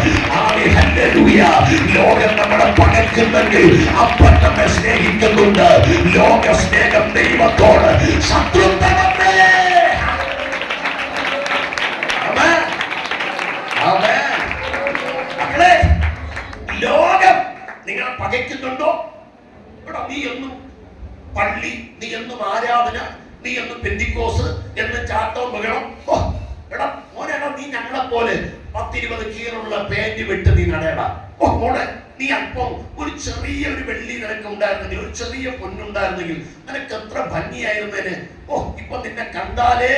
ലോകം നമ്മളെ പകയ്ക്കുന്നെങ്കിൽ അപ്പൻ നമ്മെ സ്നേഹിക്കുന്നുണ്ട്. ലോക സ്നേഹം ദൈവത്തോട് ശത്രുത്വമേ. ലോകം നിങ്ങളെ പകയ്ക്കുന്നുണ്ടോ? ഇവിടെ നീ എന്നും പള്ളി, നീ എന്നും ആരാധന, നീ എന്നും പെന്തിക്കോസ്, എന്നും ചാട്ടവും ബഹളം. എടാ മോനെടാ, നീ ഞങ്ങളെ പോലെ 10-20 കീറുള്ള പാന്റ് വിട്ട് നീ നടയടാ. മോനെ, നീ അല്പം ഒരു ചെറിയൊരു വെള്ളി നിനക്ക് ഉണ്ടായിരുന്നെങ്കിൽ, ഒരു ചെറിയ പൊന്നുണ്ടായിരുന്നെങ്കിൽ നിനക്ക് എത്ര ഭംഗിയായിരുന്നേന്. ഇപ്പൊ നിന്നെ കണ്ടാലേ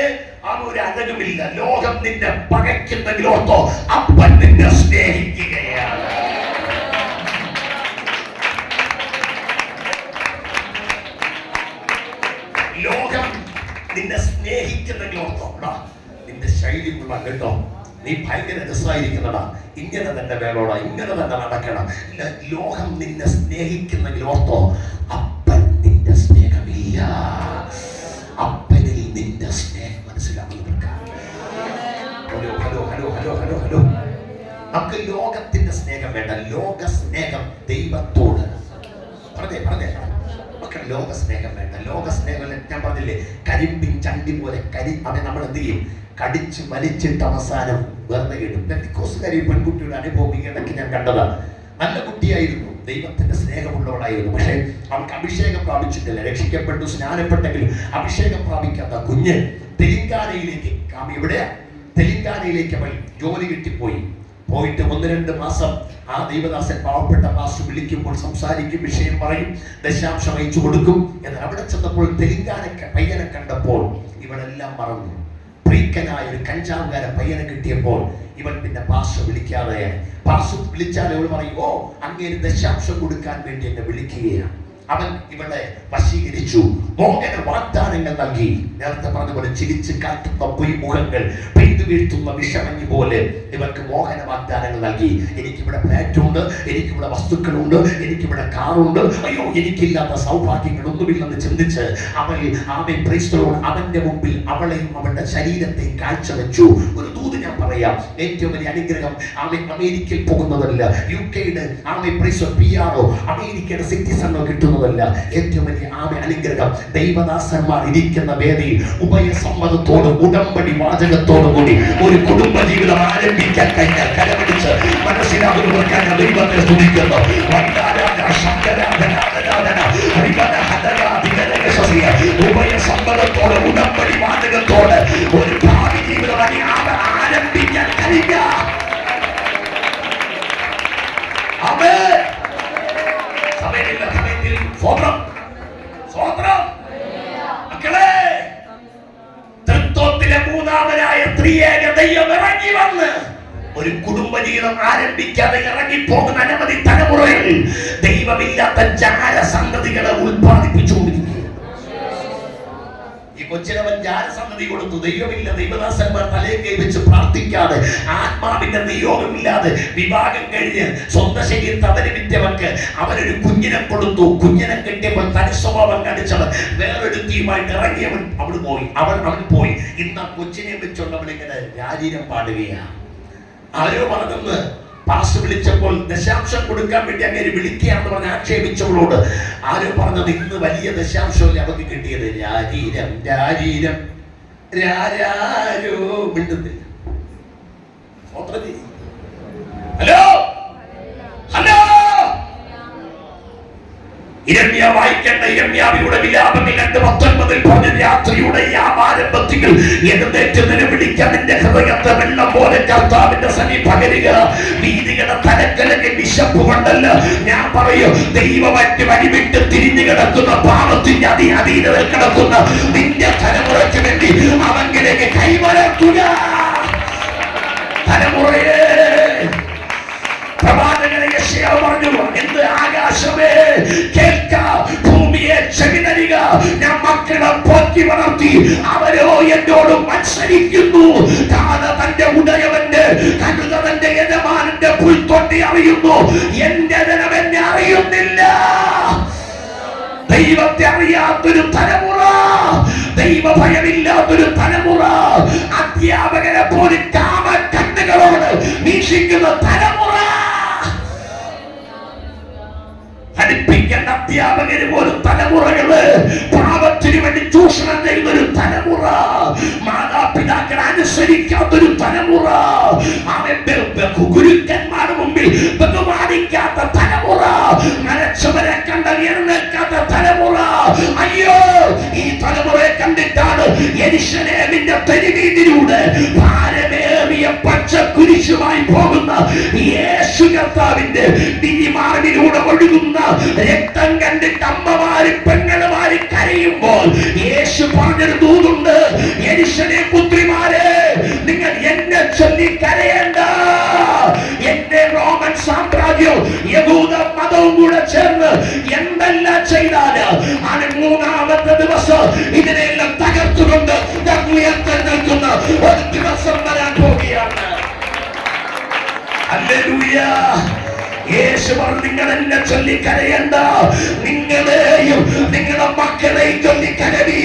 ആ ഒരു അഴകുമില്ല. ലോകം നിന്നെ പകയ്ക്കുന്നെങ്കിൽ ഓർത്തോ, അപ്പൻ നിന്നെ സ്നേഹിക്കുകയാണ്. ലോകം നിന്നെ സ്നേഹിക്കുന്നെങ്കിൽ ഓർത്തോടാ, നിന്റെ ശൈലി കൊള്ളാം കേട്ടോ, നീ ഭയങ്കര രസമായിരിക്കുന്നടാ, ഇങ്ങനെ തന്നെ വേണോടാ, ഇങ്ങനെ തന്നെ നടക്കണം. ലോകം നിന്നെ സ്നേഹിക്കുന്നെങ്കിൽ ഓർത്തോ, അപ്പൻ നിന്റെ സ്നേഹമില്ല. അപ്പനിൽ നിന്റെ സ്നേഹം മനസ്സിലാകുന്നവർക്ക്. Hello hello hello hello hello hello നമുക്ക് ലോകത്തിന്റെ സ്നേഹം വേണ്ട. ലോക സ്നേഹം ദൈവത്തോട്. പറഞ്ഞേ മക്കൾ, ലോക സ്നേഹം വേണ്ട. ലോക സ്നേഹം ഞാൻ പറഞ്ഞില്ലേ, കരിമ്പിൻ ചണ്ടി പോലെ അവൻ നമ്മൾ എന്ത് ചെയ്യും? കടിച്ച് വലിച്ചിട്ട് അവസാനം വെറുതെ ഇടും. പെന്തിക്കോസുകാരി പെൺകുട്ടിയുടെ അനുഭവം ഈ ഇടയ്ക്ക് ഞാൻ കണ്ടതാണ്. നല്ല കുട്ടിയായിരുന്നു, ദൈവത്തിന്റെ സ്നേഹമുള്ളവളായിരുന്നു. പക്ഷെ അവൾക്ക് അഭിഷേകം പ്രാപിച്ചിട്ടില്ല. രക്ഷിക്കപ്പെട്ടു, സ്നാനപ്പെട്ടെങ്കിലും അഭിഷേകം പ്രാപിക്കാത്ത കുഞ്ഞ് തെലുങ്കാനയിലേക്ക്, തെലുങ്കാനയിലേക്ക് അവൾ ജോലി കിട്ടിപ്പോയി. പോയിട്ട് 1-2 മാസം ആ ദൈവദാസൻ പാവപ്പെട്ട പാസ്റ്റർ വിളിക്കുമ്പോൾ സംസാരിക്കും, വിഷയം പറയും, ദശാംശം അയച്ചു കൊടുക്കും. എന്നാൽ അവിടെ ചെന്നപ്പോൾ തെലുങ്കാന പയ്യനെ കണ്ടപ്പോൾ ഇവളെല്ലാം മറന്നു. പ്രീക്കനായ ഒരു കഞ്ചാവുകാര പയ്യനെ കിട്ടിയപ്പോൾ ഇവൻ പിന്നെ പാസ്റ്റർ വിളിക്കാതെ, പാസ്റ്റർ വിളിച്ചാൽ ഇവൾ പറയും, അങ്ങേര് ദശാംശം കൊടുക്കാൻ വേണ്ടി എന്നെ വിളിക്കുകയാണ്. അവൻ ഇവളെ വശീകരിച്ചു, മോഹന വാഗ്ദാനങ്ങൾ നൽകി. നേരത്തെ പറഞ്ഞ പോലെ ചിരിച്ച് കാട്ടുന്ന പൊയ്മുഖങ്ങൾ, പെയ്തു വീഴ്ത്തുന്ന വിഷമഞ്ഞു പോലെ ഇവർക്ക് മോഹന വാഗ്ദാനങ്ങൾ നൽകി. എനിക്കിവിടെ ഫ്ലാറ്റുണ്ട്, എനിക്കിവിടെ വസ്തുക്കളുണ്ട്, എനിക്കിവിടെ കാറുണ്ട്, അയ്യോ എനിക്കില്ലാത്ത സൗഭാഗ്യങ്ങളൊന്നുമില്ലെന്ന് ചിന്തിച്ച് അവന്റെ മുമ്പിൽ അവളെയും അവളുടെ ശരീരത്തെയും കാഴ്ചവെച്ചു. ഒരു ദൂത് ഞാൻ പറയാം, ഏറ്റവും വലിയ അനുഗ്രഹം അമേരിക്കയിൽ പോകുന്നതല്ല, യുകെയുടെ PR അമേരിക്കയുടെ സിറ്റിസണോ കിട്ടുന്നതല്ല. ഏറ്റവും വലിയ അനുഗ്രഹം ദൈവദാസന്മാർ ഇരിക്കുന്ന വേദിയിൽ ഉഭയസമ്മതത്തോടും ഉടമ്പടി വാചകത്തോടും കൂടി ഒരു കുടുംബ ജീവിതം ആരംഭിക്കാൻ കഴിഞ്ഞാൽ കരപിടിച്ച് മനസ്സിലാകുന്നവർക്കാണ് ദൈവത്തെ സ്തുതിക്കുന്നു. ഉഭയസമ്മതത്തോട് ഉടമ്പടി വാചകത്തോട് ഒരു ഭാവി ജീവിതം ആരംഭിക്കാൻ കഴിഞ്ഞാൽ മക്കളെ, തൃത്വത്തിലെ മൂന്നാമനായ ത്രിയേക ദൈവം ഇറങ്ങി വന്ന് ഒരു കുടുംബജീവിതം ആരംഭിക്കാതെ ഇറങ്ങിപ്പോകുന്ന അനവധി തലമുറകൾ ദൈവമില്ലാത്ത ജാരസന്തതികളെ ഉത്പാദിപ്പിച്ചുകൊണ്ടിരിക്കും. ഈ കൊച്ചിനവൻ ജാരസന്തതി കൊടുത്തു. ദൈവമില്ല, ദൈവദാസന്മാർ തലയെ കൈവച്ച് പ്രാർത്ഥിക്കാതെ, ആത്മാവിന്റെ നിയോഗമില്ലാതെ വിവാഹം കഴിഞ്ഞ് സ്വന്തം ശരീരത്തെ അവന് വിറ്റവർക്ക് അവനൊരു കുഞ്ഞിനെ കൊടുത്തു. കുഞ്ഞിനെ കിട്ടിയപ്പോൾ തനിസ്വഭാവം കാണിച്ചവൻ വേറൊരു തീയുമായിട്ട് ഇറങ്ങിയവൻ അവൻ പോയി. ഇന്ന് ആ കൊച്ചിനെ വെച്ചുകൊണ്ട് അവളിങ്ങനെ രാജീരം പാടുകയാണ്. ആരോ പറഞ്ഞെന്ന് പാസ്റ്റർ വിളിച്ചപ്പോൾ ദശാംശം കൊടുക്കാൻ വേണ്ടി അങ്ങനെ വിളിക്കുകയാണെന്ന് പറഞ്ഞ് ആക്ഷേപിച്ചവളോട് ആരോ പറഞ്ഞത്, ഇന്ന് വലിയ ദശാംശമല്ലേ അവർക്ക് കിട്ടിയത്. രാജീരം രാരോ മിണ്ടുന്നില്ല. ഹലോ ഹലോ, ഇരമ്യ വായിക്കേണ്ട ഇരമ്യാവിയുടെ വിലാപങ്ങൾ 2:19 പറഞ്ഞ രാത്രിയുടെ യാമാരംഭത്തികൾ എഴുന്നേറ്റ് നിലവിളിക്കാൻ നിന്റെ ഹൃദയത്തെ വെള്ളം പോലെ കർത്താവിന്റെ സന്നി പകരുക. വീതികളുടെ തലക്കലൊക്കെ വിശപ്പ് കൊണ്ടല്ല ഞാൻ പറയൂ, ദൈവമറ്റ് വഴിവിട്ട് തിരിഞ്ഞു കിടക്കുന്ന പാപത്തിന്റെ അധീനതയിൽ കിടക്കുന്ന നിന്റെ തലമുറയ്ക്ക് വേണ്ടി അവങ്കിലേക്ക് കൈവരത്തുക. തലമുറയെ പ്രവാചകനെ യെശയ്യാവ് പറഞ്ഞു, എന്ത് ആകാശമേ കേൾക്ക, ഭൂമിയെ ചെവിതരിക, ഞാൻ മക്കളെ പോറ്റി വളർത്തി, അവരോ എന്നോട് മത്സരിക്കുന്നു. കാള തന്റെ ഉടയവന്റെ, കഴുത തന്റെ യജമാനന്റെ പുൽത്തൊട്ടി അറിയുന്നു, എന്റെ ജനം എന്നെ അറിയുന്നില്ല. ദൈവത്തെ അറിയാത്തൊരു തലമുറ, ദൈവഭയമില്ലാത്തൊരു തലമുറ, അധ്യാപകരെ പോലും കാമ കണ്ണുകളോട് വീക്ഷിക്കുന്ന തലമുറ, പഠിപ്പിക്കേണ്ട അധ്യാപകര് പോലും തലമുറകള് പാപത്തിന് വേണ്ടി ചൂഷണം ചെയ്യുന്ന ഒരു തലമുറ, മാതാപിതാക്കളെ അനുസരിക്കാത്തൊരു തലമുറ, ഗുരുക്കന്മാരുടെ മുമ്പിൽ ബഹുമാനിക്കാത്ത തലമുറ, മരിച്ചവരെ കണ്ടാൽ എഴുന്നേൽക്കാത്ത തലമുറ. അയ്യോ, ഈ തലമുറയെ കണ്ടിട്ടാണ് യെരൂശലേമിന്റെ തെരുവീതിയിലൂടെ ഭാരമേറിയ പച്ച കുരിശുമായി പോകുന്ന യേശു കർത്താവിന്റെ തിരിമാറിലൂടെ ഒഴുകുന്ന രക്തം കണ്ടിട്ട് അമ്മമാരും പെങ്ങളുമാരും കരയുമ്പോൾ യേശു പറഞ്ഞൊരു ദൂതുണ്ട്, യെരൂശലേം പുത്രിമാരെ, നിങ്ങൾ എന്നെ ചൊല്ലി കരയേണ്ട. എന്റെ റോമൻ സാമ്രാജ്യവും യഹൂദ മതവും കൂടെ ചേർന്ന് എന്തെല്ലാം ചെയ്താല് ആണ് മൂന്നാമത്തെ ദിവസം ഇതിനെല്ലാം തകർത്തുകൊണ്ട് ഉയർത്തെഴുന്നേൽക്കുന്ന ഒരു ദിവസം വരാൻ പോവുകയാണ്. ഹല്ലേലൂയ. യേശു പറഞ്ഞു, നിങ്ങൾ എന്നെ ചൊല്ലി കരയണ്ട, നിങ്ങളെയും നിങ്ങളുടെ മക്കളെയും ചൊല്ലി കരവി.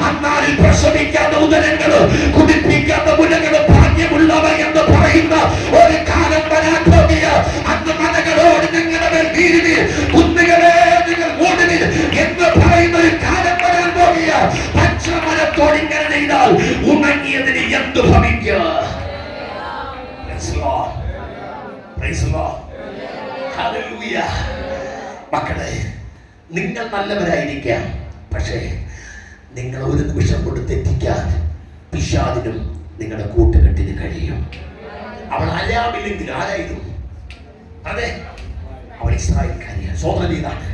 അന്നാളിൽ പ്രസവിക്കാത്ത ഉദരങ്ങള്, കുടിപ്പിക്കാത്ത മുലകള് ഭാഗ്യമുള്ളവ എന്ന് പറയുന്ന ഒരു കാലം വരാൻ പോകിയ. അന്ന് മലകളോട് നിങ്ങളുടെ മേൽ വീഴുവി, കുന്നുകളെ നിങ്ങൾ ഓടുവി എന്ന് പറയുന്ന ഒരു കാലം വരാൻ പോകിയ. പച്ചമരത്തോട് ഇങ്ങനെ ചെയ്താൽ ഉണങ്ങിയതിന് എന്ത് ഭവിക്കുക? മക്കളെ, നിങ്ങൾ നല്ലവരായിരിക്കാം, പക്ഷേ നിങ്ങൾ ഒരു നിമിഷം കൊണ്ട് തെറ്റിക്കാൻ പിശാചിനും നിങ്ങളുടെ കൂട്ടുകെട്ടിന് കഴിയും. അവൾ അരാമില്ലെങ്കിൽ ആരായിരുന്നു? അതെ, അവൾ ഇസ്രായേൽക്കാരിയാണ്, സ്വതന്ത്രീതാണ്.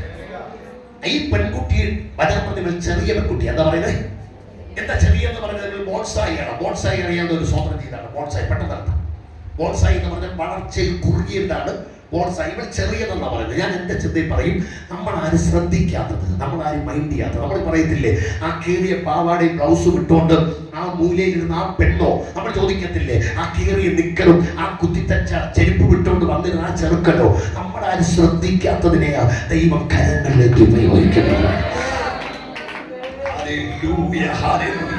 ഈ പെൺകുട്ടി വചനപ്രതികൾ ചെറിയ പെൺകുട്ടി. എന്താ പറയുന്നത്? എന്താ ചെറിയ എന്ന് പറയുന്നത്? ബോൺസായിയാണ്. ബോൺസായി അറിയാവുന്ന ഒരു സ്വതന്ത്രീതാണ്. ബോൺസായി പെട്ടെന്ന് ബോൺസായി എന്ന് പറഞ്ഞാൽ വളർച്ചയിൽ കുറുകിയതാണ് ബോൺസായി. ഇവൾ ചെറിയതെന്നാ പറയുന്നത്. ഞാൻ എന്റെ ചിന്തയിൽ പറയും, നമ്മളാരും ശ്രദ്ധിക്കാത്തത്, നമ്മളാരും മൈൻഡ് ചെയ്യാത്തത്. നമ്മൾ പറയത്തില്ലേ, ആ കീറിയ പാവാടയും ബ്ലൗസും ഇട്ടുകൊണ്ട് ആ മൂലയിലിരുന്ന് ആ പെണ്ണോ, നമ്മൾ ചോദിക്കത്തില്ലേ, ആ കീറിയ നിക്കറും ആ കുത്തിത്തച്ച ചെരുപ്പ് വിട്ടുകൊണ്ട് വന്നിരുന്ന ആ ചെറുക്കനോ, നമ്മളാരും ശ്രദ്ധിക്കാത്തതിനെയാ ദൈവം കരങ്ങളിലേക്ക് ഉപയോഗിക്കുന്നത്. Hallelujah, hallelujah.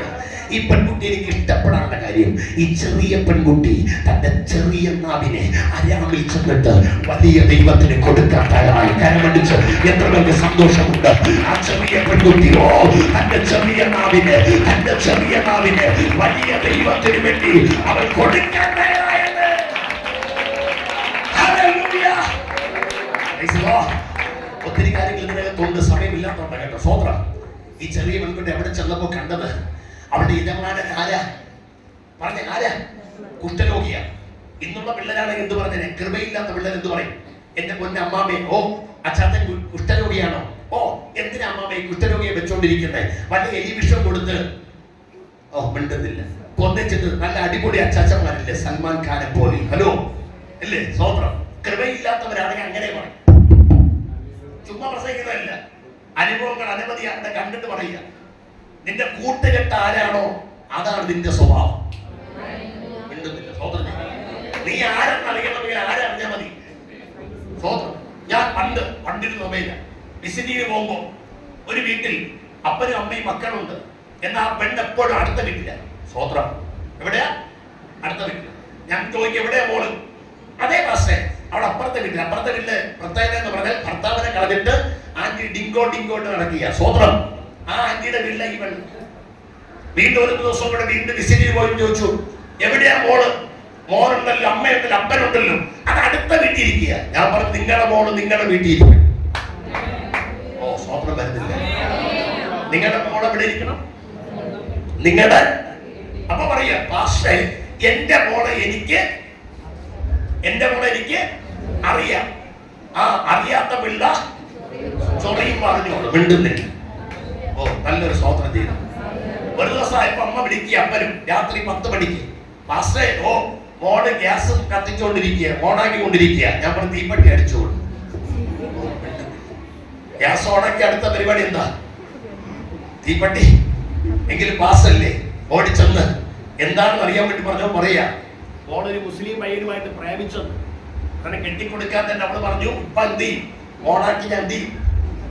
ഈ പെൺകുട്ടി എനിക്ക് ഇഷ്ടപ്പെടാനുള്ള കാര്യം, ഈ ചെറിയ പെൺകുട്ടി തന്റെ ചെറിയ നാവിനെ അരാമിൽ ചെന്നിട്ട് വലിയ ദൈവത്തിന് കൊടുക്കാൻ തയ്യാറായി. കരമടിച്ച് എത്ര പേർക്ക് സന്തോഷമുണ്ട്? ആ ചെറിയ പെൺകുട്ടിയോ തന്റെ ചെറിയ നാവിനെ വലിയ ദൈവത്തിന് വേണ്ടി അവൾ കൊടുക്കാൻ തയ്യാറായത്. ഒത്തിരി കാര്യങ്ങൾ ഇതിനകത്തുണ്ട്, സമയമില്ലാത്തോണ്ട് കേട്ടോ. സ്വോത്രം. ഈ ചെറിയ പെൺകുട്ടി എവിടെ ചെന്നപ്പോ കണ്ടത്? അവളുടെ യജമാനൻ ആരാ? പറഞ്ഞ ആരാ? കുഷ്ഠരോഗിയാ. ഇന്നുള്ള പിള്ളേരാണെങ്കിൽ എന്ത് പറഞ്ഞേ? കൃപയില്ലാത്ത പിള്ളേർ എന്ത് പറയും? എന്റെ പൊന്നെ അമ്മാമേ, ഓ അച്ഛാത്തൻ കുഷ്ഠരോഗിയാണോ? ഓ എന്തിനാ അമ്മാമേ കുഷ്ഠരോഗിയെ വെച്ചോണ്ടിരിക്കുന്നത്? വല്ല എലിവിഷം കൊടുത്ത് മിണ്ടുന്നില്ല. കൊന്നിച്ചിട്ട് നല്ല അടിപൊളി അച്ചാച്ചന്മാരില്ലേ, സൽമാൻ ഖാനെ പോലെ. ഹലോ അല്ലേ? സ്വോത്രം. കൃപയില്ലാത്തവരാണെങ്കിൽ അങ്ങനെ പറയും. ചുമ്മാ പ്രസംഗിക്കുന്നതല്ല, അനുഭവങ്ങൾ അനവധിയാണ് കണ്ടിട്ട് പറയുക. നിന്റെ കൂട്ടുകെട്ട് ആരാണോ അതാണ് നിന്റെ സ്വഭാവം. മിണ്ടുന്നില്ല. സ്വോത്രം. നീ ആരെന്ന് അറിയണമെങ്കിൽ ആരറിഞ്ഞാൽ മതി. സ്വോത്രം. ഞാൻ പണ്ടിരുന്ന സമയത്ത് വിസിറ്റിന് പോകുമ്പോ ഒരു വീട്ടിൽ അപ്പനും അമ്മയും മക്കളുണ്ട്. എന്നാൽ ആ പെണ്ണ് എപ്പോഴും അടുത്ത വീട്ടില്ല. സ്വോത്രം. എവിടെയാ? അടുത്ത വീട്ടിൽ. ഞാൻ ചോദിക്കും, എവിടെയാ മോള്? അതേ ക്ലാസ്സേ, അവിടെ അപ്പുറത്തെ വീട്ടിൽ പ്രത്യേകത എന്ന് പറഞ്ഞാൽ ഭർത്താവിനെ കളഞ്ഞിട്ട് ആന്റി ഡിങ്കോട്ട് നടക്കുക. സ്വോത്രം. ആ ആന്റിയുടെ വീട്ടിലെ ഈ പെണ്ണ് വീണ്ടും ഒരു ദിവസം കൂടെ വീണ്ടും വിസിറ്റിന് പോയി ചോദിച്ചു, എവിടെയാ മോള്? മോളുണ്ടല്ലോ, അമ്മയുണ്ടല്ലോ, അപ്പനുണ്ടല്ലോ, അത് അടുത്ത വീട്ടിൽ ഇരിക്കുക. ഞാൻ പറഞ്ഞു, നിങ്ങളുടെ മോള് നിങ്ങളുടെ വീട്ടിൽ ഇരിക്കും. ഓ നിങ്ങളുടെ മോളെ എവിടെ ഇരിക്കണം? നിങ്ങളുടെ അപ്പൊ പറയാ പാസ്റ്റേ എന്റെ മോളെ എനിക്ക് അറിയാം. ആ അറിയാത്ത പിള്ള ചൊറയും പറഞ്ഞോളൂ, മിണ്ടുന്നില്ല. ഓ നല്ലൊരു സ്വോത്രം ചെയ്തു. ഒരു ദിവസമായപ്പോ അമ്മ വിളിക്കുക, അപ്പനും രാത്രി 10 മണിക്ക്, പാസ്റ്റേ ഓ മോള് ഗ്യാസ് കത്തിച്ചുകൊണ്ടിരിക്കുക, ഓണാക്കിക്കൊണ്ടിരിക്കുക. ഞാൻ പറഞ്ഞു തീപ്പെട്ടി അടിച്ചോളൂ. ഗ്യാസ് ഓണാക്കി അടുത്ത പരിപാടി എന്താ? തീപ്പെട്ടി. എങ്കിലും പാസ്റ്റല്ലേ ഓടിച്ചെന്ന് എന്താണെന്ന് അറിയാൻ വേണ്ടി പറഞ്ഞോ പറയാ. ഓളൊരു മുസ്ലിം പയ്യനുമായിട്ട് പ്രേമിച്ചെന്ന് അങ്ങനെ കെട്ടിക്കൊടുക്കാൻ തന്നെ അവള് പറഞ്ഞു ഇപ്പൊ എന്തി ഓണാക്കി ഞാൻ എന്തി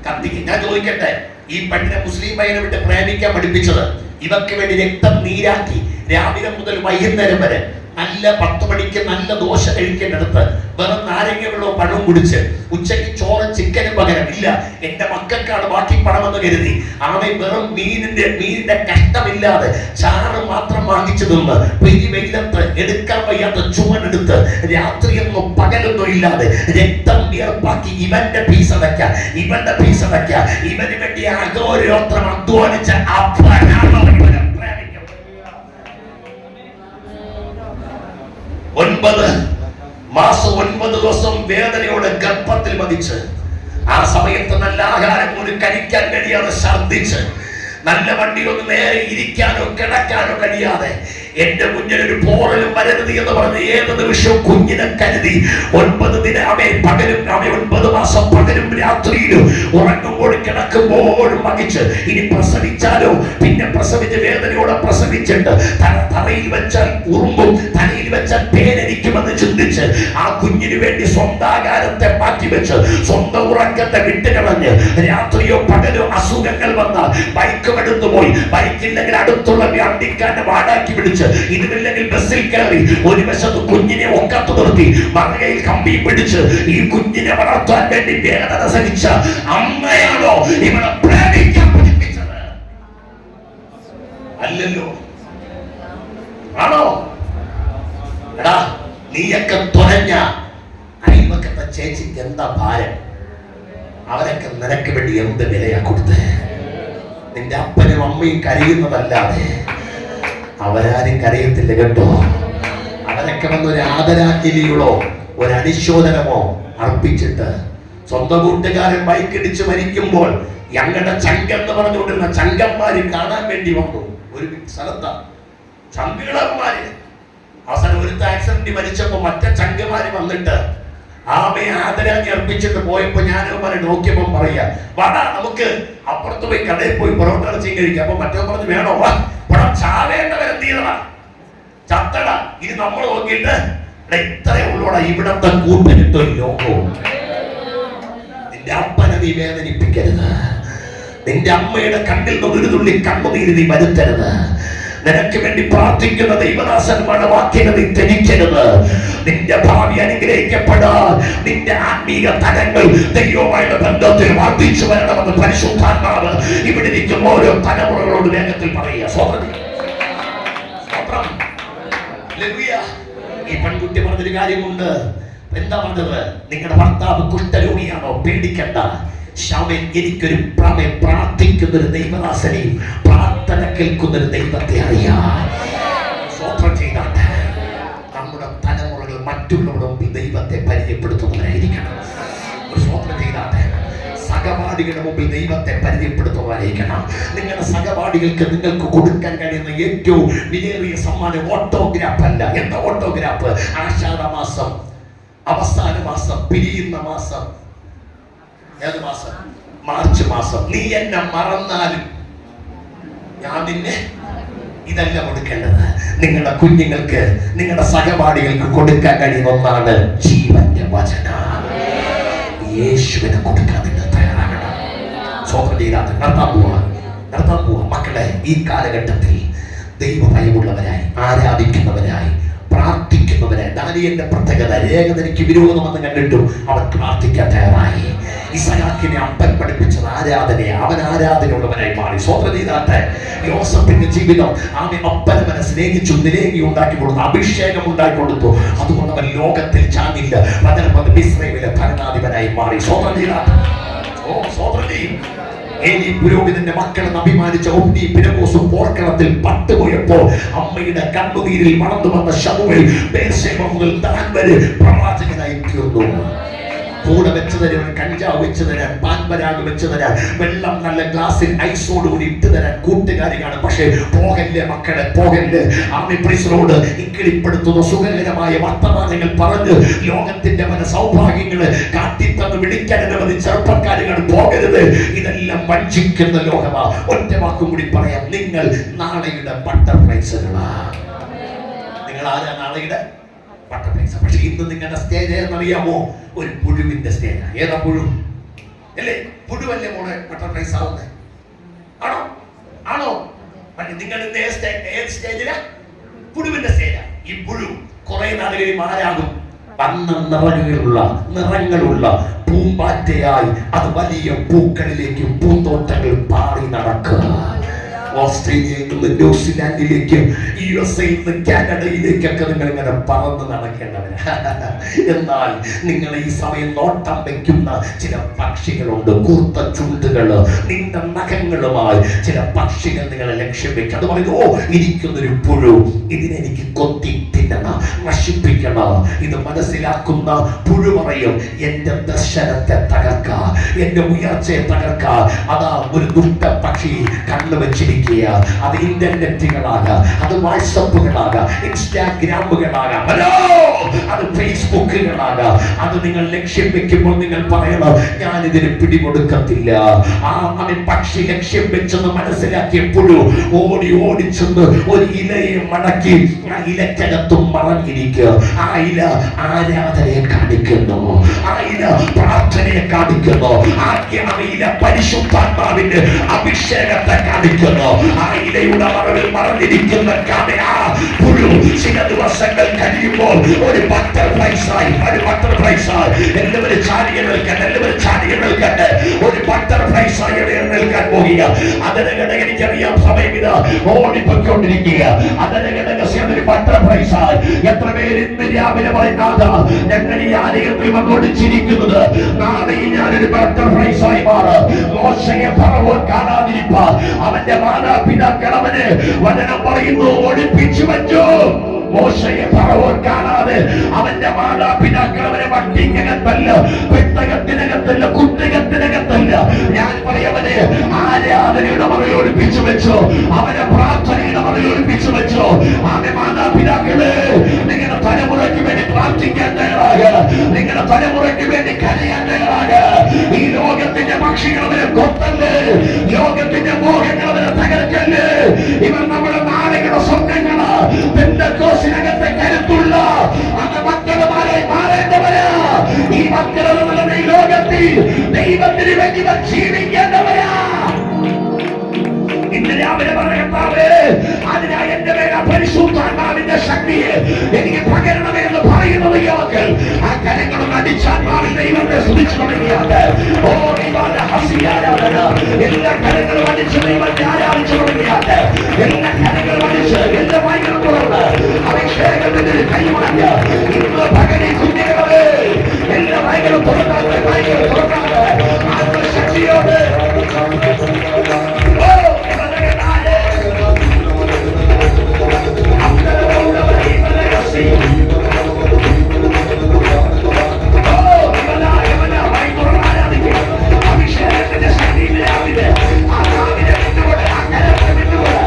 കത്തിക്കും. ഞാൻ ചോദിക്കട്ടെ, ഈ പെണ്ണിനെ മുസ്ലിം പയ്യനെ വിട്ട് പ്രേമിക്കാൻ പഠിപ്പിച്ചത് ഇവർക്ക് വേണ്ടി രക്തം നീരാക്കി രാവിലെ മുതൽ വൈകുന്നേരം വരെ നല്ല 10 മണിക്ക് നല്ല ദോശ കഴിക്കേണ്ടടുത്ത് വെറും നാരങ്ങ വെള്ളവും പഴവും കുടിച്ച് ഉച്ചയ്ക്ക് ചോറ് ചിക്കനും പകരം ഇല്ല, എന്റെ മക്കൾക്കാണ് ബാക്കി പണമെന്ന് കരുതി അവൻ വെറും മീനിന്റെ കഷ്ടമില്ലാതെ ചാറ് മാത്രം വാങ്ങിച്ചു നിന്ന് പെരി വെയിലത്ത് എടുക്കാൻ വയ്യാത്ത ചുമടെടുത്ത് രാത്രിയൊന്നും പകലൊന്നും ഇല്ലാതെ രക്തം വിയർപ്പാക്കി ഇവന്റെ പീസ് അടയ്ക്കാം, ഇവന്റെ പീസ് അടയ്ക്കാം, ഇവന് വേണ്ടി അഗോരോത്രം അധ്വാനിച്ച അപ്പനാണ് 9 മാസം 9 ദിവസം വേദനയോടെ ഗർഭത്തിൽ വധിച്ച് ആ സമയത്ത് നല്ല ആഹാരം പോലും കഴിക്കാൻ കഴിയാതെ ഛർദ്ദിച്ച് നല്ല വണ്ടിയിലൊന്ന് നേരെ ഇരിക്കാനോ കിടക്കാനോ കഴിയാതെ എന്റെ കുഞ്ഞിനൊരു പോറലും വരരുത് എന്ന് പറഞ്ഞ് ഏത് നിമിഷവും കുഞ്ഞിനെ കരുതി 9 ദിനം അവൻ 9 മാസം പകലും രാത്രിയിലും ഉറങ്ങുമ്പോഴും കിടക്കുമ്പോഴും വഹിച്ച് ഇനി പ്രസവിച്ചാലോ പിന്നെ പ്രസവിച്ച് വേദനയോടെ പ്രസവിച്ചിട്ട് തറയിൽ വെച്ചാൽ ഉറുമ്പും തലയിൽ വെച്ചാൽ പേനരിക്കുമെന്ന് ചിന്തിച്ച് ആ കുഞ്ഞിന് വേണ്ടി സ്വന്താകാരത്തെ മാറ്റിവെച്ച് സ്വന്തം ഉറക്കത്തെ വിട്ടുകളഞ്ഞ് രാത്രിയോ പകലോ അസുഖങ്ങൾ വന്നാൽ ബൈക്ക് എടുത്തു പോയി, ബൈക്കില്ലെങ്കിൽ അടുത്തുള്ള വണ്ടിക്കാരനെ വാടാക്കി പിടിച്ച് ഇതില്ലെങ്കിൽ ബസ്സിൽ കയറി ഒരു വശത്ത് കുഞ്ഞിനെ ഒക്കത്ത് നിർത്തി മറകയിൽ കമ്പി പിടിച്ച് ഈ കുഞ്ഞിനെ വളർത്താൻ വേണ്ടി വേദന സഹിച്ച അമ്മയാണോ ഇവളെ പ്രേമിക്കാൻ പഠിപ്പിച്ചത്? അല്ലല്ലോ. ആണോ? എടാ നീയൊക്കെ തുറഞ്ഞ അയൽവക്കത്തെ ചേച്ചിക്ക് എന്താ ഭാരം? അവരൊക്കെ നിനക്ക് വേണ്ടി എന്ത് വിലയാ കൊടുത്തേ? നിന്റെ അപ്പനും അമ്മയും കരയുന്നതല്ലാതെ അവരാരും കരയത്തില്ല കേട്ടോ. അവരൊക്കെ വന്ന് ഒരു ആദരാഞ്ജലികളോ ഒരു അനുശോചനമോ അർപ്പിച്ചിട്ട് സ്വന്തം കൂട്ടുകാരൻ ബൈക്കിടിച്ച് മരിക്കുമ്പോൾ ഞങ്ങളുടെ ചങ്കെന്ന് പറഞ്ഞുകൊണ്ടിരുന്ന ചങ്കന്മാര് കാണാൻ വേണ്ടി വന്നു. ഒരു സ്ഥലത്താ ചങ്കുകളന്മാര്. അവസാനം ഒരു ആക്സിഡന്റ് മരിച്ചപ്പോ മറ്റേ ചങ്കമാര് വന്നിട്ട് ആമയെ ആദരാഞ്ജലി അർപ്പിച്ചിട്ട് പോയപ്പോ ഞാനവന്മാരെ നോക്കിയപ്പോ പറയാ വാടാ നമുക്ക് അപ്പുറത്ത് പോയി കടയിൽ പോയി പൊറോട്ട ഇറച്ചി കഴിക്കാം. അപ്പൊ മറ്റോ പറഞ്ഞു വേണോ വാ പണം ചാവേണ്ടവരെന്ത് ചെയ്തടാ ചത്തടാ. ഇനി നമ്മൾ നോക്കിയിട്ട് ഇത്രയേ ഉള്ളൂടാ ഇവിടത്തെ കൂട്ടിനിട്ടൊരു ലോകവും. നിന്റെ അപ്പനെ നീ വേദനിപ്പിക്കരുത്. നിന്റെ അമ്മയുടെ കണ്ണിൽ നിന്ന് ഒരു തുള്ളി കണ്ണുനീര് നീ വരുത്തരുത്. നിനക്ക് വേണ്ടി പ്രാർത്ഥിക്കുന്ന ദൈവദാസന്മാരുടെ വാക്കിനെ നീ ത്യജിക്കരുത്. നിന്റെ ഭാവി അനുഗ്രഹിക്കപ്പെടാൻ നിന്റെ ആത്മീയ തലങ്ങൾ ദൈവവുമായുള്ള ബന്ധത്തിൽ വർദ്ധിച്ചു വരണമെന്ന് പരിശുദ്ധാത്മാവ് ഇവിടെ ഇരിക്കുന്ന ഓരോ തലമുറകളോട് വേഗത്തിൽ പറയുക. ഈ പെൺകുട്ടി പറഞ്ഞൊരു കാര്യമുണ്ട്. എന്താ പറഞ്ഞത്? നിങ്ങളുടെ ഭർത്താവ് കുഷ്ഠരോഗിയാണോ? പേടിക്കണ്ട. എനിക്കൊരു പ്രാർത്ഥിക്കുന്ന ഒരു ദൈവദാസനെയും പ്രാർത്ഥന കേൾക്കുന്ന ഒരു ദൈവത്തെ അറിയാം. സ്വോത്രം ചെയ്താട്ടെ നമ്മുടെ തലമുറകൾ മറ്റുള്ളവരുടെ മുമ്പിൽ ദൈവത്തെ പരിചയപ്പെടുത്തുന്നവരായിരിക്കണം. ഒരു സ്വോത്രം ചെയ്താട്ടെ സഹപാഠികളുടെ മുമ്പിൽ ദൈവത്തെ പരിചയപ്പെടുത്തുന്നവരായിരിക്കണം. നിങ്ങളുടെ സഹപാഠികൾക്ക് നിങ്ങൾക്ക് കൊടുക്കാൻ കഴിയുന്ന ഏറ്റവും വിലയേറിയ സമ്മാനം ഓട്ടോഗ്രാഫ് അല്ല. എന്താ ഓട്ടോഗ്രാഫ്? ആഷാഢമാസം അവസാന മാസം പിരിയുന്ന മാസം ഏത് മാസം? മാർച്ച് മാസം. നീ എന്നെ മറന്നാലും ഞാൻ നിന്നെ ഇതല്ല കൊടുക്കേണ്ടത്. നിങ്ങളുടെ കുഞ്ഞുങ്ങൾക്ക് നിങ്ങളുടെ സഹപാഠികൾക്ക് കൊടുക്കാൻ കഴിയുന്ന ഒന്നാണ് ജീവന്റെ വചനം. യേശുവിനെ കൊടുക്കാൻ നിങ്ങൾ തയ്യാറാകണം. സ്വന്തം ചെയ്താൽ നടത്താൻ പോവാ. മക്കളെ ഈ കാലഘട്ടത്തിൽ ദൈവഭയമുള്ളവരായി ആരാധിക്കുന്നവരായി പ്രാർത്ഥിക്കുന്നവരെ ദാനിയേലിന്റെ പ്രത്യേകത ഏകതനിക്ക് വിരോധമെന്ന് കണ്ടിട്ടും അവൻ പ്രാർത്ഥിക്കാൻ തയ്യാറായി. ഇസഹാക്കിനെ അപ്പൻ പഠിപ്പിച്ചത് ആരാധനയെ. അവൻ ആരാധനയുള്ളവനായി മാറി. സ്വന്തം ചെയ്താട്ടെ യോസഫിന്റെ ജീവിതം അപ്പനവനെ സ്നേഹിച്ചു നിരേകി ഉണ്ടാക്കി കൊടുത്തു, അഭിഷേകം ഉണ്ടാക്കി കൊടുത്തു. അതുകൊണ്ട് അവൻ ലോകത്തിൽ ചാഞ്ഞില്ല. പകരം മിസ്രൈമിലെ ഭരണാധിപനായി മാറി. സ്വന്തം ചെയ്താട്ടെ. സ്വന്തം ചെയ്യും. ഏലി പുരോഹിതന്റെ മക്കളെന്ന് അഭിമാനിച്ച ഒബ്നി പിരമോസും പോർക്കളത്തിൽ പട്ടുപോയപ്പോൾ അമ്മയുടെ കണ്ണുനീരിൽ വളർന്നു വന്ന ശമൂവേൽ ബേർശേബ മുതൽ ദാൻ വരെ പ്രവാചകനായി തീർന്നു. കൂടെ വെച്ച് തരാൻ, കഞ്ചാവ് വെച്ച് തരാൻ, പാൻപരാഗ് വെച്ച് തരാൻ, വെള്ളം നല്ല ഗ്ലാസ്സിൽ ഐസോടുകൂടി ഇട്ട് തരാൻ കൂട്ടുകാരി കാണും. പക്ഷേ പോകല്ലേ മക്കളെ, പോകല്ലേ. ആമി പ്രീസറോട് ഇക്കിളിപ്പെടുത്തുന്ന സുഖകരമായ വർത്തമാനങ്ങൾ പറഞ്ഞ് ലോകത്തിന്റെ പല സൗഭാഗ്യങ്ങള് കാട്ടിത്തന്ന് വിളിക്കാൻ അനവധി ചെറുപ്പക്കാരുകൾ പോകരുത്. ഇതെല്ലാം വഞ്ചിക്കുന്ന ലോകമാ. ഒറ്റ വാക്കും കൂടി പറയാം, നിങ്ങൾ നാളെയുടെ ബട്ടർഫ്ലൈസുകളാ. നിങ്ങൾ ആരാ നാളെയുടെ ബട്ടർഫ്ലൈസ്? പക്ഷെ ഇന്ന് നിങ്ങളുടെ സ്റ്റേജ് ഏതെന്നറിയാമോ? ഒരു പുഴുവിന്റെ സ്റ്റേജാ. ഏതാ പുഴു? അല്ലേ? പുഴുവല്ലേ മോളെ ബട്ടർഫ്ലൈസ് ആവുന്നത്? ആണോ? ആണോ? പക്ഷെ നിങ്ങൾ ഇന്ന് ഏത് സ്റ്റേജിലാ? പുഴുവിന്റെ സ്റ്റേജാ. ഈ പുഴു കുറെ നാളുകളിൽ ആരാകും? നിറങ്ങളുള്ള പൂമ്പാറ്റയായി അത് വലിയ പൂക്കളിലേക്കും പൂന്തോട്ടങ്ങൾ പാറി നടക്കുക. ഓസ്ട്രേലിയയിൽ നിന്ന് ന്യൂസിലാൻഡിലേക്ക്, USA-യിൽ നിന്ന് കാനഡയിലേക്കൊക്കെ നിങ്ങൾ ഇങ്ങനെ പറന്ന് നടക്കേണ്ടവരാ. എന്നാൽ നിങ്ങൾ ഈ സമയം നോട്ടം വയ്ക്കുന്ന ചില പക്ഷികളുണ്ട്. കൂർത്ത ചുണ്ടുകള്, നീണ്ട നഖങ്ങളുമായി ചില പക്ഷികൾ നിങ്ങളെ ലക്ഷ്യം വെക്കും. അത് പറയുന്നു, ഓ ഇരിക്കുന്നൊരു പുഴു, ഇതിനെനിക്ക് കൊത്തി തിന്നണം, നശിപ്പിക്കണം. ഇത് മനസ്സിലാക്കുന്ന പുഴു പറയും, എന്റെ ദർശനത്തെ തകർക്കാം, എന്റെ ഉയർച്ചയെ തകർക്കാം. അതാ ഒരു ദുഷ്ട പക്ഷി കണ്ണു വെച്ചിരിക്കും. അത് ഇന്റർനെറ്റുകളാകാം, അത് വാട്സപ്പുകളാകാം, ഇൻസ്റ്റാഗ്രാമുകളാകാം, അത് ഫേസ്ബുക്കുകളാകാം. അത് നിങ്ങൾ ലക്ഷ്യം വെക്കുമ്പോൾ നിങ്ങൾ പറയണം, ഞാൻ ഇതിന് പിടികൊടുക്കത്തില്ല. അവൻ പക്ഷി ലക്ഷ്യം വെച്ചെന്ന് മനസ്സിലാക്കിയപ്പോഴും ഓടിച്ചെന്ന് ഒരു ഇലയെ മടക്കി ആ ഇലക്കകത്തും മറഞ്ഞിരിക്കുക. ആ ഇല ആരാധനയെ കാണിക്കുന്നു, ആ ഇല പ്രാർത്ഥനയെ കാണിക്കുന്നു, ആ ഇല പരിശുദ്ധാത്മാവിന്റെ അഭിഷേകത്തെ കാണിക്കുന്നു. ആ ഇലയുടെ മറവിൽ മറഞ്ഞിരിക്കുന്ന പുഴു ചില ദിവസങ്ങൾ കഴിയുമ്പോൾ ഒരു ബട്ടർഫ്ലൈസായി. എല്ലാവരും ചാടിയ നിൽക്കട്ടെ. ഒരു ബട്ടർഫ്ലൈസായി എഴുന്നേൽക്കാൻ പോകുക. അതിനകത്ത് എനിക്കറിയാം സമയം ഇത് ഓടിപ്പോയിക്കൊണ്ടിരിക്കുക. അതിനകത്ത് ബട്ടർഫ്ലൈസായി എത്ര പേര് ഇന്ന് രാവിലെ പറയുന്നത്, ഞങ്ങൾ ഈ ആലയത്തിൽ വന്നോടിച്ചിരിക്കുന്നത് നാളെ ഞാനൊരു ബട്ടർഫ്ലൈസായി മാറും. മോശയെ ഫറവോൻ കാണാതിരിപ്പാൻ അവന്റെ മാതാപിതാക്കൾ അവന് വചനം പറയുന്നു ഒളിപ്പിച്ചു വെച്ചു. മോശയെ ഫറവോൻ കാണാതെ അവന്റെ മാതാപിതാക്കൾ അവനെ വട്ടിക്കകത്തല്ല, പെട്ടകത്തിനകത്തല്ല, കുട്ടകത്തിനകത്തല്ല. ഞാൻ പറയവനെ ആരാധനയുടെ മറയിൽ ഒളിപ്പിച്ചു വെച്ചു, അവനെ പ്രാർത്ഥനയുടെ മറയിൽ ഒളിപ്പിച്ചു വെച്ചു. അവന്റെ മാതാപിതാക്കള് നിങ്ങളുടെ തലമുറയ്ക്ക് വേണ്ടി പ്രാർത്ഥിക്കാൻ തയ്യാറാകുക, നിങ്ങളുടെ തലമുറയ്ക്ക് വേണ്ടി കരയാൻ തയ്യാറാകുക. ഈ ലോകത്തിന്റെ പക്ഷികൾ അവരെ കൊത്തല്ലേ, ലോകത്തിന്റെ മോഹങ്ങൾ അവരെ തകർക്കല്ലേ. ഇവർ നമ്മുടെ നാളുകളുടെ സ്വപ്നങ്ങള് പെന്തക്കോസിനകത്തെ കരുത്തുള്ള അത് മക്കളുമാരെ മാറേണ്ടവരാ. ഈ മക്കളുടെ ഈ ലോകത്തിൽ ദൈവത്തിന് വേണ്ടി ജീവിക്കേണ്ടവരാ. ഇന്ന് രാവിലെ പറയത്താവേ, അതിനായി എന്റെ മേൽ പരിശുദ്ധാത്മാവിന്റെ ശക്തിയെ എനിക്ക് പകരണമെന്ന് പറയുന്നത് യോഗ്യൻ. ആ കരങ്ങളും അടിച്ചാത്മാവിൽ ദൈവത്തെ സ്തുതിച്ചു തുടങ്ങിയാൽ എല്ലാ കരങ്ങളും അടിച്ച് ദൈവത്തെ ആരാധിച്ചു തുടങ്ങിയാൽ, എല്ലാ കരങ്ങളും അടിച്ച് എല്ലാ വായികളും തുറന്ന് അഭിഷേകത്തിന്റെ കൈമാറിയ ഇന്ന് പകരി കുഞ്ഞുങ്ങളെ എല്ലാ വായികളും തുറക്കാതെ ആത്മശക്തിയോട് അഭിഷേകത്തിന്റെ ശക്തിയിലെ ആവിലെ ആ ആവിനെ വിട്ടുകൊണ്ട് അങ്ങനെ വിട്ടുകൊണ്ട്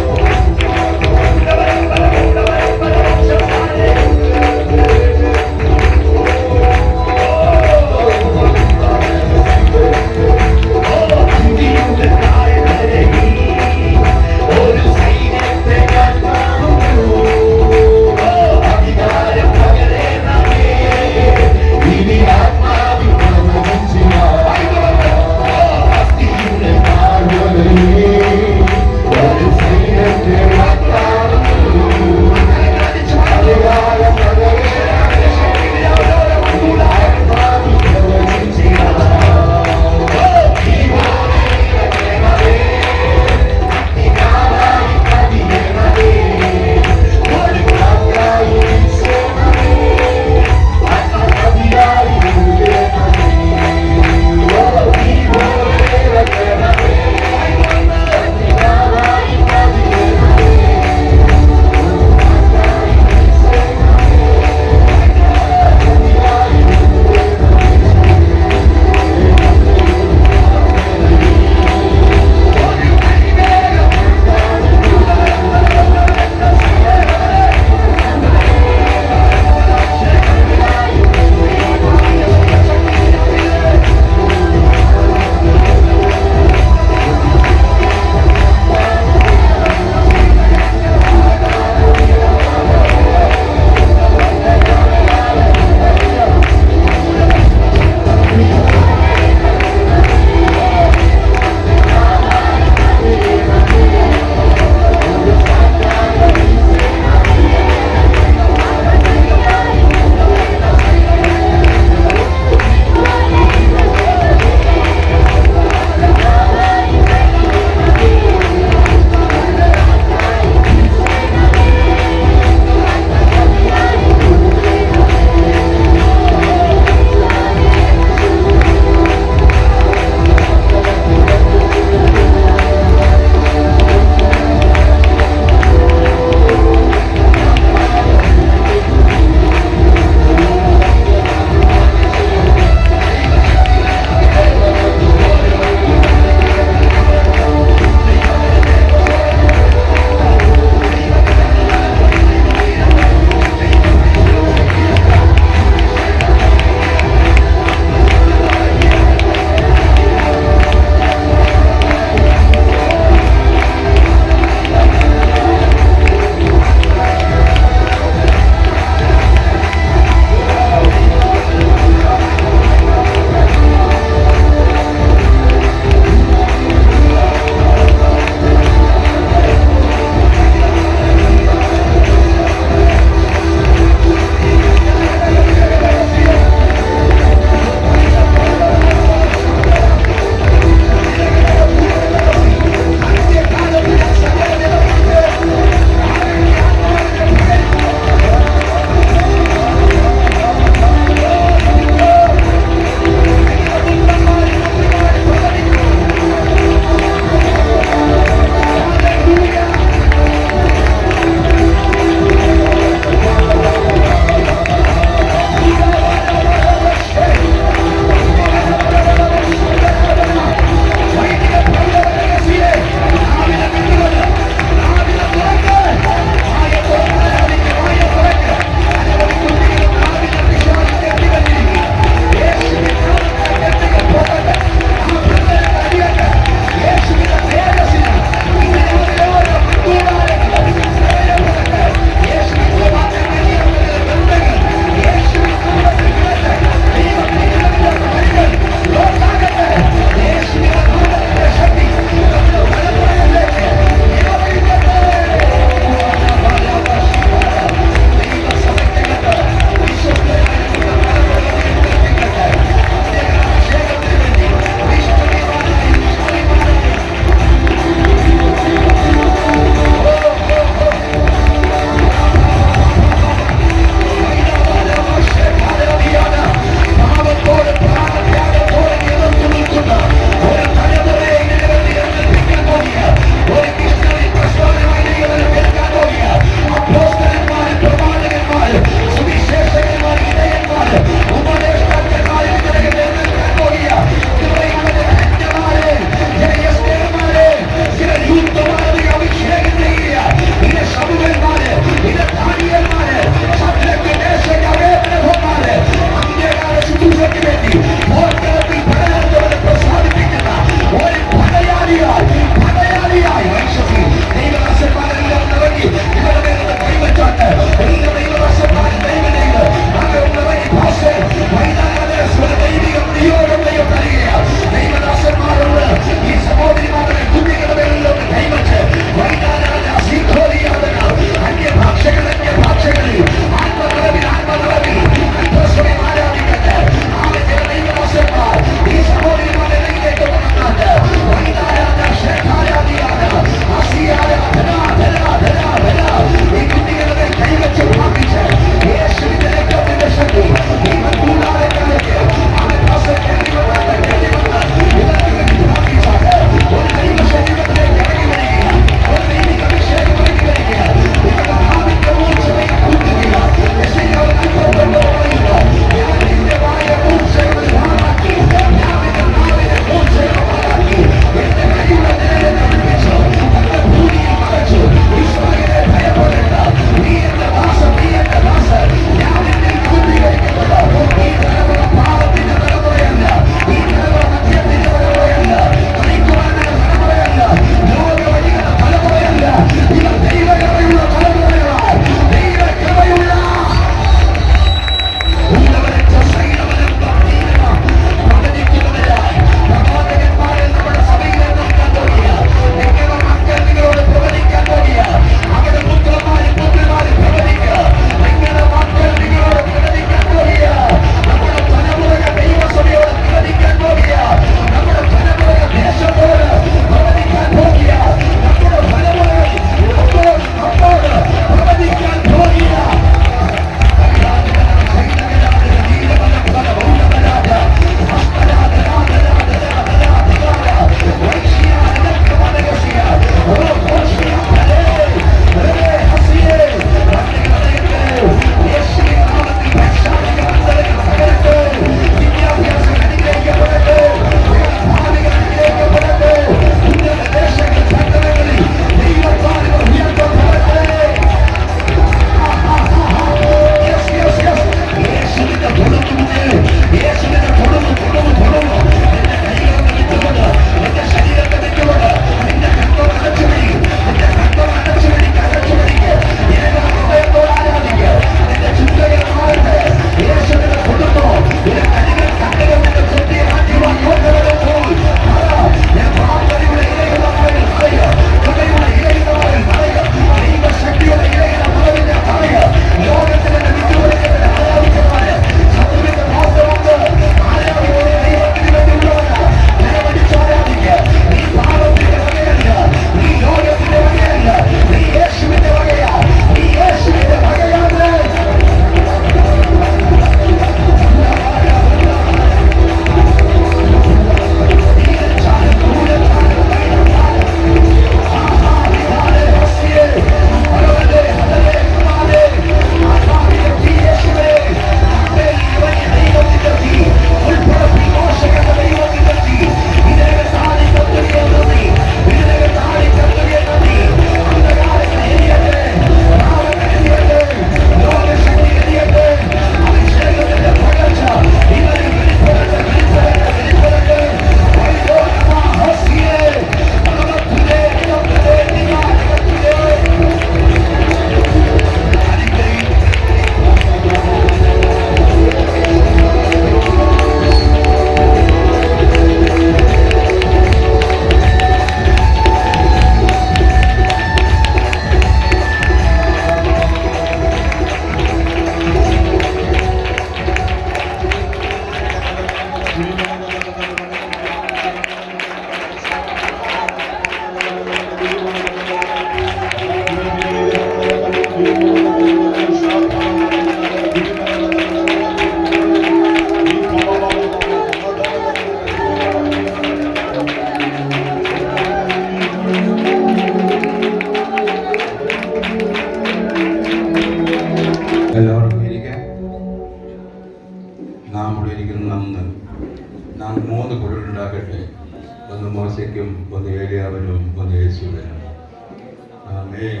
ആമേൻ.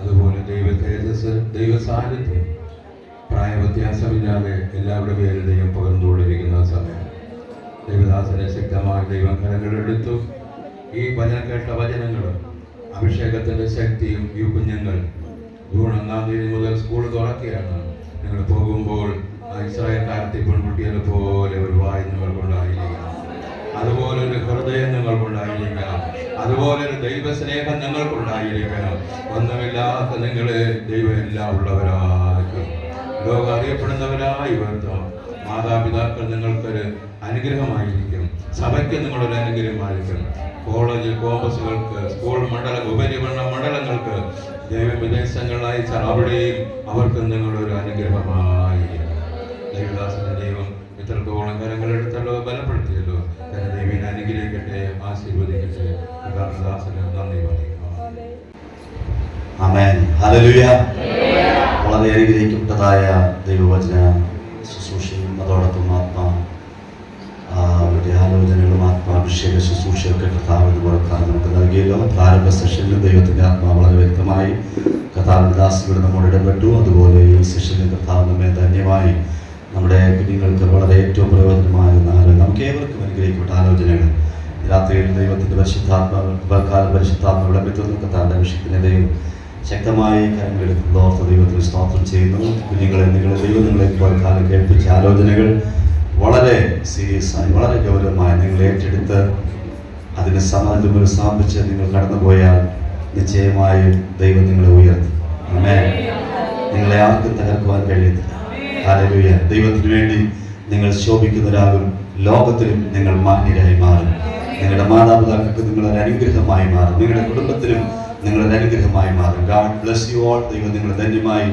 അതുപോലെ ദൈവ തേജസ്, ദൈവ സാന്നിധ്യം പ്രായവ്യത്യാസമില്ലാതെ എല്ലാവരുടെ പേരിൽ ദൈവം പകർന്നുകൊണ്ടിരിക്കുന്ന സമയം ദൈവദാസനെ ശക്തമായി ദൈവം കരങ്ങളെടുത്തു. ഈ കേട്ട വചനങ്ങളും അഭിഷേകത്തിൻ്റെ ശക്തിയും ഈ കുഞ്ഞുങ്ങൾ ജൂൺ 1-ാം തീയതി മുതൽ സ്കൂൾ തുറക്കുകയാണ്. നിങ്ങൾ പോകുമ്പോൾ ഇസ്രായേൽക്കാരത്തെ പെൺകുട്ടികളെ പോലെ ഒരു വായു നിങ്ങൾക്കുണ്ടായിരിക്കണം, അതുപോലെ ഒരു ഹൃദയം നിങ്ങൾക്കുണ്ടായിരിക്കണം, അതുപോലെ ഒരു ദൈവസ്നേഹം നിങ്ങൾക്കുണ്ടായിരിക്കണം. ഒന്നുമില്ലാത്ത നിങ്ങളെ ദൈവം എല്ലാം ഉള്ളവരാക്കും, ലോകം അറിയപ്പെടുന്നവരായി വരുത്തും. മാതാപിതാക്കൾ നിങ്ങൾക്കൊരു അനുഗ്രഹമായിരിക്കും, സഭയ്ക്ക് നിങ്ങളൊരു അനുഗ്രഹമായിരിക്കും. കോളേജ് കോമ്പസുകൾക്ക്, സ്കൂൾ മണ്ഡല ഉപരിപഠന മണ്ഡലങ്ങൾക്ക് ദൈവവിദേശങ്ങളിൽ അവിടെയും അവർക്ക് നിങ്ങളൊരു അനുഗ്രഹമായിരിക്കും. ദൈവദാസന്റെ ദൈവം ഇത്രത്തോളം കരങ്ങളെടുത്തല്ലോ, ബലപ്പെടുത്തിയല്ലോ. തന്നെ ദൈവനെ അനുഗ്രഹിക്കട്ടെ, ആശീർവദിക്കട്ടെ. ദാസന് നന്ദി പറയുന്നു. ആമേൻ. ഹല്ലേലൂയ. വളരെ അനുഗ്രഹിക്കപ്പെട്ടതായ ദൈവവചന ശുശ്രൂഷയും അതോടൊപ്പം ആലോചനകളും ആത്മാഭിഷേക ശുശ്രൂഷയൊക്കെ കർത്താവ് ഇതുപോലെ നമുക്ക് നൽകിയല്ലോ. പ്രാരംഭ സെഷനിൽ ദൈവത്തിൻ്റെ ആത്മാവ് വളരെ വ്യക്തമായി കർത്താവിൻ്റെ ദാസിലൂടെ നമ്മോട് ഇടപെട്ടു. അതുപോലെ ഈ സെഷനിൽ കർത്താവ് നമ്മെ ധന്യമായി നമ്മുടെ കുഞ്ഞുങ്ങൾക്ക് വളരെ ഏറ്റവും പ്രയോജനമായ നമുക്ക് ഏവർക്കും അനുഗ്രഹിക്കപ്പെട്ട ആലോചനകൾ രാത്രിയിൽ ദൈവത്തിൻ്റെ പരിശുദ്ധാത്മ വിളമ്പെത്തുന്നു. കർത്താവിൻ്റെ അഭിഷേകത്തിൻ്റെ ദൈവം ശക്തമായി കരങ്ങളെടുക്കുന്ന ഓർത്ത ദൈവത്തിന് സ്തോത്രം ചെയ്യുന്നു. കുഞ്ഞുങ്ങളെ നിങ്ങളെ ഇപ്പോൾ കാലം കേൾപ്പിച്ച ആലോചനകൾ വളരെ സീരിയസ് ആയി, വളരെ ഗൗരവമായി നിങ്ങൾ ഏറ്റെടുത്ത് അതിന് സമാധാനം സ്ഥാപിച്ച് നിങ്ങൾ കടന്നുപോയാൽ നിശ്ചയമായും ദൈവം നിങ്ങളെ ഉയർത്തും. ആമേൻ. നിങ്ങളെ ആർക്കും തകർക്കുവാൻ കഴിയത്തില്ല. ഹല്ലേലൂയ. ദൈവത്തിന് വേണ്ടി നിങ്ങൾ ശോഭിക്കുന്നവരാകും. ലോകത്തിലും നിങ്ങൾ മാന്യരായി മാറും. നിങ്ങളുടെ മാതാപിതാക്കൾക്ക് നിങ്ങളൊരു അനുഗ്രഹമായി മാറും. നിങ്ങളുടെ കുടുംബത്തിലും നിങ്ങളൊരു അനുഗ്രഹമായി മാറും. God bless you all. ദൈവം നിങ്ങളെ ധന്യമായി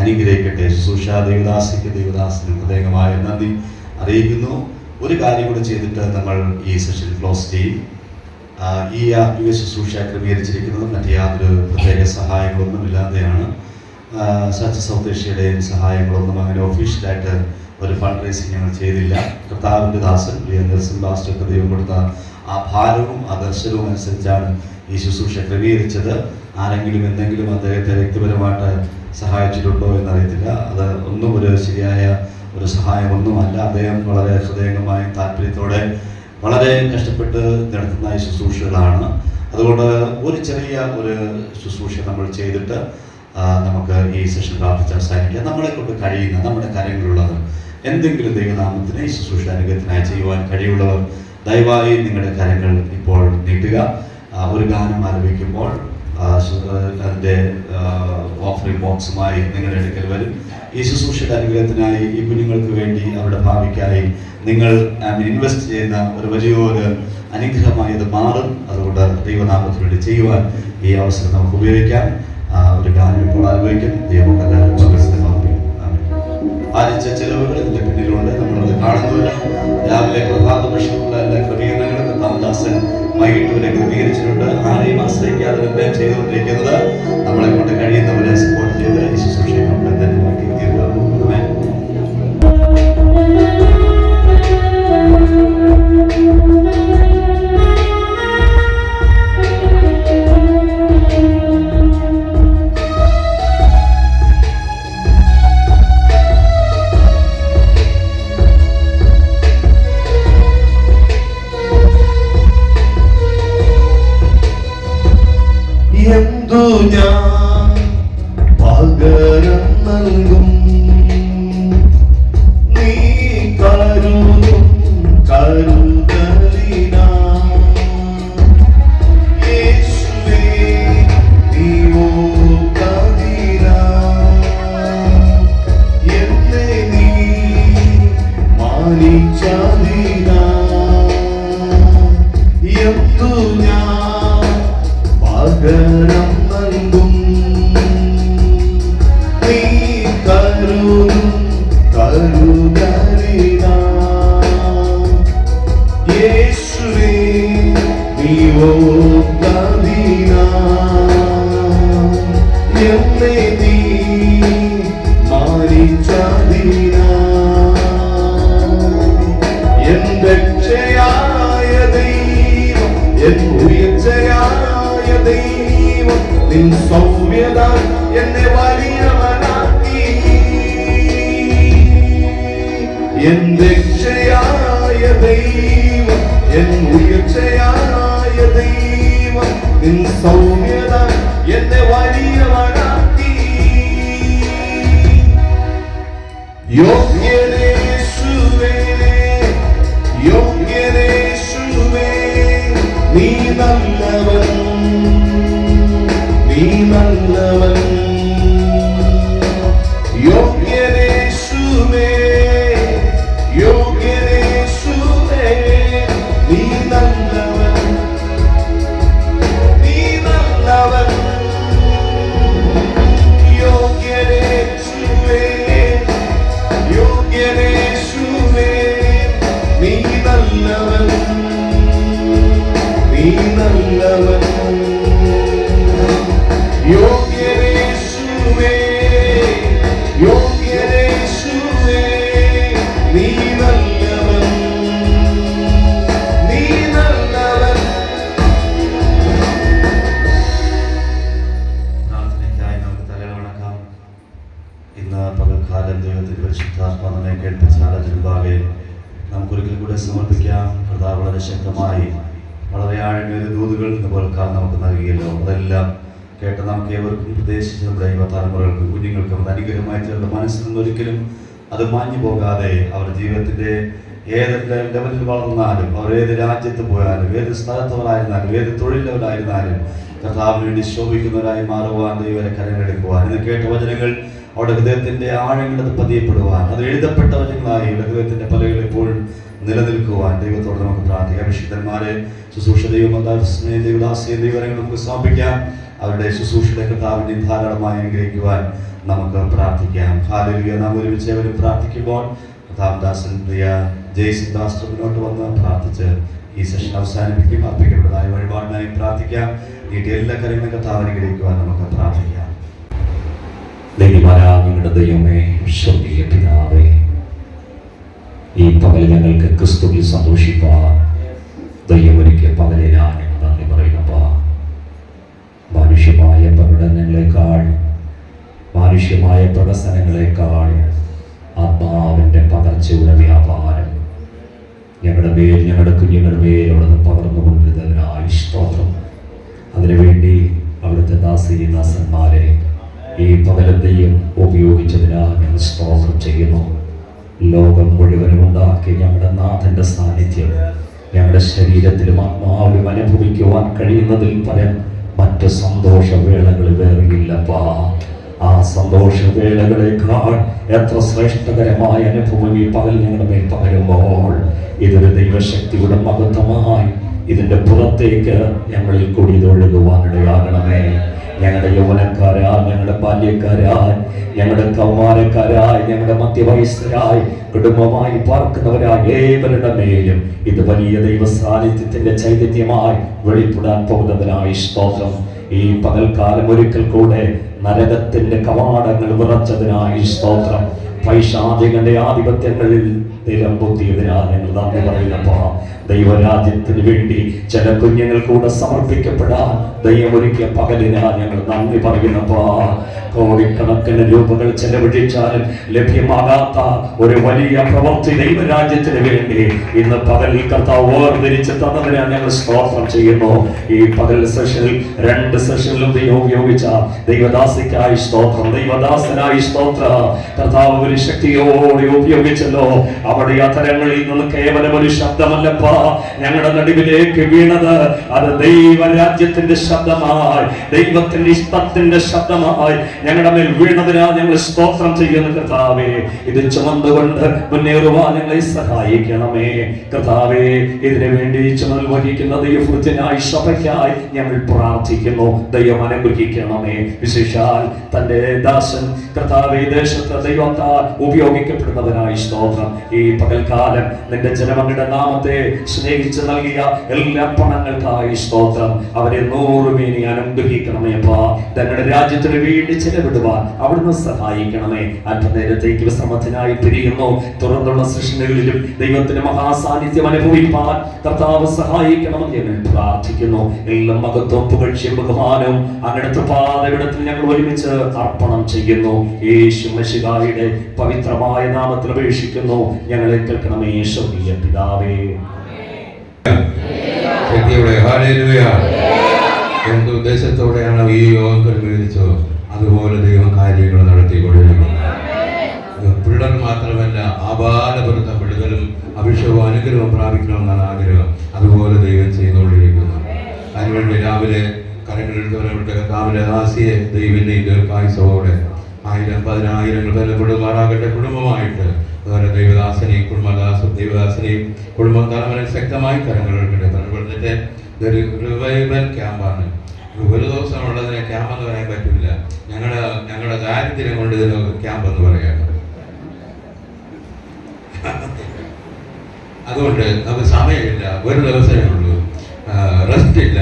അനുഗ്രഹിക്കട്ടെ. ശുശ്രൂഷ ദൈവദാസിന് പ്രത്യേകമായ നന്ദി അറിയിക്കുന്നു. ഒരു കാര്യം കൂടെ ചെയ്തിട്ട് നമ്മൾ ഈ സെഷൻ ക്ലോസ് ചെയ്യും. ഈ ആത്മീയ ശുശ്രൂഷ ക്രമീകരിച്ചിരിക്കുന്നത് മറ്റ് യാതൊരു പ്രത്യേക സഹായങ്ങളൊന്നും ഇല്ലാതെയാണ്. സൗത്ത് ഏഷ്യയുടെയും സഹായങ്ങളൊന്നും അങ്ങനെ ഒഫീഷ്യലായിട്ട് ഒരു ഫണ്ട് റേസിങ് ഞങ്ങൾ ചെയ്തില്ല. കർത്താവിൻ്റെ ദാസൻ നെൽസൺ ബാസ്റ്റർക്ക് ദൈവം കൊടുത്ത ആ ഭാരവും ആ ദർശനവും അനുസരിച്ചാണ് ഈ ശുശ്രൂഷ ക്രമീകരിച്ചത്. ആരെങ്കിലും എന്തെങ്കിലും അദ്ദേഹത്തെ വ്യക്തിപരമായിട്ട് സഹായിച്ചിട്ടുണ്ടോ എന്നറിയത്തില്ല. അത് ഒന്നും ഒരു ശരിയായ ഒരു സഹായമൊന്നുമല്ല. അദ്ദേഹം വളരെ ഹൃദയംഗമായ താല്പര്യത്തോടെ വളരെ കഷ്ടപ്പെട്ട് നടത്തുന്ന ഈ ശുശ്രൂഷകളാണ്. അതുകൊണ്ട് ഒരു ചെറിയ ഒരു ശുശ്രൂഷ നമ്മൾ ചെയ്തിട്ട് നമുക്ക് ഈ സെഷൻ പ്രാർത്ഥിച്ച് അവസാനിക്കാം. നമ്മളെ കൊണ്ട് കഴിയുന്ന നമ്മുടെ കാര്യങ്ങളുള്ളത് എന്തെങ്കിലും ദൈവനാമത്തിന് ഈ ശുശ്രൂഷ അനുഗ്രഹത്തിനായി ചെയ്യുവാൻ കഴിവുള്ളവർ ദയവായി നിങ്ങളുടെ കാര്യങ്ങൾ ഇപ്പോൾ നീട്ടുക. ഒരു ഗാനം ആലപിക്കുമ്പോൾ അതിൻ്റെ ഓഫറിംഗ് ബോക്സുമായി നിങ്ങളുടെ അടുക്കൽ വരും. ഈ ശുശ്രൂഷയുടെ അനുഗ്രഹത്തിനായി ഈ കുഞ്ഞുങ്ങൾക്ക് വേണ്ടി അവരുടെ ഭാവിക്കായി നിങ്ങൾ ഇൻവെസ്റ്റ് ചെയ്യുന്ന ഒരു വലിയൊരു അനുഗ്രഹമായി ഇത് മാറും. അതുകൊണ്ട് ദൈവനാമത്തിന് വേണ്ടി ചെയ്യുവാൻ ഈ അവസരം നമുക്ക് ഉപയോഗിക്കാം. ഒരു ഗാനം ഇപ്പോൾ ആലോചിക്കും. ദൈവമൊക്കെ ആരിച്ച ചെലവുകൾ ഇതിൻ്റെ പിന്നിലുണ്ട്. നമ്മളത് കാണുന്നില്ല. രാവിലെ പ്രഭാത ഭക്ഷണമുള്ള എല്ലാ ക്രമീകരണങ്ങളും താമദാസൻ വൈകിട്ട് വരെ ക്രമീകരിച്ചിട്ടുണ്ട്. ആരെയും ആശ്രയിക്കാതെ നിർഭയം ചെയ്തുകൊണ്ടിരിക്കുന്നത് നമ്മളെ കൊണ്ട് കഴിയുന്നവരെ സപ്പോർട്ട് ചെയ്ത് ഈ ശുശ്രൂഷയെ നമ്മൾ ധന്യമാക്കി തീർക്കാറുണ്ട്. എന്തു ഞാൻ പകരം നൽകും നീ കരുതും കരുതലിനാ യേശുവേ നീ ഓർത്തതിനാ എന്നെ നീ മാനിച്ചതിനാ എന്തു ഞാൻ പകരം നൽകും നീ കരുതും കരുതലിനാ യേശുവേ നീ ഓർത്തതിനാ എന്നെ നീ മാനിച്ചതിനാ എൻ രക്ഷയായ ദൈവം എൻ ഉയർച്ചയായ ദൈവം നിൻ സൗമ്യത എന്നെ വലിയവനാക്കി. എൻ രക്ഷയായ ദൈവം, എൻ ഉയർച്ചയായ ദൈവം, നിൻ സൗമ്യത എന്നെ വലിയവനാക്കി. യോഗ്യനേശുവേ, യോഗ്യനേശുവേ, നീ നല്ലവൻ, നീ നല്ലവൻ. യോഗ്യനേശുവേ, യോഗ്യനേശുവേ, നീ നല്ലവൻ, നീ നല്ലവൻ. യോഗ്യനേശുവേ, യോഗ്യനേശുവേ, നീ നല്ലവൻ, നീ നല്ലവൻ. യോഗ്യനേശുവേ, യോഗ്യനേശുവേ, നീ നല്ലവൻ, നീ നല്ലവൻ. പ്രാർത്ഥനയ്ക്കായി നമുക്ക് തലവണക്കാം. ഇന്ന് പകൽക്കാലം ദൈവത്തിന്റെ പരിശുദ്ധാത്മാ നമ്മെ കേൾപ്പിച്ച ആരാധനഭാവെ നമുക്കൊരിക്കൽ കൂടെ സമർപ്പിക്കാം. കർത്താവ് വളരെ ശക്തമായി വളരെ ആഴമേറിയ ദൂതുകൾ ഇന്ന് പകൽക്കാലം നമുക്ക് നൽകിയല്ലോ. അതെല്ലാം കേട്ട നമുക്ക് ഏവർക്കും പ്രത്യേകിച്ച് നമ്മുടെ യുവതലമുറകൾക്കും കുഞ്ഞുങ്ങൾക്കും അത് അനുഗ്രഹമായി ചേർന്ന മനസ്സിൽ നിന്നൊരിക്കലും അത് മാഞ്ഞു പോകാതെ അവർ ജീവിതത്തിന്റെ ഏത് ലെവലിൽ വളർന്നാലും അവർ ഏത് രാജ്യത്ത് പോയാലും ഏത് സ്ഥലത്തവരായിരുന്നാലും ഏത് തൊഴിലവരായിരുന്നാലും കർത്താവിന് വേണ്ടി ശോഭിക്കുന്നവരായി മാറുവാൻ ദൈവരെ കരങ്ങളെടുക്കുവാൻ ഇന്ന് കേട്ട വചനങ്ങൾ അവരുടെ ഹൃദയത്തിന്റെ ആഴങ്ങളിൽ പതിയപ്പെടുവാൻ അത് എഴുതപ്പെട്ട വചനങ്ങളായി ഹൃദയത്തിന്റെ പലകൾ എപ്പോഴും നിലനിൽക്കുവാൻ ദൈവത്തോട് നമുക്ക് പ്രാർത്ഥിക്കാം. വിശുദ്ധന്മാരെ ശുശ്രൂഷ ദൈവദാസിയെ ദൈവങ്ങൾ നമുക്ക് സമർപ്പിക്കാം. അവരുടെ ശുശ്രൂഷയുടെ കർത്താവിനെ ധാരാളമായി അനുഗ്രഹിക്കുവാൻ നമുക്ക് പ്രാർത്ഥിക്കാം. ഹല്ലേലൂയ. നാം ഒരുമിച്ച് അവരും പ്രാർത്ഥിക്കുമ്പോൾ കർത്താവദാസൻ പ്രിയ ജയ്സിൻ ദാസ് മുന്നോട്ട് വന്ന് പ്രാർത്ഥിച്ച് ഈ സെഷൻ അവസാനിപ്പിക്കും. അർപ്പിക്കപ്പെട്ടതായ വഴിപാടിനായി പ്രാർത്ഥിക്കാം. നീട്ടിയ എല്ലാ കാര്യങ്ങളും കർത്താവ് അനുഗ്രഹിക്കുവാൻ നമുക്ക് പ്രാർത്ഥിക്കാം. ദൈവമാരാഞ്ഞങ്ങളുടെ ദൈവമേ, സ്വർഗീയ പിതാവേ, ഈ പകൽ ഞങ്ങൾക്ക് ക്രിസ്തുവിൽ സന്തോഷിപ്പാൻ ദൈവമൊരുക്കിയ പകലെ ഞാൻ നന്ദി പറയുന്നപ്പാ. മാനുഷ്യമായ പ്രകടനങ്ങളെക്കാൾ മാനുഷ്യമായ പ്രകസനങ്ങളെക്കാൾ ആത്മാവിൻ്റെ പകർച്ചയുടെ വ്യാപാരം ഞങ്ങളുടെ മേൽ ഞങ്ങളുടെ കുഞ്ഞുങ്ങളുടെ മേൽ അവിടുന്ന് പകർന്നുകൊണ്ടിരുന്നതിനായി സ്തോത്രം. അതിനുവേണ്ടി അവിടുത്തെ ദാസന്മാരെ ഈ പകലത്തെയും ഉപയോഗിച്ചതിനാൽ ഞങ്ങൾ സ്തോത്രം ചെയ്യുന്നു. ലോകം മുഴുവനും ഉണ്ടാക്കി ഞങ്ങളുടെ നാഥന്റെ സാന്നിധ്യം ഞങ്ങളുടെ ശരീരത്തിലും ആത്മാവിലും അനുഭവിക്കുവാൻ കഴിയുന്നതിൽ പരം മറ്റ് സന്തോഷവേളകൾ വേറെയില്ലപ്പാ. ആ സന്തോഷവേളകളെക്കാൾ എത്ര ശ്രേഷ്ഠകരമായ അനുഭവം ഈ പകൽ ഞങ്ങളുടെ മേൽ പകരുമ്പോൾ ഇതൊരു ദൈവശക്തിയുടെ മഹത്വമായി ഇതിൻ്റെ പുറത്തേക്ക് ഞങ്ങളിൽ കൂടി ഇതൊഴുകുവാനിടയാകണമേ. ഞങ്ങളുടെ യൗവനക്കാരായി, ഞങ്ങളുടെ ബാല്യക്കാരായി, ഞങ്ങളുടെ കൗമാരക്കാരായി, ഞങ്ങളുടെ മധ്യവയസ്കരായി, കുടുംബമായി പാർക്കുന്നവരായി ഏവരുടെ മേലും ഇത് വലിയ ദൈവ സാന്നിധ്യത്തിന്റെ ചൈതന്യമായി വെളിപ്പെടാൻ പോകുന്നതിനായി സ്തോത്രം. ഈ പകൽക്കാലം ഒരിക്കൽ കൂടെ നരകത്തിന്റെ കവാടങ്ങൾ വിറച്ചതിനായി സ്തോത്രം. പൈശാചികന്റെ ആധിപത്യങ്ങളിൽ നിലംപൊത്തിയതിനാൽ ഞങ്ങൾ നന്ദി പറയുന്നപ്പോ ദൈവരാജ്യത്തിന് വേണ്ടി ചില കുഞ്ഞുങ്ങൾ കൂടെ സമർപ്പിക്കപ്പെടാൻ ദൈവമൊരുക്കിയ പകലിനാൽ ഞങ്ങൾ നന്ദി പറയുന്നപ്പോ കോടിക്കണക്കിന് രൂപകൾ ചെലവഴിച്ചാലും ലഭ്യമാകാത്ത ഒരു വലിയ പ്രവൃത്തി ദൈവരാജ്യത്തിന് വേണ്ടി ഇന്ന് പകൽ കർത്താവ് വേർതിരിച്ച് തന്നതിനാൽ ഞങ്ങൾ സ്തോത്രം ചെയ്യുന്നു. ഈ പകൽ സെഷനിൽ 2 സെഷനിലും ദൈവം ഉപയോഗിച്ച ദൈവദാസിക്കായി സ്തോത്രം, ദൈവദാസനായി സ്തോത്രം. കർത്താവ് ഒരു ശക്തിയോടെ ഉപയോഗിച്ചല്ലോ. അവിടെ അധരങ്ങളിൽ നിന്ന് കേവലം ഒരു ശബ്ദമല്ലപ്പാ ഞങ്ങളുടെ നടുവിലേക്ക് വീണത്, അത് ദൈവരാജ്യത്തിന്റെ ശബ്ദമായി, ദൈവത്തിന്റെ ഇഷ്ടത്തിന്റെ ശബ്ദമായി ഞങ്ങളുടെ മേൽ വീണതിനാൽ ഞങ്ങൾ സ്തോത്രം ചെയ്യുന്ന കർത്താവേ. ഇത് ചുമന്നുകൊണ്ട് മുന്നേറുവാൻ ഞങ്ങളെ സഹായിക്കണമേ കർത്താവേ. ഇതിനു വേണ്ടി ചുമതല വഹിക്കുന്ന ദൈവവൃത്തിനായി സഭയ്ക്കായി ഞങ്ങൾ പ്രാർത്ഥിക്കുന്നു. ദൈവം അനുഗ്രഹിക്കണമേ. വിശേഷാൽ തന്റെ ദാസൻ കർത്താവേ ദേശത്ത് ദൈവത്താൽ ഉപയോഗിക്കപ്പെടുന്നവനായി സ്തോത്രം. ഈ പകൽക്കാലം നിന്റെ ജനമങ്ങളുടെ നാമത്തെ സ്നേഹിച്ച് നൽകിയ എല്ലാ പണങ്ങൾക്കായി സ്തോത്രം. അവരെ 100 മേനി അനുഗ്രഹിക്കണമേ അപ്പാ. തങ്ങളുടെ രാജ്യത്തിന് വേണ്ടി ചെലവിടുവാൻ അവിടുന്ന് സഹായിക്കണമേ. അല്പനേരത്തേക്ക് വിശ്രമത്തിനായി പിരിയുന്നു. തുറന്നുള്ള സെഷനുകളിലും ദൈവത്തിന്റെ മഹാസാന്നിധ്യം അനുഭവിപ്പാൻ കർത്താവ് സഹായിക്കണമെന്ന് ഞങ്ങൾ പ്രാർത്ഥിക്കുന്നു. എല്ലാ മഹത്വവും പുകഴ്ചയും ബഹുമാനവും അങ്ങടുത്ത പാതവിടത്തിൽ ഞങ്ങൾ ഒരുമിച്ച് അർപ്പണം ചെയ്യുന്നു. യേശു മിശിഹായുടെ പവിത്രമായ നാമത്തിൽ അപേക്ഷിക്കുന്നു. ഞങ്ങളെ കേൾക്കണമേ സ്വർഗീയ പിതാവേ. ശക്തിയോടെ ഹല്ലേലൂയ. എന്ത് ഉദ്ദേശത്തോടെയാണ് ഈ യോഗം ക്രമീകരിച്ചോ അതുപോലെ ദൈവം കാര്യങ്ങൾ നടത്തിക്കൊണ്ടിരിക്കുന്നു. പിള്ളേർ മാത്രമല്ല, ആബാലവൃദ്ധം വിടുതലും അഭിഷേകവും അനുഗ്രഹവും പ്രാപിക്കണമെന്നാണ് ആഗ്രഹം. അതുപോലെ ദൈവം ചെയ്തുകൊണ്ടിരിക്കുന്നു. അതിനുവേണ്ടി രാവിലെ കരങ്ങളെടുത്തവരുടെ കർത്താവിന്റെ ദാസിയെ ദൈവത്തിന്റെ ദീർഘായുസ്സോടെ 1000 10,000 ബലപ്പെടുമാറാകട്ടെ. കുടുംബമായിട്ട് അതുപോലെ ദൈവദാസനെയും ദൈവദാസനെയും കുടുംബം തലമുറ ശക്തമായി കരങ്ങളെടുക്കട്ടെ. പലപ്പെടുത്തിട്ട് ഇതൊരു റിവൈവൽ ക്യാമ്പാണ്. ഒരു ദിവസം ഉള്ളതിനെ ക്യാമ്പ് എന്ന് പറയാൻ പറ്റില്ല. ഞങ്ങളുടെ ദാരിദ്ര്യം കൊണ്ട് ഇതിന് ക്യാമ്പ് എന്ന് പറയാണ്. അതുകൊണ്ട് നമുക്ക് സമയമില്ല, ഒരു ദിവസമേ ഉള്ളൂ. റെസ്റ്റ് ഇല്ല,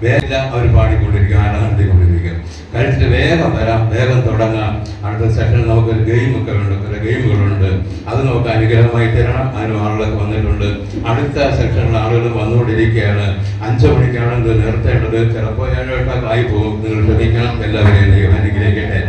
വേല അവർ പാടിക്കൊണ്ടിരിക്കുക, ആനന്ദിക്കൊണ്ടിരിക്കുക. കഴിച്ചിട്ട് വേഗം വരാം, വേഗം തുടങ്ങാം. അടുത്ത സെഷനിൽ നമുക്കൊരു ഗെയിമൊക്കെ ഉണ്ട്, കുറെ ഗെയിമുകളുണ്ട്. അത് നമുക്ക് അനുഗ്രഹമായി തരണം. അതിന് ആളുകളൊക്കെ വന്നിട്ടുണ്ട്. അടുത്ത സെക്ഷനിൽ ആളുകൾ വന്നുകൊണ്ടിരിക്കുകയാണ്. 5 മണിക്കാണ് ഇത് നിർത്തേണ്ടത്. ചിലപ്പോൾ 7 8 ആയി പോകും. നിങ്ങൾ ക്ഷമിക്കണം. എല്ലാവരെയും അനുഗ്രഹിക്കട്ടെ.